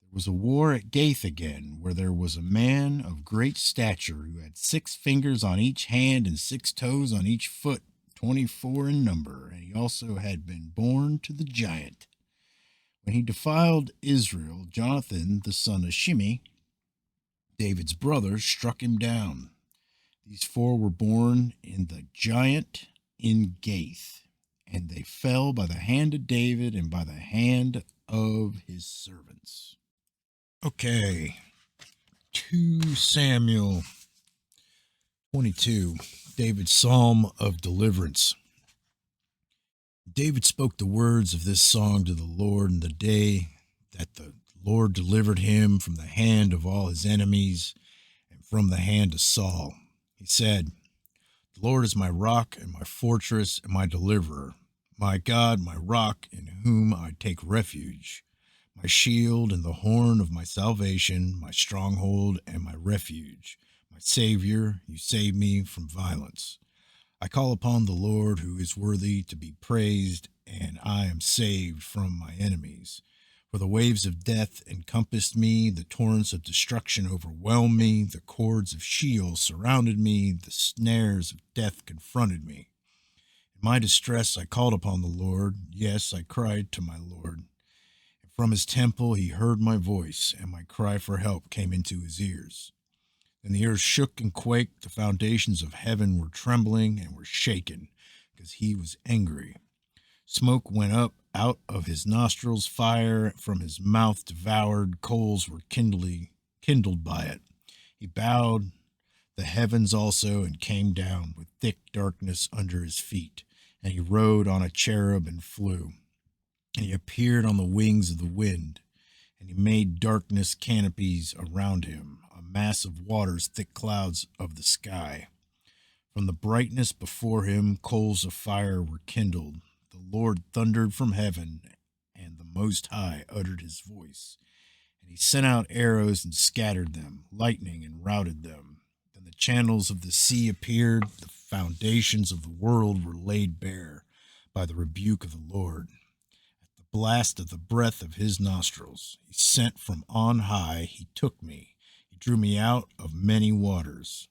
There was a war at Gath again, where there was a man of great stature who had 6 fingers on each hand and 6 toes on each foot, 24 in number, and he also had been born to the giant. When he defiled Israel, Jonathan, the son of Shimei, David's brother, struck him down. These 4 were born in the giant in Gath, and they fell by the hand of David and by the hand of his servants. Okay, 2 Samuel 22, David's Psalm of Deliverance. David spoke the words of this song to the Lord in the day that the Lord delivered him from the hand of all his enemies and from the hand of Saul. He said, "The Lord is my rock and my fortress and my deliverer, my God, my rock in whom I take refuge, my shield and the horn of my salvation, my stronghold and my refuge, my Savior, you save me from violence. I call upon the Lord who is worthy to be praised, and I am saved from my enemies. For the waves of death encompassed me, the torrents of destruction overwhelmed me, the cords of Sheol surrounded me, the snares of death confronted me. In my distress I called upon the Lord, yes, I cried to my Lord. And from his temple he heard my voice, and my cry for help came into his ears. Then the earth shook and quaked, the foundations of heaven were trembling and were shaken, because he was angry. Smoke went up out of his nostrils, fire from his mouth devoured, coals were kindled by it. He bowed the heavens also and came down with thick darkness under his feet, and he rode on a cherub and flew. And he appeared on the wings of the wind, and he made darkness canopies around him, a mass of waters, thick clouds of the sky. From the brightness before him, coals of fire were kindled. The Lord thundered from heaven, and the Most High uttered his voice. And he sent out arrows and scattered them, lightning and routed them. Then the channels of the sea appeared, the foundations of the world were laid bare by the rebuke of the Lord. At the blast of the breath of his nostrils, he sent from on high, he took me. He drew me out of many waters.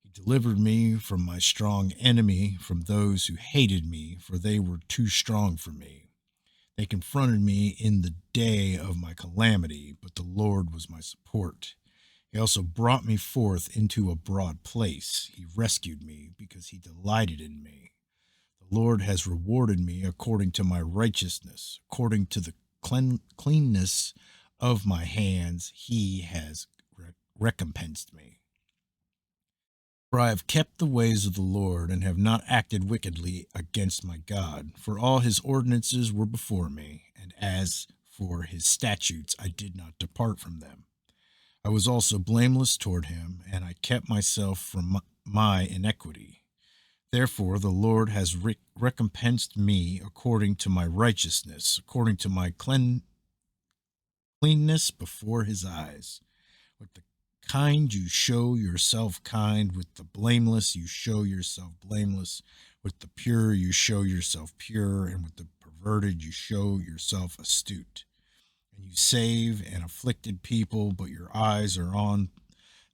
He delivered me from my strong enemy, from those who hated me, for they were too strong for me. They confronted me in the day of my calamity, but the Lord was my support. He also brought me forth into a broad place. He rescued me because he delighted in me. The Lord has rewarded me according to my righteousness, according to the cleanness of my hands. He has recompensed me. For I have kept the ways of the Lord, and have not acted wickedly against my God. For all his ordinances were before me, and as for his statutes, I did not depart from them. I was also blameless toward him, and I kept myself from my iniquity. Therefore the Lord has recompensed me according to my righteousness, according to my cleanness before his eyes. With the kind you show yourself kind, with the blameless you show yourself blameless, with the pure you show yourself pure, and with the perverted you show yourself astute. And you save an afflicted people, but your eyes are on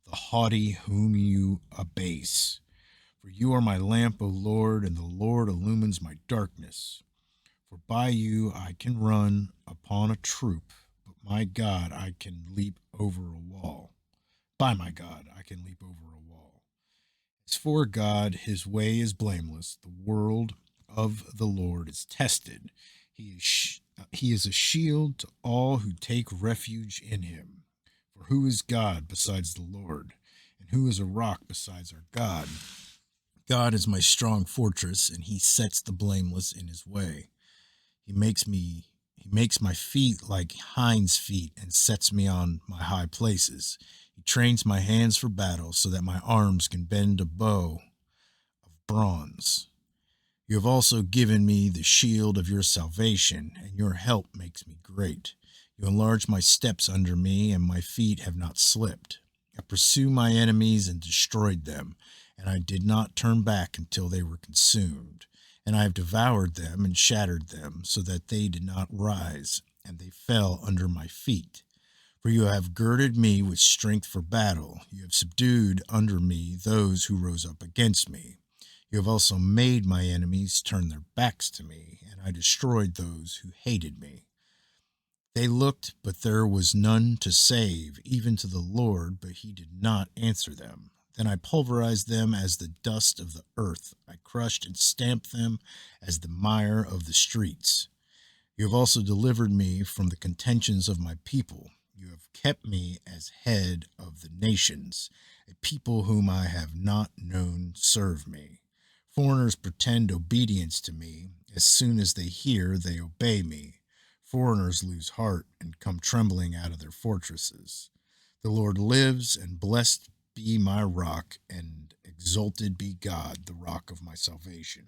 the haughty whom you abase. For you are my lamp, O Lord, and the Lord illumines my darkness. For by you I can run upon a troop, but my God, I can leap over a wall. By my God, I can leap over a wall. As for God, his way is blameless. The world of the Lord is tested. He is a shield to all who take refuge in him. For who is God besides the Lord? And who is a rock besides our God? God is my strong fortress, and he sets the blameless in his way. He makes my feet like hinds' feet, and sets me on my high places. He trains my hands for battle, so that my arms can bend a bow of bronze. You have also given me the shield of your salvation, and your help makes me great. You enlarge my steps under me, and my feet have not slipped. I pursue my enemies and destroyed them, and I did not turn back until they were consumed. And I have devoured them and shattered them, so that they did not rise, and they fell under my feet. For you have girded me with strength for battle. You have subdued under me those who rose up against me. You have also made my enemies turn their backs to me, and I destroyed those who hated me. They looked, but there was none to save, even to the Lord, but he did not answer them. Then I pulverized them as the dust of the earth. I crushed and stamped them as the mire of the streets. You have also delivered me from the contentions of my people. You have kept me as head of the nations. A people whom I have not known serve me. Foreigners pretend obedience to me. As soon as they hear, they obey me. Foreigners lose heart and come trembling out of their fortresses. The Lord lives, and blessed be my rock, and exalted be God, the rock of my salvation.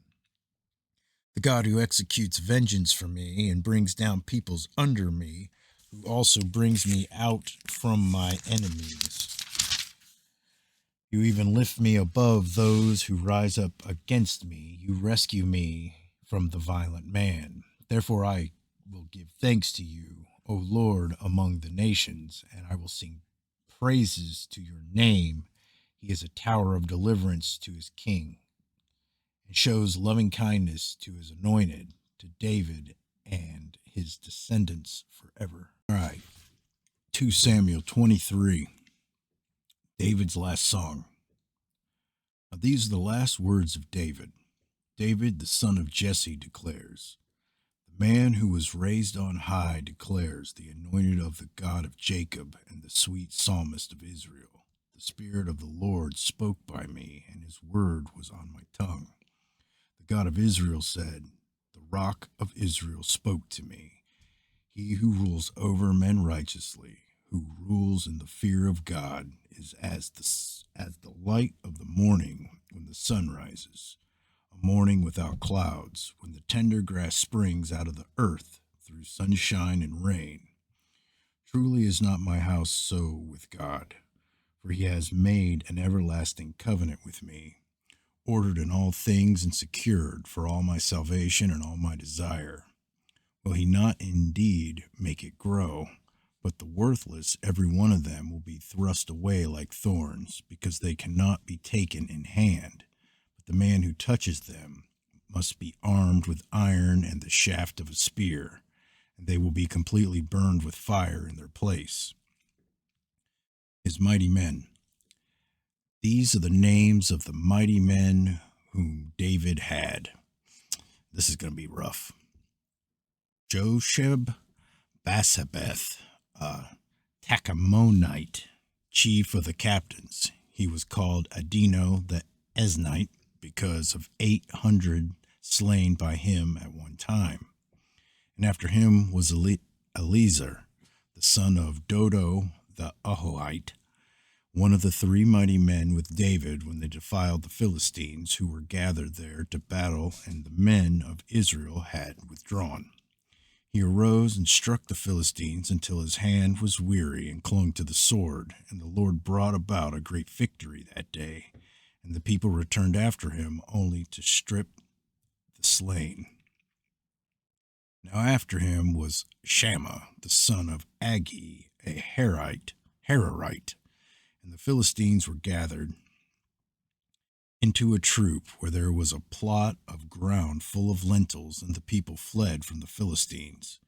The God who executes vengeance for me and brings down peoples under me, who also brings me out from my enemies. You even lift me above those who rise up against me. You rescue me from the violent man. Therefore I will give thanks to you, O Lord, among the nations, and I will sing praises to your name. He is a tower of deliverance to his king, and shows loving kindness to his anointed, to David and his descendants forever. All right, 2 Samuel 23, David's last song. Now, these are the last words of David. David, the son of Jesse, declares, "The man who was raised on high declares, the anointed of the God of Jacob and the sweet psalmist of Israel. The Spirit of the Lord spoke by me, and his word was on my tongue. The God of Israel said, the rock of Israel spoke to me. He who rules over men righteously, who rules in the fear of God, is as the light of the morning when the sun rises, a morning without clouds, when the tender grass springs out of the earth through sunshine and rain. Truly is not my house so with God, for he has made an everlasting covenant with me, ordered in all things and secured for all my salvation and all my desire. Will he not indeed make it grow? But the worthless, every one of them, will be thrust away like thorns, because they cannot be taken in hand. But the man who touches them must be armed with iron and the shaft of a spear, and they will be completely burned with fire in their place. His mighty men. These are the names of the mighty men whom David had. This is going to be rough. Josheb Basabeth, Tachamonite, chief of the captains. He was called Adino the Esnite because of 800 slain by him at one time. And after him was Eleazar, the son of Dodo the Ahohite, one of the three mighty men with David when they defiled the Philistines who were gathered there to battle, and the men of Israel had withdrawn. He arose and struck the Philistines until his hand was weary and clung to the sword, and the Lord brought about a great victory that day, and the people returned after him only to strip the slain. Now after him was Shammah, the son of Agi, a Hararite, and the Philistines were gathered into a troop where there was a plot of ground full of lentils, and the people fled from the Philistines.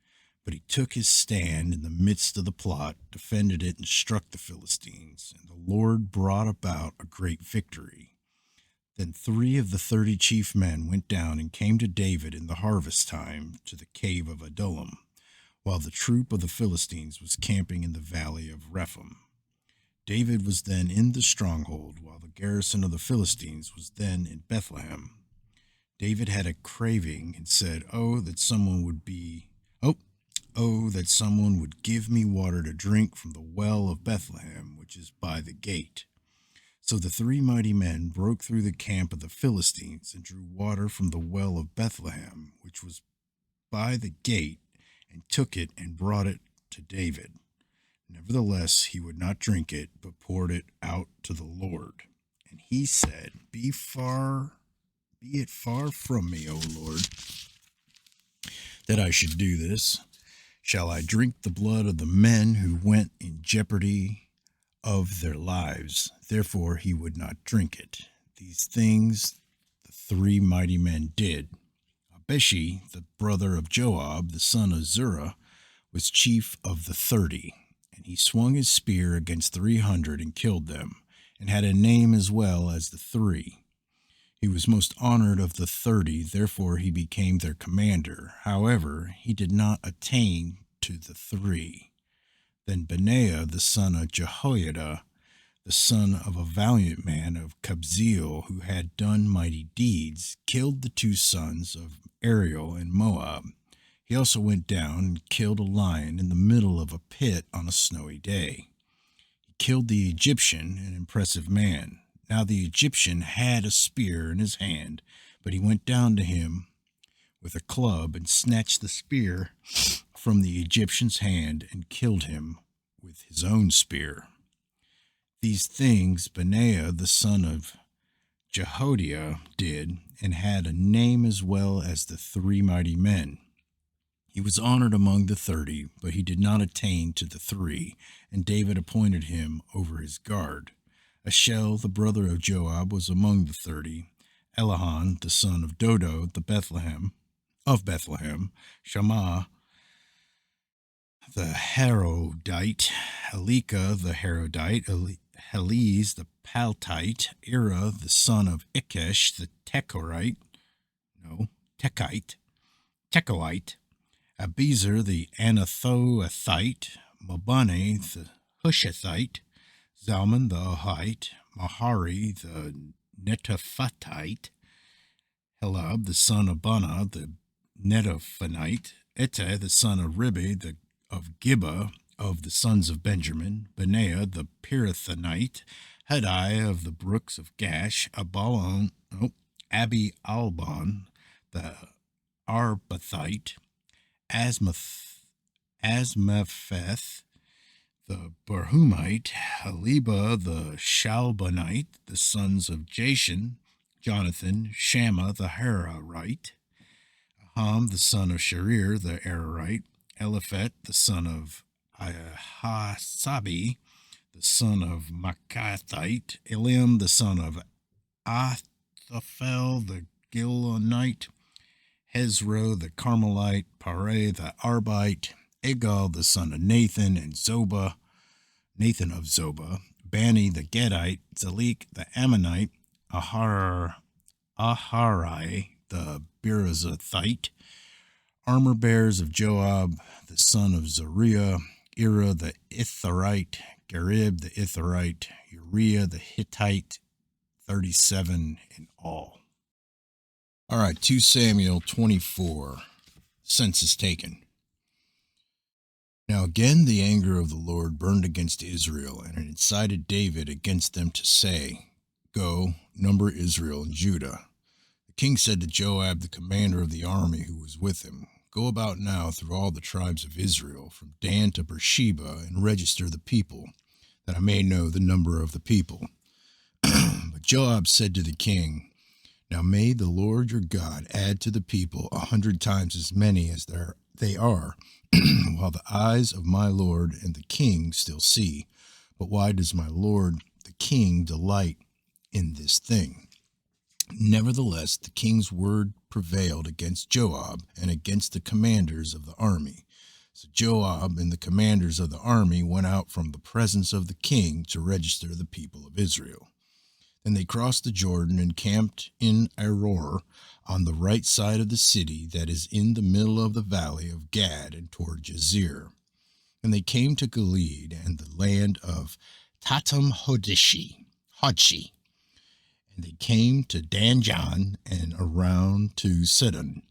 But he took his stand in the midst of the plot, defended it, and struck the Philistines, and the Lord brought about a great victory. Then 3 of the 30 chief men went down and came to David in the harvest time to the cave of Adullam, while the troop of the Philistines was camping in the valley of Rephaim. David was then in the stronghold, while the garrison of the Philistines was then in Bethlehem. David had a craving and said, Oh, that someone would give me water to drink from the well of Bethlehem, which is by the gate. So the 3 mighty men broke through the camp of the Philistines and drew water from the well of Bethlehem, which was by the gate, and took it and brought it to David. Nevertheless, he would not drink it, but poured it out to the Lord. And he said, Be it far from me, O Lord, that I should do this. Shall I drink the blood of the men who went in jeopardy of their lives? Therefore he would not drink it. These things the 3 mighty men did. Abishi, the brother of Joab, the son of Zerah, was chief of the 30. And he swung his spear against 300 and killed them, and had a name as well as the 3. He was most honored of the 30, therefore he became their commander. However, he did not attain to the 3. Then Benaiah, the son of Jehoiada, the son of a valiant man of Kabzeel, who had done mighty deeds, killed the 2 sons of Ariel in Moab. He also went down and killed a lion in the middle of a pit on a snowy day. He killed the Egyptian, an impressive man. Now the Egyptian had a spear in his hand, but he went down to him with a club and snatched the spear from the Egyptian's hand and killed him with his own spear. These things Benaiah, the son of Jehoiada, did, and had a name as well as the 3 mighty men. He was honored among the 30, but he did not attain to the 3, and David appointed him over his guard. Ashel, the brother of Joab, was among the 30. Elihan, the son of Dodo, of Bethlehem, Shammah, the Harodite, Elika, the Harodite, Heliz, the Paltite, Ira, the son of Ikesh, the Tekoite, Abizer, the Anathothite, Mabane, the Hushathite, Zalman, the Ahite, Mahari, the Netophathite, Helab, the son of Bana, the Netophanite, Etah, the son of Ribi, of Gibeah, of the sons of Benjamin, Benaiah, the Pirathonite, Hadai, of the brooks of Gash, Abi Albon, the Arbathite, Asmapheth, the Barhumite, Haliba, the Shalbonite, the sons of Jashan, Jonathan, Shammah, the Hararite, Aham, the son of Sharir, the Ararite, Eliphet, the son of Ahasabi, the son of Machathite, Elim, the son of Ahithophel, the Gilonite, Hezro, the Carmelite, Pare, the Arbite, Egal, the son of Nathan, and Nathan of Zobah, Bani, the Gedite, Zalik, the Ammonite, Aharai, the Birazathite, armor bearers of Joab, the son of Zeruiah, Ira, the Itharite, Garib, the Itharite, Uriah, the Hittite, 37 in all. All right, 2 Samuel 24, census taken. Now again the anger of the Lord burned against Israel, and it incited David against them to say, Go, number Israel and Judah. The king said to Joab, the commander of the army who was with him, Go about now through all the tribes of Israel, from Dan to Beersheba, and register the people, that I may know the number of the people. But Joab said to the king, Now may the Lord your God add to the people 100 times as many as they are, while the eyes of my lord and the king still see. But why does my lord the king delight in this thing? Nevertheless, the king's word prevailed against Joab and against the commanders of the army. So Joab and the commanders of the army went out from the presence of the king to register the people of Israel. Then they crossed the Jordan and camped in Aror on the right side of the city that is in the middle of the valley of Gad and toward Jazer. And they came to Gilead and the land of Tatam Hodshi. And they came to Danjan and around to Sidon,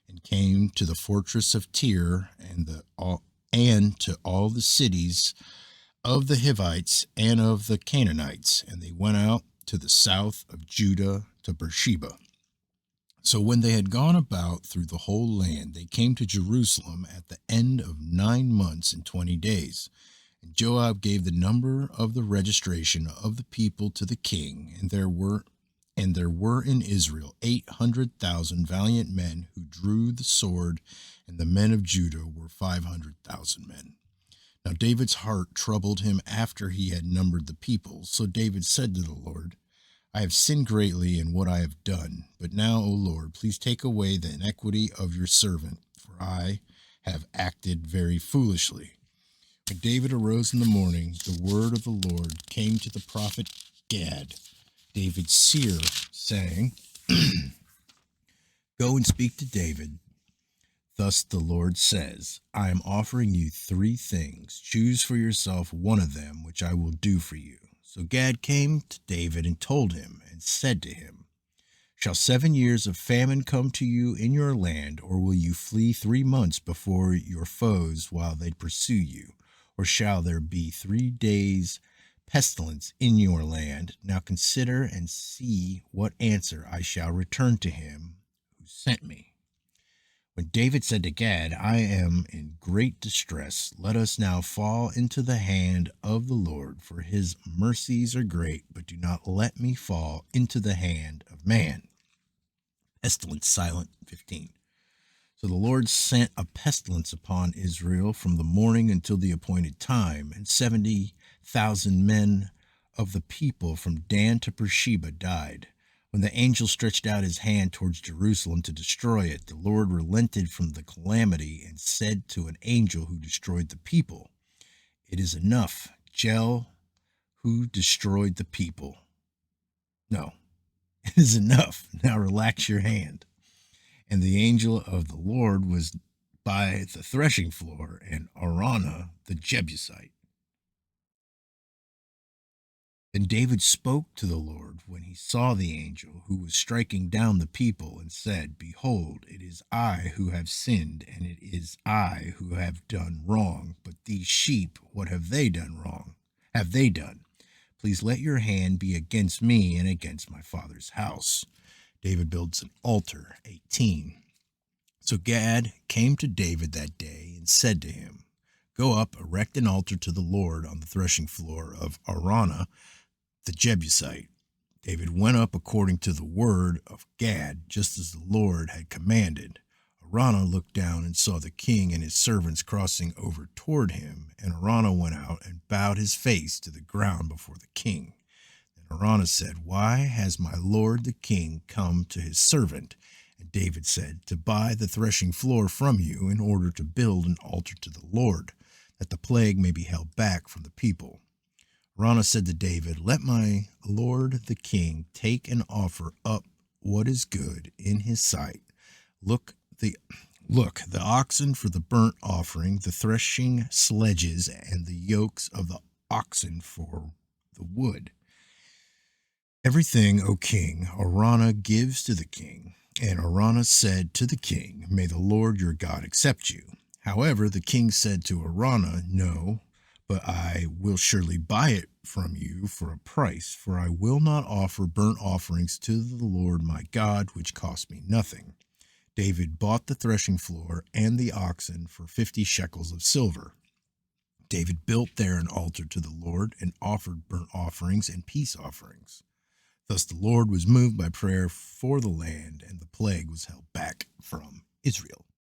and came to the fortress of Tyre and to all the cities of the Hivites and of the Canaanites. And they went out to the south of Judah to Beersheba. So when they had gone about through the whole land, they came to Jerusalem at the end of 9 months and 20 days. And Joab gave the number of the registration of the people to the king, and there were in Israel 800,000 valiant men who drew the sword, and the men of Judah were 500,000 men. Now David's heart troubled him after he had numbered the people. So David said to the Lord, I have sinned greatly in what I have done. But now, O Lord, please take away the iniquity of your servant, for I have acted very foolishly. When David arose in the morning, the word of the Lord came to the prophet Gad, David's seer, saying, Go and speak to David. Thus the Lord says, I am offering you 3 things. Choose for yourself one of them, which I will do for you. So Gad came to David and told him, and said to him, Shall 7 years of famine come to you in your land, or will you flee 3 months before your foes while they pursue you? Or shall there be 3 days pestilence in your land? Now consider and see what answer I shall return to him who sent me. When David said to Gad, I am in great distress, let us now fall into the hand of the Lord, for his mercies are great, but do not let me fall into the hand of man. Pestilence silent, 15. So the Lord sent a pestilence upon Israel from the morning until the appointed time, and 70,000 men of the people from Dan to Beersheba died. When the angel stretched out his hand towards Jerusalem to destroy it, the Lord relented from the calamity and said to an angel who destroyed the people, It is enough, Jel, who destroyed the people. No, it is enough. Now relax your hand. And the angel of the Lord was by the threshing floor, and Araunah the Jebusite. Then David spoke to the Lord when he saw the angel who was striking down the people, and said, Behold, it is I who have sinned, and it is I who have done wrong. But these sheep, what have they done wrong? Have they done? Please let your hand be against me and against my father's house. David builds an altar, 18. So Gad came to David that day and said to him, Go up, erect an altar to the Lord on the threshing floor of Araunah the Jebusite. David went up according to the word of Gad, just as the Lord had commanded. Araunah looked down and saw the king and his servants crossing over toward him, and Araunah went out and bowed his face to the ground before the king. Then Araunah said, "Why has my lord the king come to his servant?" And David said, "To buy the threshing floor from you in order to build an altar to the Lord, that the plague may be held back from the people." Araunah said to David, "Let my lord the king take and offer up what is good in his sight. Look, the the oxen for the burnt offering, the threshing sledges, and the yokes of the oxen for the wood. Everything, O king, Araunah gives to the king." And Araunah said to the king, "May the Lord your God accept you." However, the king said to Araunah, "No, but I will surely buy it from you for a price, for I will not offer burnt offerings to the Lord my God, which cost me nothing." David bought the threshing floor and the oxen for 50 shekels of silver. David built there an altar to the Lord and offered burnt offerings and peace offerings. Thus the Lord was moved by prayer for the land, and the plague was held back from Israel.